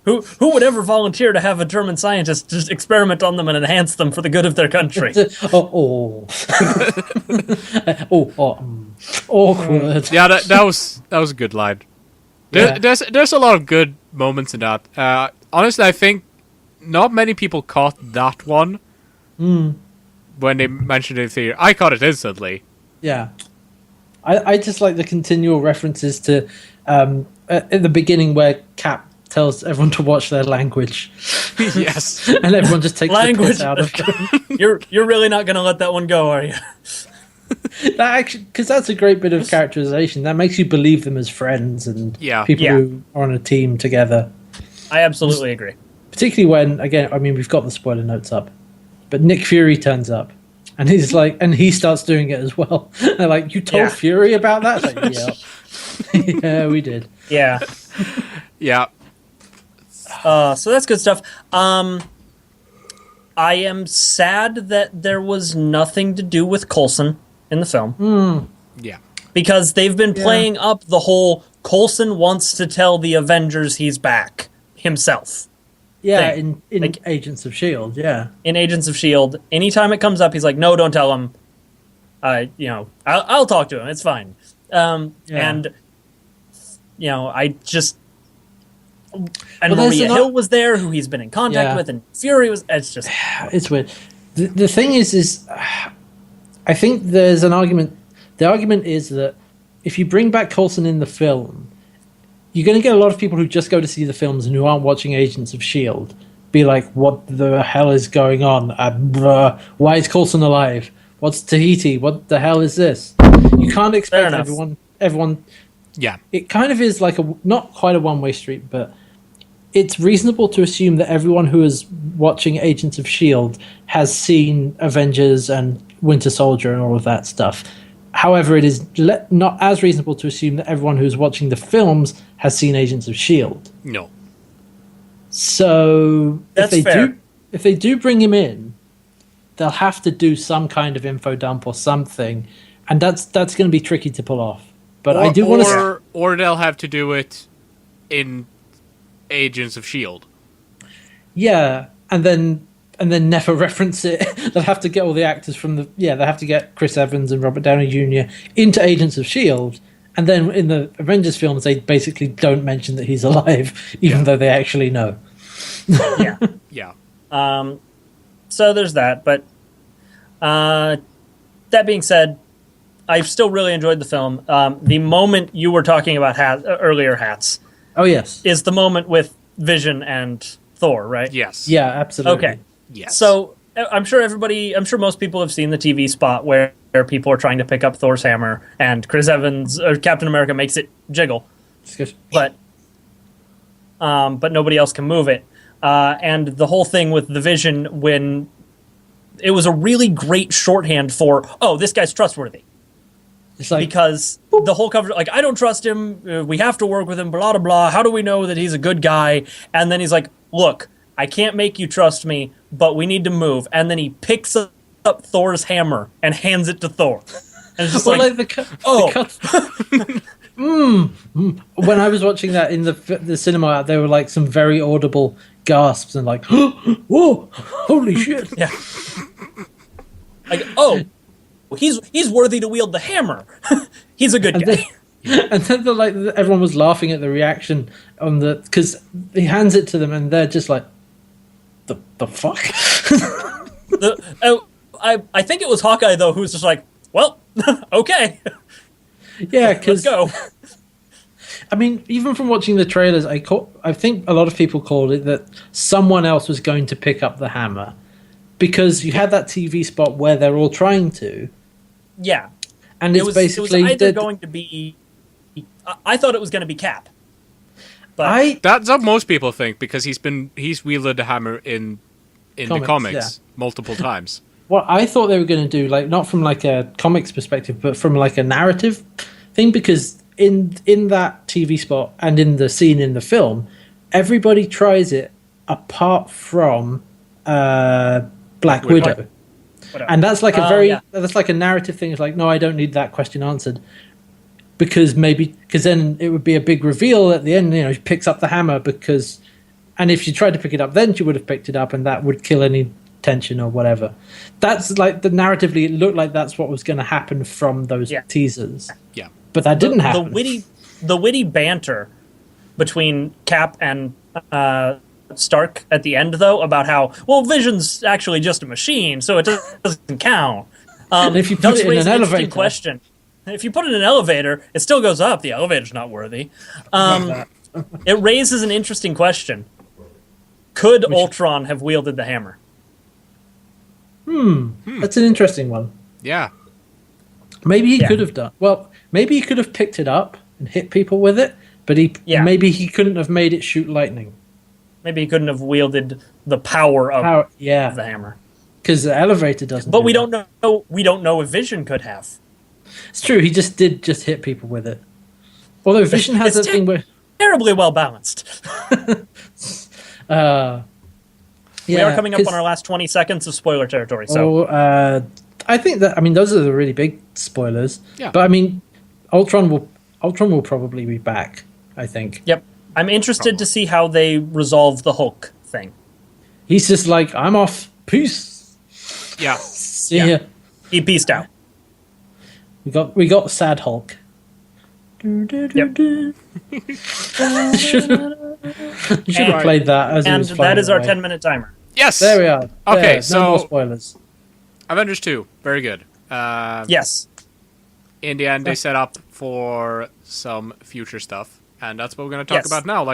[SPEAKER 3] Who would ever volunteer to have a German scientist just experiment on them and enhance them for the good of their country?
[SPEAKER 2] Awkward.
[SPEAKER 1] Yeah, that was a good line. There's a lot of good moments in that. Honestly, I think not many people caught that one when they mentioned it in theater. I caught it instantly.
[SPEAKER 2] Yeah. I just like the continual references to at the beginning where Cap tells everyone to watch their language.
[SPEAKER 1] Yes.
[SPEAKER 2] And everyone just takes the piss out of them.
[SPEAKER 3] You're really not going to let that one go, are you?
[SPEAKER 2] That actually, because that's a great bit of characterization. That makes you believe them as friends and people who are on a team together.
[SPEAKER 3] I absolutely agree.
[SPEAKER 2] Particularly when, again, I mean, we've got the spoiler notes up, but Nick Fury turns up. And he's like, and he starts doing it as well. They're like, you told Fury about that? It's like, yeah, we did.
[SPEAKER 3] Yeah.
[SPEAKER 1] Yeah.
[SPEAKER 3] So that's good stuff. I am sad that there was nothing to do with Coulson in the film.
[SPEAKER 1] Yeah.
[SPEAKER 3] Because they've been playing up the whole Coulson wants to tell the Avengers he's back himself.
[SPEAKER 2] Yeah, in like, Agents of S.H.I.E.L.D., yeah. In
[SPEAKER 3] Agents of S.H.I.E.L.D., anytime it comes up, he's like, no, don't tell him. I'll talk to him. It's fine. And, I just... And Maria Hill was there, who he's been in contact with, and Fury was... It's just...
[SPEAKER 2] It's weird. The thing is I think there's an argument... The argument is that if you bring back Coulson in the film... You're going to get a lot of people who just go to see the films and who aren't watching Agents of S.H.I.E.L.D. be like, what the hell is going on? Why is Coulson alive? What's Tahiti? What the hell is this? You can't expect everyone...
[SPEAKER 1] Yeah.
[SPEAKER 2] It kind of is like not quite a one-way street, but it's reasonable to assume that everyone who is watching Agents of S.H.I.E.L.D. has seen Avengers and Winter Soldier and all of that stuff. However, it is not as reasonable to assume that everyone who's watching the films has seen Agents of S.H.I.E.L.D.
[SPEAKER 1] No.
[SPEAKER 2] So
[SPEAKER 3] That's
[SPEAKER 2] if they do bring him in, they'll have to do some kind of info dump or something, and that's going to be tricky to pull off. But I do want to,
[SPEAKER 1] or they'll have to do it in Agents of S.H.I.E.L.D.
[SPEAKER 2] Yeah, and then never reference it. They'll have to get all the actors from they'll have to get Chris Evans and Robert Downey Jr. into Agents of S.H.I.E.L.D. And then in the Avengers films, they basically don't mention that he's alive, even though they actually know.
[SPEAKER 3] Yeah.
[SPEAKER 1] Yeah.
[SPEAKER 3] So there's that. But that being said, I've still really enjoyed the film. The moment you were talking about earlier, hats.
[SPEAKER 2] Oh, yes.
[SPEAKER 3] Is the moment with Vision and Thor, right?
[SPEAKER 1] Yes.
[SPEAKER 2] Yeah, absolutely.
[SPEAKER 3] Okay.
[SPEAKER 1] Yes.
[SPEAKER 3] So I'm sure most people have seen the TV spot where people are trying to pick up Thor's hammer and Chris Evans or Captain America makes it jiggle, but nobody else can move it. And the whole thing with the Vision, when it was a really great shorthand for, oh, this guy's trustworthy.
[SPEAKER 2] It's like,
[SPEAKER 3] because the whole cover, like, I don't trust him. We have to work with him. Blah blah blah. How do we know that he's a good guy? And then he's like, look, I can't make you trust me, but we need to move. And then he picks up Thor's hammer and hands it to Thor. And it's just
[SPEAKER 2] When I was watching that in the cinema, there were like some very audible gasps and like, whoa, holy shit.
[SPEAKER 3] Yeah. Like, oh, he's worthy to wield the hammer. He's a good guy.
[SPEAKER 2] And then everyone was laughing at the reaction on because he hands it to them and they're just like, the fuck.
[SPEAKER 3] I think it was Hawkeye though who's just like, well, okay,
[SPEAKER 2] Yeah, because
[SPEAKER 3] let's go.
[SPEAKER 2] I mean, even from watching the trailers, I think a lot of people called it that someone else was going to pick up the hammer because you had that TV spot where they're all trying to.
[SPEAKER 3] Yeah,
[SPEAKER 2] and it was basically
[SPEAKER 3] either going to be. I thought it was going to be Cap. But
[SPEAKER 1] that's what most people think because he's wielded the hammer in the comics multiple times.
[SPEAKER 2] Well, I thought they were going to do not from a comics perspective, but from a narrative thing because in that TV spot and in the scene in the film, everybody tries it apart from Black Widow. And that's that's a narrative thing. It's like, no, I don't need that question answered. Because then it would be a big reveal at the end. She picks up the hammer and if she tried to pick it up, then she would have picked it up, and that would kill any tension or whatever. That's narratively, it looked like that's what was going to happen from those teasers.
[SPEAKER 1] Yeah,
[SPEAKER 2] but that didn't happen.
[SPEAKER 3] The witty banter between Cap and Stark at the end, though, about how Vision's actually just a machine, so it doesn't count.
[SPEAKER 2] And if you put it in an elevator,
[SPEAKER 3] question. If you put it in an elevator, it still goes up. The elevator's not worthy. It raises an interesting question. Could Ultron have wielded the hammer?
[SPEAKER 2] That's an interesting one.
[SPEAKER 1] Yeah.
[SPEAKER 2] Maybe he could have done. Well, maybe he could have picked it up and hit people with it, but maybe he couldn't have made it shoot lightning.
[SPEAKER 3] Maybe he couldn't have wielded the power of the hammer.
[SPEAKER 2] Because the elevator doesn't.
[SPEAKER 3] But we don't know. We don't know if Vision could have.
[SPEAKER 2] It's true. He did hit people with it. Although Vision has that thing where
[SPEAKER 3] terribly well balanced. We are coming up on our last 20 seconds of spoiler territory. So,
[SPEAKER 2] I think that those are the really big spoilers.
[SPEAKER 1] Yeah.
[SPEAKER 2] But Ultron will probably be back. I think.
[SPEAKER 3] Yep. I'm interested to see how they resolve the Hulk thing.
[SPEAKER 2] He's just like, I'm off. Peace.
[SPEAKER 1] Yeah.
[SPEAKER 2] See ya.
[SPEAKER 3] He peaced out.
[SPEAKER 2] We got Sad Hulk.
[SPEAKER 3] Yep.
[SPEAKER 2] You should have played that as
[SPEAKER 3] and
[SPEAKER 2] it was flying
[SPEAKER 3] that is our
[SPEAKER 2] away.
[SPEAKER 3] 10-minute timer.
[SPEAKER 1] Yes.
[SPEAKER 2] There we are.
[SPEAKER 1] Okay,
[SPEAKER 2] no
[SPEAKER 1] so
[SPEAKER 2] more spoilers.
[SPEAKER 1] Avengers 2, very good.
[SPEAKER 3] Yes.
[SPEAKER 1] In the end, they set up for some future stuff, and that's what we're going to talk about now.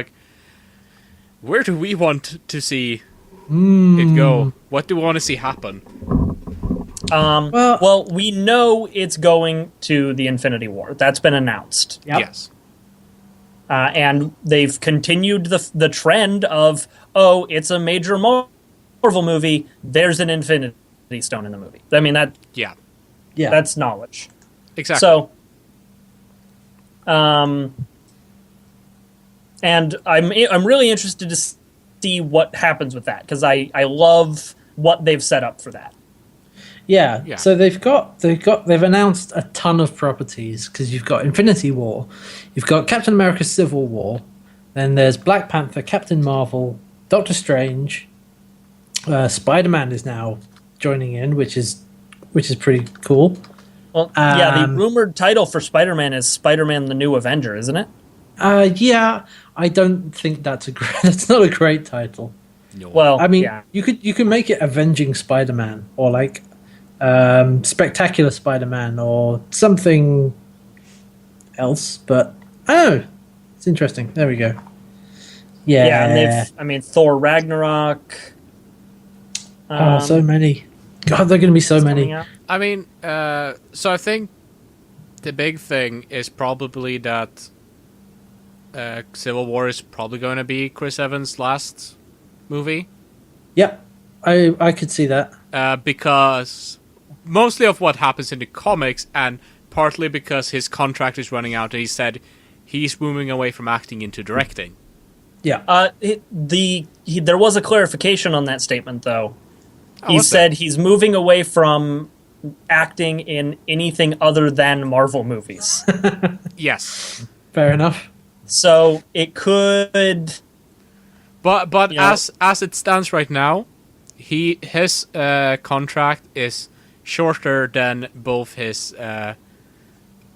[SPEAKER 1] Where do we want to see it go? What do we want to see happen?
[SPEAKER 3] Well, we know it's going to the Infinity War. That's been announced.
[SPEAKER 2] Yep.
[SPEAKER 1] Yes.
[SPEAKER 3] And they've continued the trend of, it's a major Marvel movie. There's an Infinity Stone in the movie. I mean,
[SPEAKER 1] Yeah.
[SPEAKER 3] that's knowledge.
[SPEAKER 1] Exactly.
[SPEAKER 3] So, and I'm really interested to see what happens with that because I love what they've set up for that.
[SPEAKER 2] Yeah. So they've announced a ton of properties because you've got Infinity War, you've got Captain America: Civil War, then there's Black Panther, Captain Marvel, Doctor Strange, Spider-Man is now joining in, which is pretty cool.
[SPEAKER 3] Well, the rumored title for Spider-Man is Spider-Man: The New Avenger, isn't it?
[SPEAKER 2] Yeah, I don't think that's that's not a great title.
[SPEAKER 1] No.
[SPEAKER 3] Well,
[SPEAKER 2] you could make it Avenging Spider-Man or Spectacular Spider-Man or something else, but I don't know. It's interesting. There we go. Yeah,
[SPEAKER 3] and Thor Ragnarok.
[SPEAKER 2] So many. God, there are going to be so many.
[SPEAKER 1] So I think the big thing is probably that Civil War is probably going to be Chris Evans' last movie.
[SPEAKER 2] Yep, I could see that.
[SPEAKER 1] Because mostly of what happens in the comics, and partly because his contract is running out, and he said he's moving away from acting into directing.
[SPEAKER 2] Yeah.
[SPEAKER 3] There was a clarification on that statement, though. He
[SPEAKER 1] what's
[SPEAKER 3] said
[SPEAKER 1] that?
[SPEAKER 3] he's moving away from acting in anything other than Marvel movies.
[SPEAKER 1] Yes.
[SPEAKER 2] Fair enough.
[SPEAKER 3] So it could.
[SPEAKER 1] But as it stands right now, his contract is shorter than both his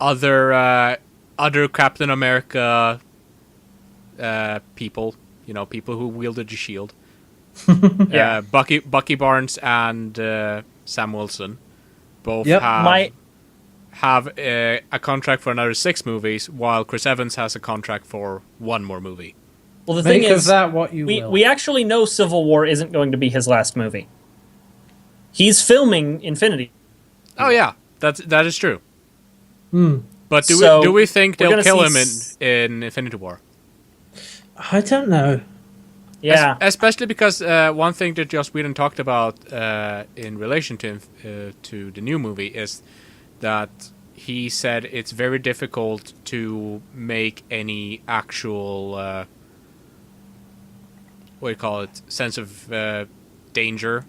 [SPEAKER 1] other other Captain America people, people who wielded the shield.
[SPEAKER 3] Yeah.
[SPEAKER 1] Bucky Barnes and Sam Wilson both
[SPEAKER 2] Yep.
[SPEAKER 1] have a contract for another 6 movies, while Chris Evans has a contract for 1 more movie.
[SPEAKER 3] Well, the
[SPEAKER 2] Make
[SPEAKER 3] thing
[SPEAKER 2] of
[SPEAKER 3] is,
[SPEAKER 2] that what you will.
[SPEAKER 3] we actually know Civil War isn't going to be his last movie. He's filming Infinity.
[SPEAKER 1] Oh yeah, that is true.
[SPEAKER 2] Hmm.
[SPEAKER 1] But do
[SPEAKER 3] So,
[SPEAKER 1] we think
[SPEAKER 3] we're
[SPEAKER 1] they'll
[SPEAKER 3] gonna
[SPEAKER 1] kill him
[SPEAKER 3] see
[SPEAKER 1] in Infinity War?
[SPEAKER 2] I don't know.
[SPEAKER 3] Yeah.
[SPEAKER 1] Especially because one thing that Joss Whedon talked about in relation to the new movie is that he said it's very difficult to make any actual what do you call it, sense of danger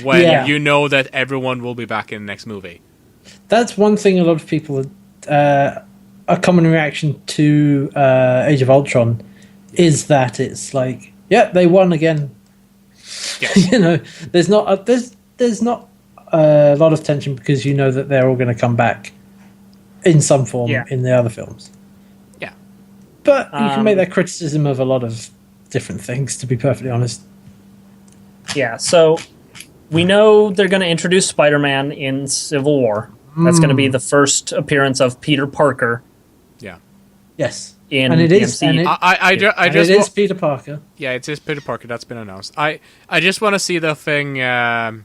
[SPEAKER 1] when you know that everyone will be back in the next movie.
[SPEAKER 2] That's one thing a lot of people, a common reaction to Age of Ultron is that it's like, yeah, they won again.
[SPEAKER 1] Yes.
[SPEAKER 2] There's not a lot of tension because you know that they're all going to come back in some form in the other films.
[SPEAKER 1] Yeah.
[SPEAKER 2] But you can make that criticism of a lot of different things, to be perfectly honest.
[SPEAKER 3] Yeah, so we know they're going to introduce Spider-Man in Civil War. That's going to be the first appearance of Peter Parker.
[SPEAKER 1] Yeah.
[SPEAKER 2] Yes.
[SPEAKER 3] In
[SPEAKER 2] and it is.
[SPEAKER 3] MCU.
[SPEAKER 2] And it is Peter Parker.
[SPEAKER 1] Yeah, it is Peter Parker. That's been announced. I just want to see the thing. I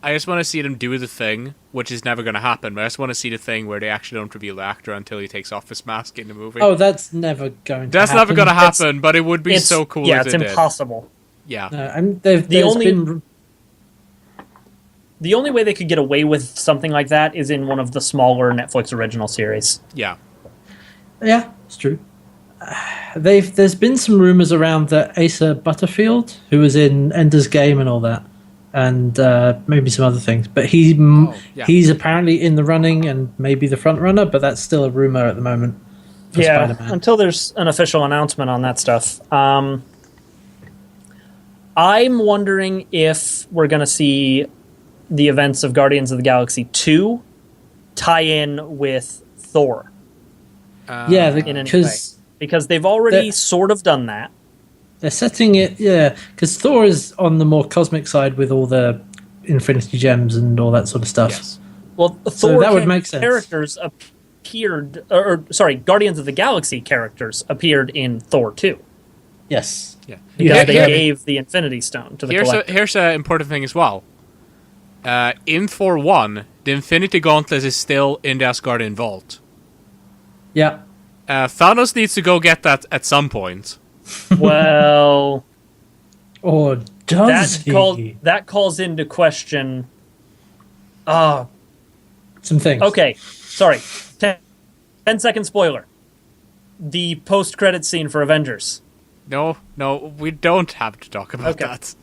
[SPEAKER 1] just want to see them do the thing, which is never going to happen. But I just want to see the thing where they actually don't reveal the actor until he takes off his mask in the movie.
[SPEAKER 2] Oh, that's never going to happen.
[SPEAKER 1] That's never going to happen, but it would be so cool if
[SPEAKER 3] it's
[SPEAKER 1] it did.
[SPEAKER 3] impossible.
[SPEAKER 1] Yeah.
[SPEAKER 2] No,
[SPEAKER 3] The only way they could get away with something like that is in one of the smaller Netflix original series.
[SPEAKER 1] Yeah.
[SPEAKER 2] Yeah, it's true. There's been some rumors around that Asa Butterfield, who was in Ender's Game and all that, and maybe some other things, but he's apparently in the running and maybe the front runner, but that's still a rumor at the moment for Spider-Man.
[SPEAKER 3] Until there's an official announcement on that stuff. I'm wondering if we're going to see the events of Guardians of the Galaxy 2 tie in with Thor. Because they've already sort of done that.
[SPEAKER 2] They're setting it, because Thor is on the more cosmic side with all the Infinity Gems and all that sort of stuff.
[SPEAKER 1] Yes.
[SPEAKER 3] Well,
[SPEAKER 2] So that would make sense.
[SPEAKER 3] Characters appeared, Guardians of the Galaxy characters appeared in Thor 2.
[SPEAKER 2] Yes.
[SPEAKER 1] Yeah.
[SPEAKER 3] Because they gave the Infinity Stone to the Collector.
[SPEAKER 1] Here's an important thing as well. In Thor 1, the Infinity Gauntlet is still in the Asgardian Vault.
[SPEAKER 2] Yeah.
[SPEAKER 1] Thanos needs to go get that at some point.
[SPEAKER 3] Well,
[SPEAKER 2] or does he?
[SPEAKER 3] That calls into question.
[SPEAKER 2] Some things.
[SPEAKER 3] Okay, sorry. 10-second spoiler. The post-credit scene for Avengers.
[SPEAKER 1] No, we don't have to talk about that.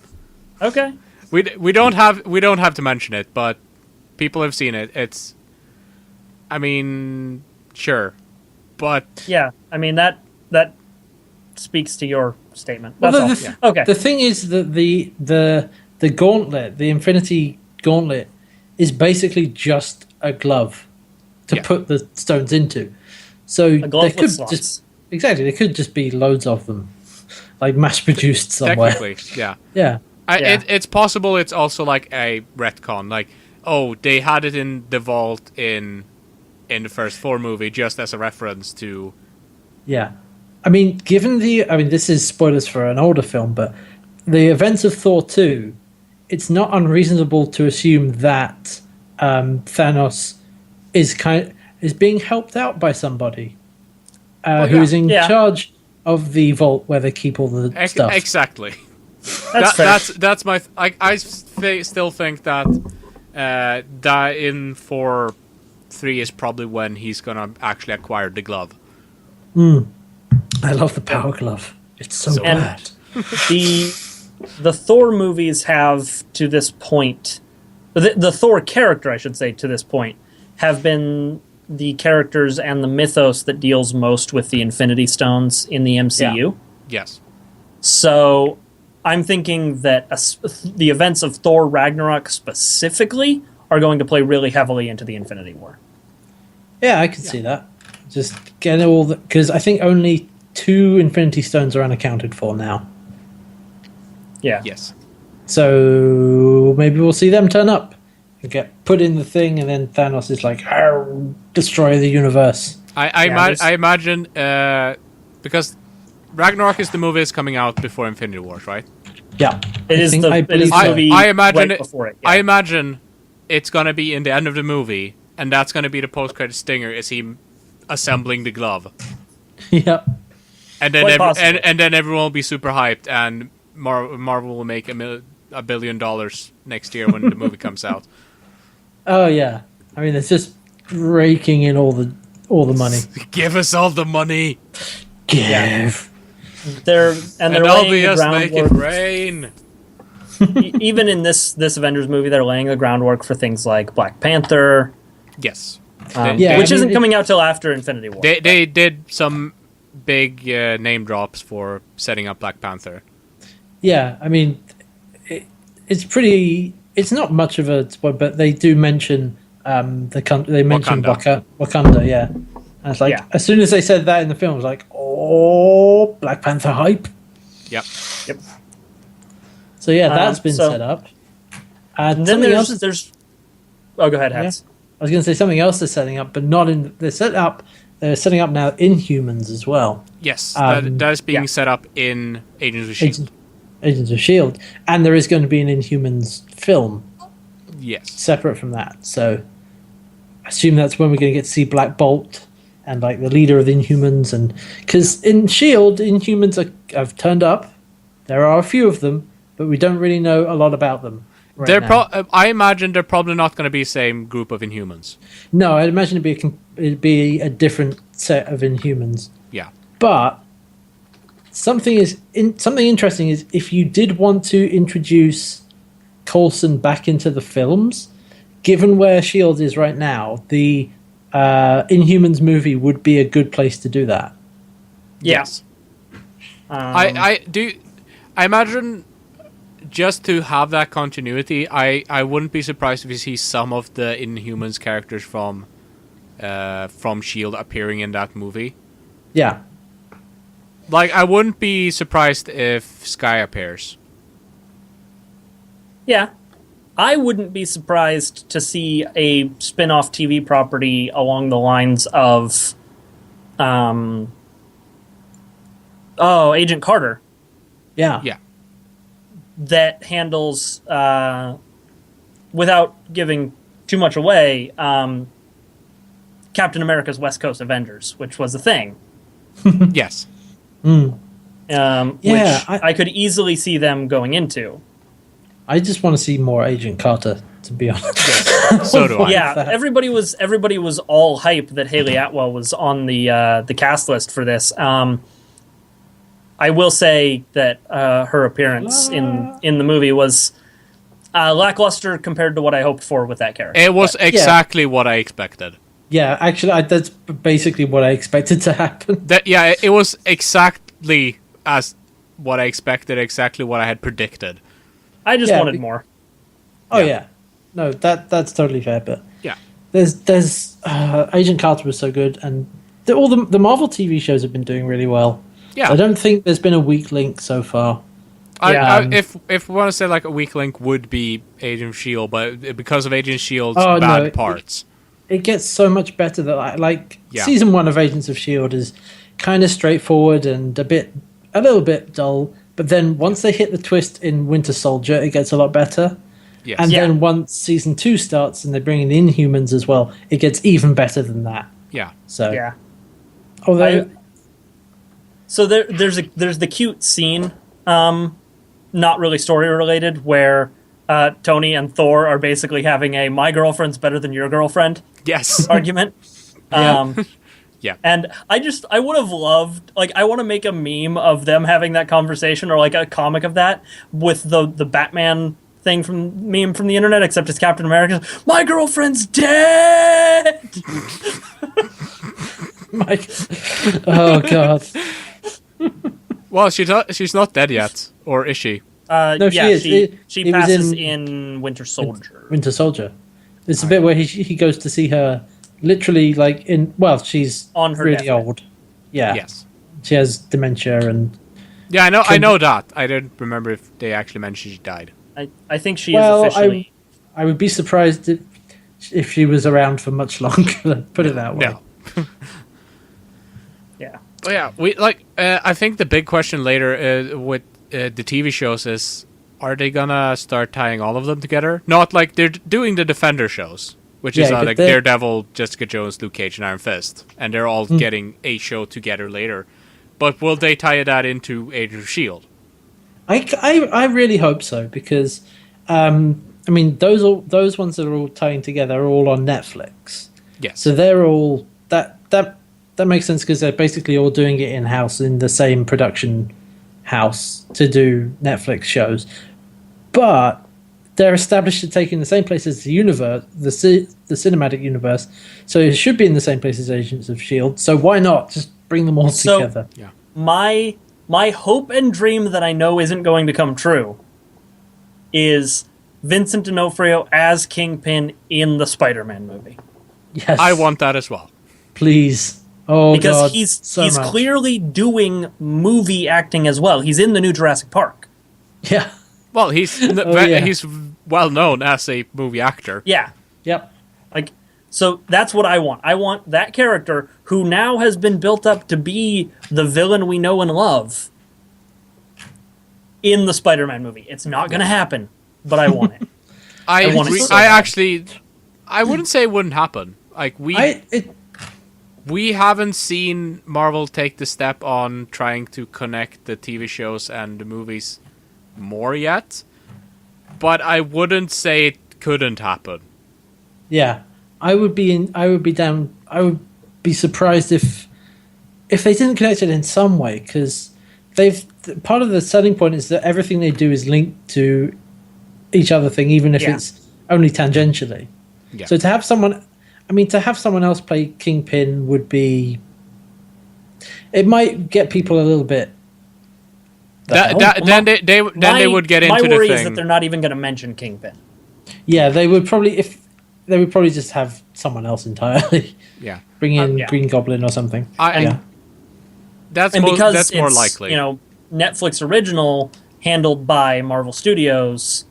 [SPEAKER 3] Okay.
[SPEAKER 1] We don't have to mention it, but people have seen it. It's, I mean, sure, but
[SPEAKER 3] yeah, I mean that speaks to your statement.
[SPEAKER 2] Well,
[SPEAKER 3] That's all. Okay.
[SPEAKER 2] The thing is that the gauntlet, the Infinity Gauntlet, is basically just a glove to put the stones into. So
[SPEAKER 3] A glove
[SPEAKER 2] there could
[SPEAKER 3] with slots.
[SPEAKER 2] there could just be loads of them, like mass produced somewhere.
[SPEAKER 1] technically, yeah.
[SPEAKER 2] Yeah.
[SPEAKER 1] It's possible. It's also like a retcon. Like, oh, they had it in the vault in the first Thor movie, just as a reference to.
[SPEAKER 2] Yeah. I mean, this is spoilers for an older film, but the events of Thor 2, it's not unreasonable to assume that Thanos is being helped out by somebody who is in charge of the vault where they keep all the stuff.
[SPEAKER 1] Exactly.
[SPEAKER 3] That's
[SPEAKER 1] my. I still think that that in Thor 3 is probably when he's gonna actually acquire the glove.
[SPEAKER 2] I love the power glove. It's so bad.
[SPEAKER 3] The Thor movies have, to this point, the Thor character, I should say, to this point, have been the characters and the mythos that deals most with the Infinity Stones in the MCU.
[SPEAKER 2] Yeah.
[SPEAKER 1] Yes.
[SPEAKER 3] So I'm thinking that the events of Thor Ragnarok specifically are going to play really heavily into the Infinity War.
[SPEAKER 2] Yeah, I can see that. Just get all the because I think only 2 Infinity Stones are unaccounted for now.
[SPEAKER 3] Yeah.
[SPEAKER 1] Yes.
[SPEAKER 2] So maybe we'll see them turn up and get put in the thing, and then Thanos is like, "Arr, destroy the universe."
[SPEAKER 1] I imagine because Ragnarok is the movie that's coming out before Infinity Wars, right?
[SPEAKER 2] Yeah,
[SPEAKER 3] It is the movie
[SPEAKER 1] I imagine
[SPEAKER 3] right before it. Yeah.
[SPEAKER 1] I imagine it's gonna be in the end of the movie, and that's gonna be the post-credit stinger. Is he assembling the glove?
[SPEAKER 2] yeah.
[SPEAKER 1] And then
[SPEAKER 3] Quite possibly.
[SPEAKER 1] and then everyone will be super hyped, and Marvel will make $1 billion next year when the movie comes out.
[SPEAKER 2] Oh yeah. I mean, it's just raking in all the money.
[SPEAKER 1] Give us all the money,
[SPEAKER 2] Give.
[SPEAKER 3] They're
[SPEAKER 1] and
[SPEAKER 3] laying
[SPEAKER 1] I'll be
[SPEAKER 3] the
[SPEAKER 1] us make it
[SPEAKER 3] groundwork.
[SPEAKER 1] rain.
[SPEAKER 3] Even in this Avengers movie, they're laying the groundwork for things like Black Panther,
[SPEAKER 1] Yes,
[SPEAKER 2] Yeah,
[SPEAKER 3] which
[SPEAKER 2] I mean,
[SPEAKER 3] isn't coming out till after Infinity War.
[SPEAKER 1] they did some big name drops for setting up Black Panther.
[SPEAKER 2] Yeah, I mean, it's pretty. It's not much of a spoil, but they do mention they mentioned Wakanda. Yeah, and it's like
[SPEAKER 3] Yeah.
[SPEAKER 2] as soon as they said that in the film, I was like, oh, Black Panther hype.
[SPEAKER 1] Yep.
[SPEAKER 3] Yep.
[SPEAKER 2] So yeah, that's been
[SPEAKER 3] so-
[SPEAKER 2] set up.
[SPEAKER 3] And then
[SPEAKER 2] Something else.
[SPEAKER 3] there's. Oh, go ahead, Hats.
[SPEAKER 2] I was going to say something else they're setting up, but not in. They're setting up now Inhumans as well.
[SPEAKER 1] Yes,
[SPEAKER 2] Um,
[SPEAKER 1] that is being
[SPEAKER 3] yeah.
[SPEAKER 1] set up in Agents of Shield.
[SPEAKER 2] Agents of Shield, and there is going to be an Inhumans film
[SPEAKER 1] Yes.
[SPEAKER 2] separate from that. So, I assume that's when we're going to get to see Black Bolt and like the leader of the Inhumans, and because in Shield, Inhumans have turned up. There are a few of them, but we don't really know a lot about them. Right
[SPEAKER 1] They're
[SPEAKER 2] now.
[SPEAKER 1] I imagine they're probably not going to be the same group of Inhumans.
[SPEAKER 2] No, I'd imagine it'd be a different set of Inhumans.
[SPEAKER 1] Yeah.
[SPEAKER 2] But something interesting is if you did want to introduce Coulson back into the films, given where Shield is right now, the Inhumans movie would be a good place to do that.
[SPEAKER 1] Yes. I imagine just to have that continuity, I wouldn't be surprised if we see some of the Inhumans characters from Shield appearing in that movie.
[SPEAKER 2] Yeah.
[SPEAKER 1] Like, I wouldn't be surprised if Skye appears.
[SPEAKER 3] Yeah. I wouldn't be surprised to see a spin-off TV property along the lines of Agent Carter
[SPEAKER 2] Yeah.
[SPEAKER 1] Yeah.
[SPEAKER 3] that handles without giving too much away Captain America's West Coast Avengers, which was a thing.
[SPEAKER 1] Yes.
[SPEAKER 3] Which
[SPEAKER 2] Yeah,
[SPEAKER 3] I could easily see them going into.
[SPEAKER 2] I just want to see more Agent Carter, to be honest.
[SPEAKER 1] So do I.
[SPEAKER 3] Yeah, everybody was all hype that Haley Atwell was on the cast list for this. I will say that her appearance in the movie was lackluster compared to what I hoped for with that character.
[SPEAKER 1] It was exactly what I expected.
[SPEAKER 2] Yeah, actually, that's basically what I expected to happen.
[SPEAKER 1] It was exactly as what I expected, exactly what I had predicted.
[SPEAKER 3] I just
[SPEAKER 2] Yeah,
[SPEAKER 3] wanted more.
[SPEAKER 2] Oh
[SPEAKER 1] Yeah.
[SPEAKER 2] yeah, no, that's totally fair. But
[SPEAKER 1] Yeah.
[SPEAKER 2] there's Agent Carter was so good, and all the Marvel TV shows have been doing really well.
[SPEAKER 1] Yeah.
[SPEAKER 2] I don't think there's been a weak link so far.
[SPEAKER 1] If we want to say like a weak link would be Agent of Shield, but because of Agent of Shield's
[SPEAKER 2] Oh,
[SPEAKER 1] bad
[SPEAKER 2] no,
[SPEAKER 1] parts.
[SPEAKER 2] It gets so much better that
[SPEAKER 1] Yeah.
[SPEAKER 2] season 1 of Agents of Shield is kind of straightforward and a little bit dull. But then once they hit the twist in Winter Soldier, it gets a lot better.
[SPEAKER 1] Yes.
[SPEAKER 2] And
[SPEAKER 3] Yeah.
[SPEAKER 2] then once season 2 starts and they bring in the Inhumans as well, it gets even better than that.
[SPEAKER 1] Yeah.
[SPEAKER 2] So
[SPEAKER 3] Yeah.
[SPEAKER 2] although
[SPEAKER 3] So there's the cute scene, not really story related, where Tony and Thor are basically having a "my girlfriend's better than your girlfriend"
[SPEAKER 1] Yes.
[SPEAKER 3] argument.
[SPEAKER 2] Yeah.
[SPEAKER 1] Yeah.
[SPEAKER 3] And I would have loved, I want to make a meme of them having that conversation, or like a comic of that with the Batman thing meme from the internet, except it's Captain America. My girlfriend's dead.
[SPEAKER 2] oh god.
[SPEAKER 1] Well, she's not dead yet, or is she?
[SPEAKER 2] No, she is.
[SPEAKER 3] She
[SPEAKER 2] It was
[SPEAKER 3] passes
[SPEAKER 2] in-
[SPEAKER 3] in Winter Soldier.
[SPEAKER 2] Winter Soldier. It's a bit where he goes to see her literally like she's
[SPEAKER 3] On her
[SPEAKER 2] really
[SPEAKER 3] deathbed.
[SPEAKER 2] old. Yeah.
[SPEAKER 1] Yes.
[SPEAKER 2] She has dementia and
[SPEAKER 1] Yeah, I know that. I didn't remember if they actually mentioned she died.
[SPEAKER 3] I think she is officially.
[SPEAKER 2] I would be surprised if she was around for much longer. Put it that way.
[SPEAKER 1] No.
[SPEAKER 3] Yeah.
[SPEAKER 1] Well, yeah, I think the big question later with the TV shows is, are they gonna start tying all of them together? Not like they're doing the Defender shows, which is like Daredevil, Jessica Jones, Luke Cage, and Iron Fist, and they're all getting a show together later. But will they tie that into Agents of Shield?
[SPEAKER 2] I really hope so, because I mean those ones that are all tying together are all on Netflix.
[SPEAKER 1] Yes.
[SPEAKER 2] So they're all that makes sense, because they're basically all doing it in house in the same production house to do Netflix shows. But they're established to take in the same place as the universe, the cinematic universe. So it should be in the same place as Agents of Shield. So why not just bring them all together?
[SPEAKER 1] Yeah.
[SPEAKER 3] My hope and dream that I know isn't going to come true is Vincent D'Onofrio as Kingpin in the Spider-Man movie.
[SPEAKER 2] Yes,
[SPEAKER 1] I want that as well.
[SPEAKER 2] Please. Oh,
[SPEAKER 3] because
[SPEAKER 2] God,
[SPEAKER 3] he's clearly doing movie acting as well. He's in the new Jurassic Park.
[SPEAKER 2] Yeah.
[SPEAKER 1] Well, he's he's well known as a movie actor.
[SPEAKER 3] Yeah.
[SPEAKER 2] Yep.
[SPEAKER 3] So that's what I want. I want that character who now has been built up to be the villain we know and love in the Spider-Man movie. It's not going to happen, but I want it.
[SPEAKER 1] I
[SPEAKER 3] want it so
[SPEAKER 1] I
[SPEAKER 3] bad.
[SPEAKER 1] actually, I wouldn't say it wouldn't happen. Like we haven't seen Marvel take the step on trying to connect the TV shows and the movies more yet, but I wouldn't say it couldn't happen.
[SPEAKER 2] Yeah. I would be surprised if they didn't connect it in some way, because part of the selling point is that everything they do is linked to each other thing, even if it's only tangentially.
[SPEAKER 1] Yeah.
[SPEAKER 2] So to have someone else play Kingpin would be, it might get people a little bit.
[SPEAKER 1] Then they would get into the thing.
[SPEAKER 3] My worry is that they're not even going to mention Kingpin.
[SPEAKER 2] Yeah, they would probably just have someone else entirely.
[SPEAKER 1] Yeah.
[SPEAKER 2] Bring in Green Goblin or something.
[SPEAKER 1] That's more likely.
[SPEAKER 3] You know, Netflix original handled by Marvel Studios,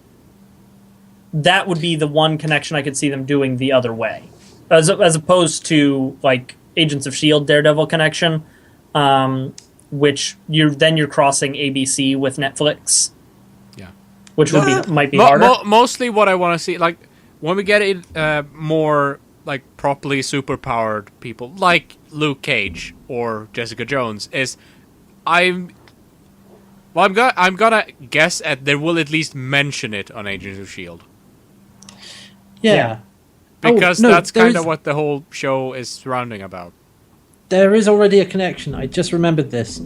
[SPEAKER 3] that would be the one connection I could see them doing the other way, as opposed to like Agents of Shield Daredevil connection, which you're crossing ABC with Netflix.
[SPEAKER 1] Yeah,
[SPEAKER 3] which might be harder.
[SPEAKER 1] Mostly, what I want to see, like when we get it more like properly superpowered people, like Luke Cage or Jessica Jones, is I'm gonna guess at they will at least mention it on Agents of Shield.
[SPEAKER 2] Yeah.
[SPEAKER 1] Because that's kind of what the whole show is surrounding about.
[SPEAKER 2] There is already a connection. I just remembered this.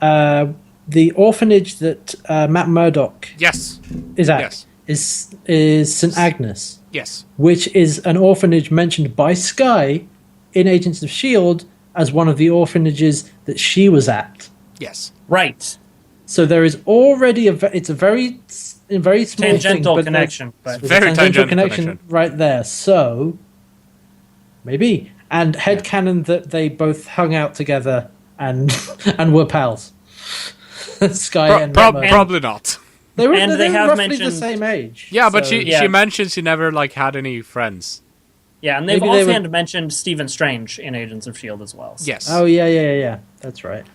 [SPEAKER 2] The orphanage that Matt Murdock is at is St. Agnes.
[SPEAKER 1] Yes.
[SPEAKER 2] Which is an orphanage mentioned by Skye in Agents of S.H.I.E.L.D. as one of the orphanages that she was at.
[SPEAKER 1] Yes.
[SPEAKER 3] Right.
[SPEAKER 2] So there is already it's a very small
[SPEAKER 3] tangential
[SPEAKER 2] thing,
[SPEAKER 3] connection.
[SPEAKER 2] But
[SPEAKER 1] very tangential
[SPEAKER 2] connection right there. So maybe. And headcanon that they both hung out together and were pals. Skye and
[SPEAKER 1] probably not.
[SPEAKER 2] They were
[SPEAKER 3] they have
[SPEAKER 2] roughly
[SPEAKER 3] mentioned
[SPEAKER 2] the same age.
[SPEAKER 1] Yeah, but she mentioned she never had any friends.
[SPEAKER 3] Yeah, and they've offhand mentioned Stephen Strange in Agents of S.H.I.E.L.D. as well. So.
[SPEAKER 1] Yes.
[SPEAKER 2] Oh yeah. That's right.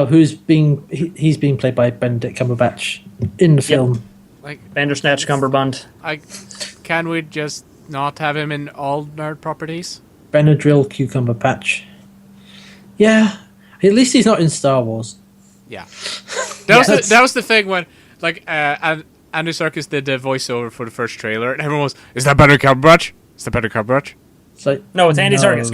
[SPEAKER 2] He's being played by Benedict Cumberbatch in the film.
[SPEAKER 1] Like
[SPEAKER 3] Bandersnatch Cumberbund.
[SPEAKER 1] Can we just not have him in all nerd properties?
[SPEAKER 2] Benadryl Cucumber Patch. Yeah, at least he's not in Star Wars.
[SPEAKER 1] Yeah, that was the thing when Andy Serkis did the voiceover for the first trailer, and everyone was, "Is that Benedict Cumberbatch? Is that Benedict Cumberbatch?"
[SPEAKER 2] It's like,
[SPEAKER 3] no, it's Andy Serkis.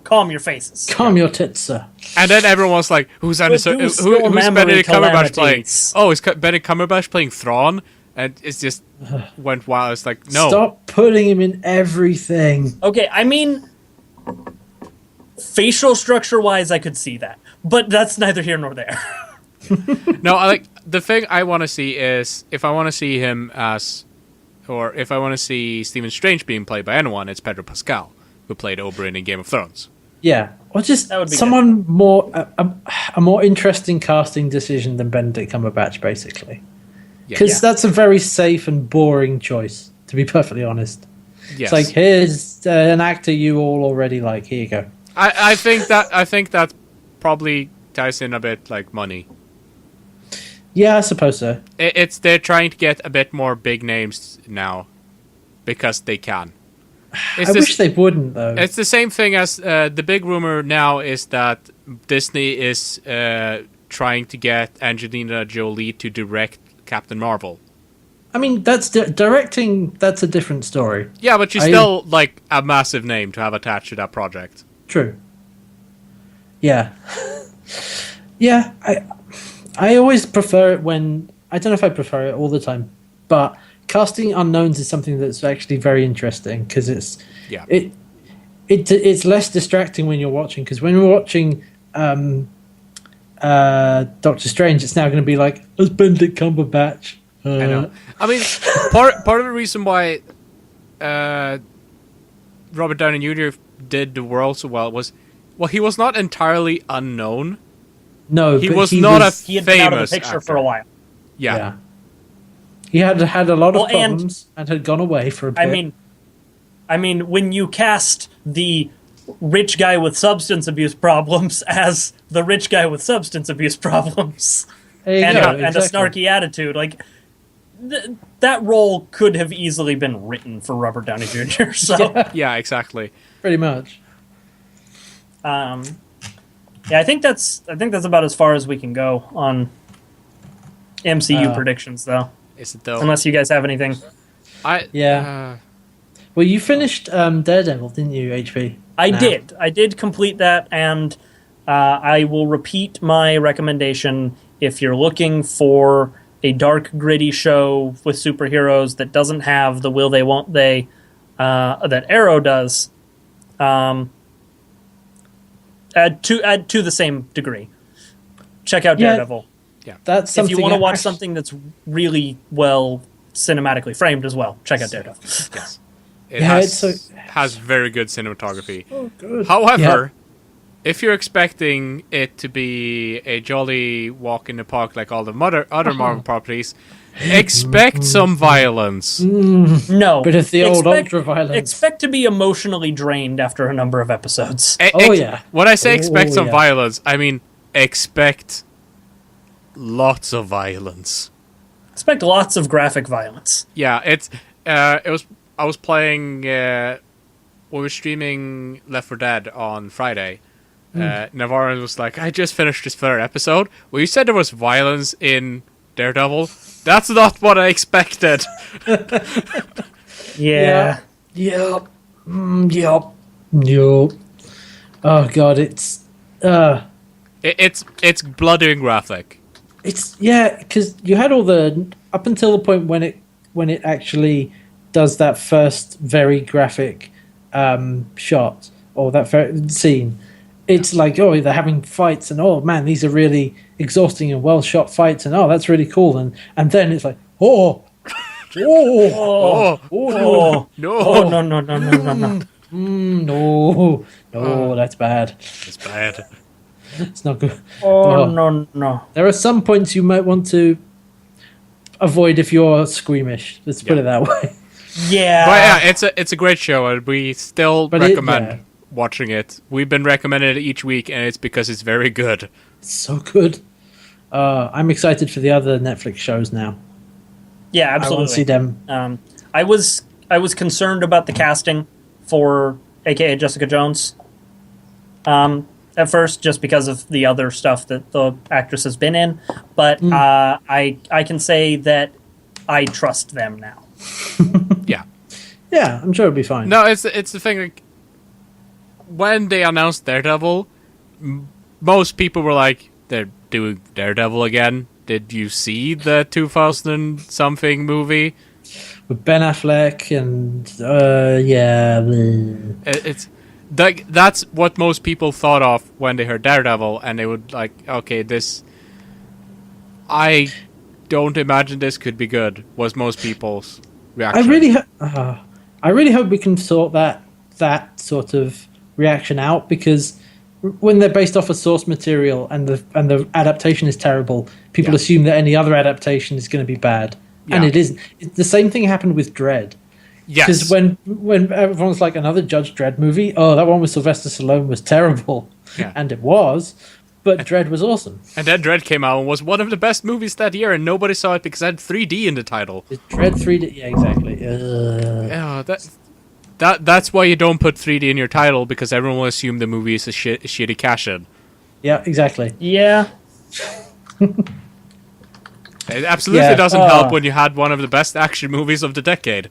[SPEAKER 3] Calm your faces.
[SPEAKER 2] Calm your tits, sir.
[SPEAKER 1] And then everyone was like, "Who's Andy Serkis? Who's Benedict Cumberbatch playing? Oh, is Benedict Cumberbatch playing Thrawn?" And it's just went wild. It's like, no.
[SPEAKER 2] Stop putting him in everything.
[SPEAKER 3] Okay, I mean, facial structure-wise, I could see that. But that's neither here nor there.
[SPEAKER 1] No, the thing I want to see is, if I want to see him as or if I want to see Stephen Strange being played by anyone, it's Pedro Pascal, who played Oberyn in Game of Thrones.
[SPEAKER 2] Yeah, or just
[SPEAKER 3] That would be
[SPEAKER 2] someone more a more interesting casting decision than Benedict Cumberbatch, basically. Because that's a very safe and boring choice, to be perfectly honest.
[SPEAKER 1] Yes.
[SPEAKER 2] It's like, here's an actor you all already like. Here you go.
[SPEAKER 1] I think that probably ties in a bit like money.
[SPEAKER 2] Yeah, I suppose so.
[SPEAKER 1] They're trying to get a bit more big names now because they can.
[SPEAKER 2] I wish they wouldn't, though.
[SPEAKER 1] It's the same thing as the big rumor now is that Disney is trying to get Angelina Jolie to direct Captain Marvel.
[SPEAKER 2] I mean, that's directing. That's a different story.
[SPEAKER 1] Yeah, but she's still like a massive name to have attached to that project.
[SPEAKER 2] True. Yeah. Yeah, I always prefer it when... I don't know if I prefer it all the time, but casting unknowns is something that's actually very interesting because it's less distracting when you're watching, because when we're watching Doctor Strange, it's now going to be like, it's Benedict Cumberbatch.
[SPEAKER 1] I know. I mean, part of the reason why Robert Downey Jr. did the world so well was, he was not entirely unknown.
[SPEAKER 2] No,
[SPEAKER 1] he
[SPEAKER 2] but
[SPEAKER 1] was
[SPEAKER 2] he
[SPEAKER 1] not
[SPEAKER 2] was,
[SPEAKER 1] a
[SPEAKER 3] He had
[SPEAKER 1] famous
[SPEAKER 3] been out of the picture
[SPEAKER 1] actor.
[SPEAKER 3] for a while.
[SPEAKER 1] Yeah.
[SPEAKER 2] He had a lot of
[SPEAKER 3] Well, and-
[SPEAKER 2] problems and had gone away for a bit.
[SPEAKER 3] I mean, when you cast the rich guy with substance abuse problems as the rich guy with substance abuse problems
[SPEAKER 2] There you
[SPEAKER 3] and,
[SPEAKER 2] go,
[SPEAKER 3] and a
[SPEAKER 2] exactly.
[SPEAKER 3] snarky attitude, like that role could have easily been written for Robert Downey Jr. So,
[SPEAKER 1] Yeah, exactly.
[SPEAKER 2] Pretty much.
[SPEAKER 3] yeah, I think that's about as far as we can go on MCU predictions, though.
[SPEAKER 1] Is it though?
[SPEAKER 3] Unless you guys have anything.
[SPEAKER 2] Yeah. Well, you finished Daredevil, didn't you, HP?
[SPEAKER 3] I
[SPEAKER 2] Now.
[SPEAKER 3] did. I did complete that, and I will repeat my recommendation. If you're looking for a dark, gritty show with superheroes that doesn't have the will they, won't they that Arrow does, add to the same degree. Check out
[SPEAKER 2] Yeah.
[SPEAKER 3] Daredevil.
[SPEAKER 2] That's
[SPEAKER 3] If
[SPEAKER 2] something
[SPEAKER 3] you want to watch
[SPEAKER 2] actually-
[SPEAKER 3] something that's really well cinematically framed as well, check out Daredevil.
[SPEAKER 1] Yes. It
[SPEAKER 2] Yeah,
[SPEAKER 1] has very good cinematography.
[SPEAKER 2] Oh, good.
[SPEAKER 1] However, if you're expecting it to be a jolly walk in the park like all the other Marvel properties, expect some violence.
[SPEAKER 3] No,
[SPEAKER 2] Bit of the old ultra-violence.
[SPEAKER 3] Expect to be emotionally drained after a number of episodes.
[SPEAKER 2] Oh, yeah.
[SPEAKER 1] When I say expect some
[SPEAKER 2] yeah.
[SPEAKER 1] violence, I mean expect lots of violence.
[SPEAKER 3] Expect lots of graphic violence.
[SPEAKER 1] Yeah, I was playing. We were streaming Left 4 Dead on Friday. Navarro was like, "I just finished this third episode. Well, you said there was violence in Daredevil. That's not what I expected."
[SPEAKER 3] Yeah.
[SPEAKER 2] Yep. Yep. Oh god, it's
[SPEAKER 1] It's bloody and graphic.
[SPEAKER 2] because you had all the up until the point when it actually does that first very graphic shot or that scene. It's like, oh, they're having fights, and oh man, these are really exhausting and well shot fights, and oh, that's really cool, and then it's like, oh,
[SPEAKER 1] Oh,
[SPEAKER 3] Oh,
[SPEAKER 1] no,
[SPEAKER 2] no, that's bad.
[SPEAKER 1] it's bad.
[SPEAKER 2] It's not good.
[SPEAKER 3] Oh, no.
[SPEAKER 2] There are some points you might want to avoid if you're squeamish. Let's put it that way.
[SPEAKER 3] Yeah.
[SPEAKER 1] But yeah, it's a great show, and we still recommend
[SPEAKER 2] yeah.
[SPEAKER 1] watching it. We've been recommending it each week, and it's because it's very good.
[SPEAKER 2] It's so good. I'm excited for the other Netflix shows now.
[SPEAKER 3] Yeah,
[SPEAKER 2] I
[SPEAKER 3] absolutely.
[SPEAKER 2] want to see them.
[SPEAKER 3] I was concerned about the casting for AKA Jessica Jones. At first, just because of the other stuff that the actress has been in, but I can say that I trust them now.
[SPEAKER 1] Yeah.
[SPEAKER 2] Yeah, I'm sure it'll be fine.
[SPEAKER 1] No, it's the thing. Like, when they announced Daredevil, most people were like, "They're doing Daredevil again." Did you see the 2000-something movie?
[SPEAKER 2] With Ben Affleck and yeah, bleh.
[SPEAKER 1] It's like that's what most people thought of when they heard Daredevil, and they would like, "Okay, this. I don't imagine this could be good." Was most people's reaction.
[SPEAKER 2] I really hope we can sort that sort of reaction out, because when they're based off of source material and the adaptation is terrible, people assume that any other adaptation is going to be bad, and it isn't. The same thing happened with Dredd.
[SPEAKER 1] Yes.
[SPEAKER 2] Because when everyone's like, another Judge Dredd movie, that one with Sylvester Stallone was terrible, and it was, but Dredd was awesome.
[SPEAKER 1] And then Dredd came out and was one of the best movies that year, and nobody saw it because it had 3D in the title.
[SPEAKER 2] Dredd 3D, yeah, exactly.
[SPEAKER 1] Yeah, that's why you don't put 3D in your title, because everyone will assume the movie is a shitty cash-in.
[SPEAKER 2] Yeah, exactly.
[SPEAKER 3] Yeah.
[SPEAKER 1] It absolutely doesn't help when you had one of the best action movies of the decade.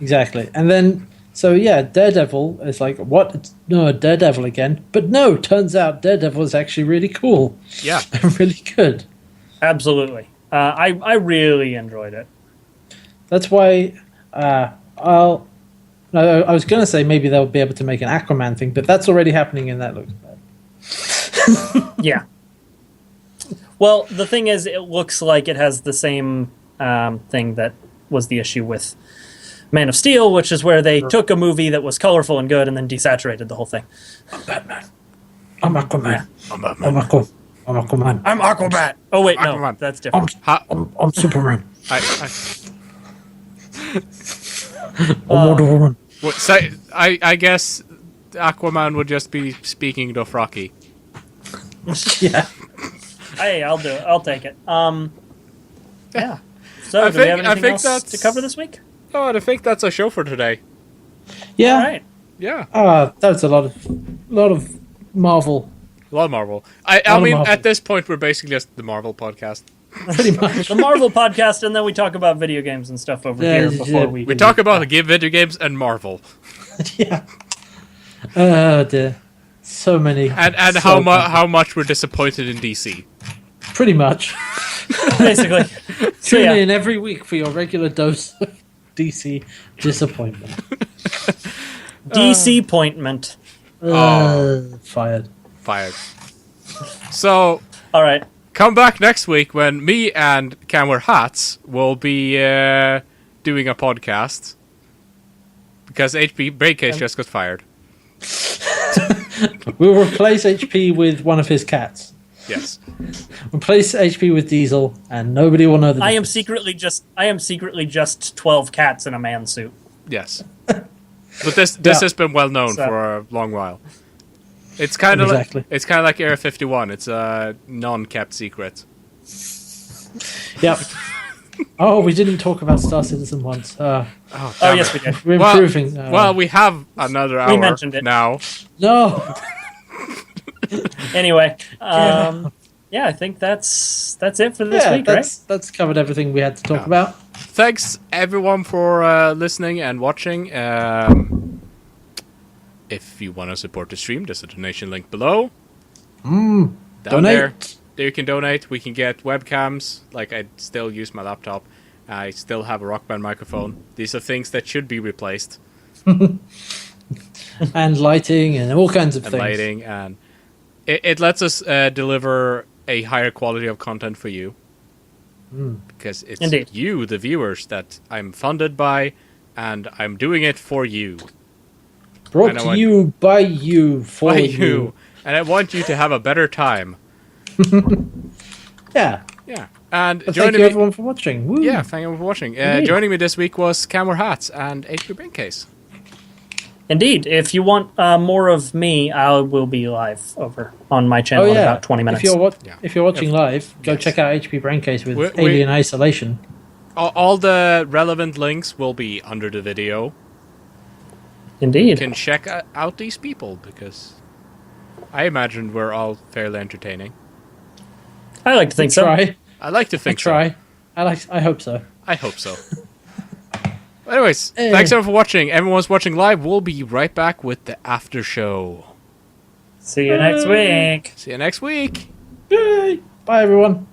[SPEAKER 2] Exactly. And then, Daredevil is like, what? No, Daredevil again. But no, turns out Daredevil is actually really cool.
[SPEAKER 1] Yeah.
[SPEAKER 2] Really good.
[SPEAKER 3] Absolutely. I really enjoyed it.
[SPEAKER 2] That's why I was going to say maybe they'll be able to make an Aquaman thing, but that's already happening and that looks bad.
[SPEAKER 3] Yeah. Well, the thing is, it looks like it has the same thing that was the issue with Man of Steel, which is where they took a movie that was colorful and good and then desaturated the whole thing.
[SPEAKER 2] I'm Batman. I'm Aquaman.
[SPEAKER 1] Yeah.
[SPEAKER 2] I'm Aquaman.
[SPEAKER 3] I'm Aquabat. Oh, wait, no,
[SPEAKER 1] Aquaman.
[SPEAKER 3] that's different.
[SPEAKER 2] I'm Superman.
[SPEAKER 1] I'm
[SPEAKER 2] Wonder Woman.
[SPEAKER 1] I guess Aquaman would just be speaking Dothraki.
[SPEAKER 2] Yeah.
[SPEAKER 3] Hey, I'll do it. I'll take it. Yeah. So, do we have anything else to cover this week?
[SPEAKER 1] Oh, I think that's our show for today.
[SPEAKER 2] Yeah.
[SPEAKER 3] All right.
[SPEAKER 1] Yeah.
[SPEAKER 2] That's a lot of Marvel.
[SPEAKER 1] A lot of Marvel. I mean, at this point, we're basically just the Marvel podcast.
[SPEAKER 2] Pretty much.
[SPEAKER 3] The Marvel podcast, and then we talk about video games and stuff over here before we
[SPEAKER 1] talk about video games and Marvel.
[SPEAKER 2] Yeah. Oh dear. So many.
[SPEAKER 1] And how much we're disappointed in DC.
[SPEAKER 2] Pretty much.
[SPEAKER 3] basically.
[SPEAKER 2] Tune in every week for your regular dose of DC disappointment.
[SPEAKER 3] DC appointment.
[SPEAKER 2] Fired.
[SPEAKER 1] So,
[SPEAKER 3] all right.
[SPEAKER 1] Come back next week when me and Cam Wear Hats will be doing a podcast, because HP Breakcase just got fired.
[SPEAKER 2] We'll replace HP with one of his cats.
[SPEAKER 1] Yes.
[SPEAKER 2] Replace HP with Diesel, and nobody will know the difference.
[SPEAKER 3] I am secretly just 12 cats in a man suit.
[SPEAKER 1] Yes. But this has been well known for a long while. It's kind of like Area 51. It's a non-kept secret.
[SPEAKER 2] Yep. Oh, we didn't talk about Star Citizen once.
[SPEAKER 3] Yes, we did.
[SPEAKER 2] We're improving.
[SPEAKER 1] Well, we have another hour.
[SPEAKER 3] We mentioned it
[SPEAKER 1] now.
[SPEAKER 2] No.
[SPEAKER 3] Anyway, I think that's it for this week, right?
[SPEAKER 2] That's covered everything we had to talk about.
[SPEAKER 1] Thanks everyone for listening and watching. If you want to support the stream, there's a donation link below. Down
[SPEAKER 2] Donate.
[SPEAKER 1] There you can donate. We can get webcams. Like, I still use my laptop. I still have a Rock Band microphone. These are things that should be replaced.
[SPEAKER 2] And lighting and all kinds of things.
[SPEAKER 1] Lighting, and it lets us deliver a higher quality of content for you. Because it's you, the viewers, that I'm funded by, and I'm doing it for you.
[SPEAKER 2] Brought to you by you, for you.
[SPEAKER 1] And I want you to have a better time.
[SPEAKER 2] Yeah.
[SPEAKER 1] And
[SPEAKER 2] thank you everyone for watching. Woo.
[SPEAKER 1] Yeah, thank you for watching. Joining me this week was Cam Wear Hats and HP Braincase.
[SPEAKER 3] Indeed. If you want more of me, I will be live over on my channel in about 20 minutes.
[SPEAKER 2] If you're watching live, go check out HP Braincase with Alien Isolation.
[SPEAKER 1] All the relevant links will be under the video.
[SPEAKER 3] Indeed.
[SPEAKER 1] You can check out these people, because I imagine we're all fairly entertaining.
[SPEAKER 3] I like to think so.
[SPEAKER 1] I like to think so.
[SPEAKER 2] I hope so.
[SPEAKER 1] I hope so. Anyways, thanks everyone for watching. Everyone's watching live. We'll be right back with the after show.
[SPEAKER 3] See you next week.
[SPEAKER 1] See you next week.
[SPEAKER 2] Yay. Bye, everyone.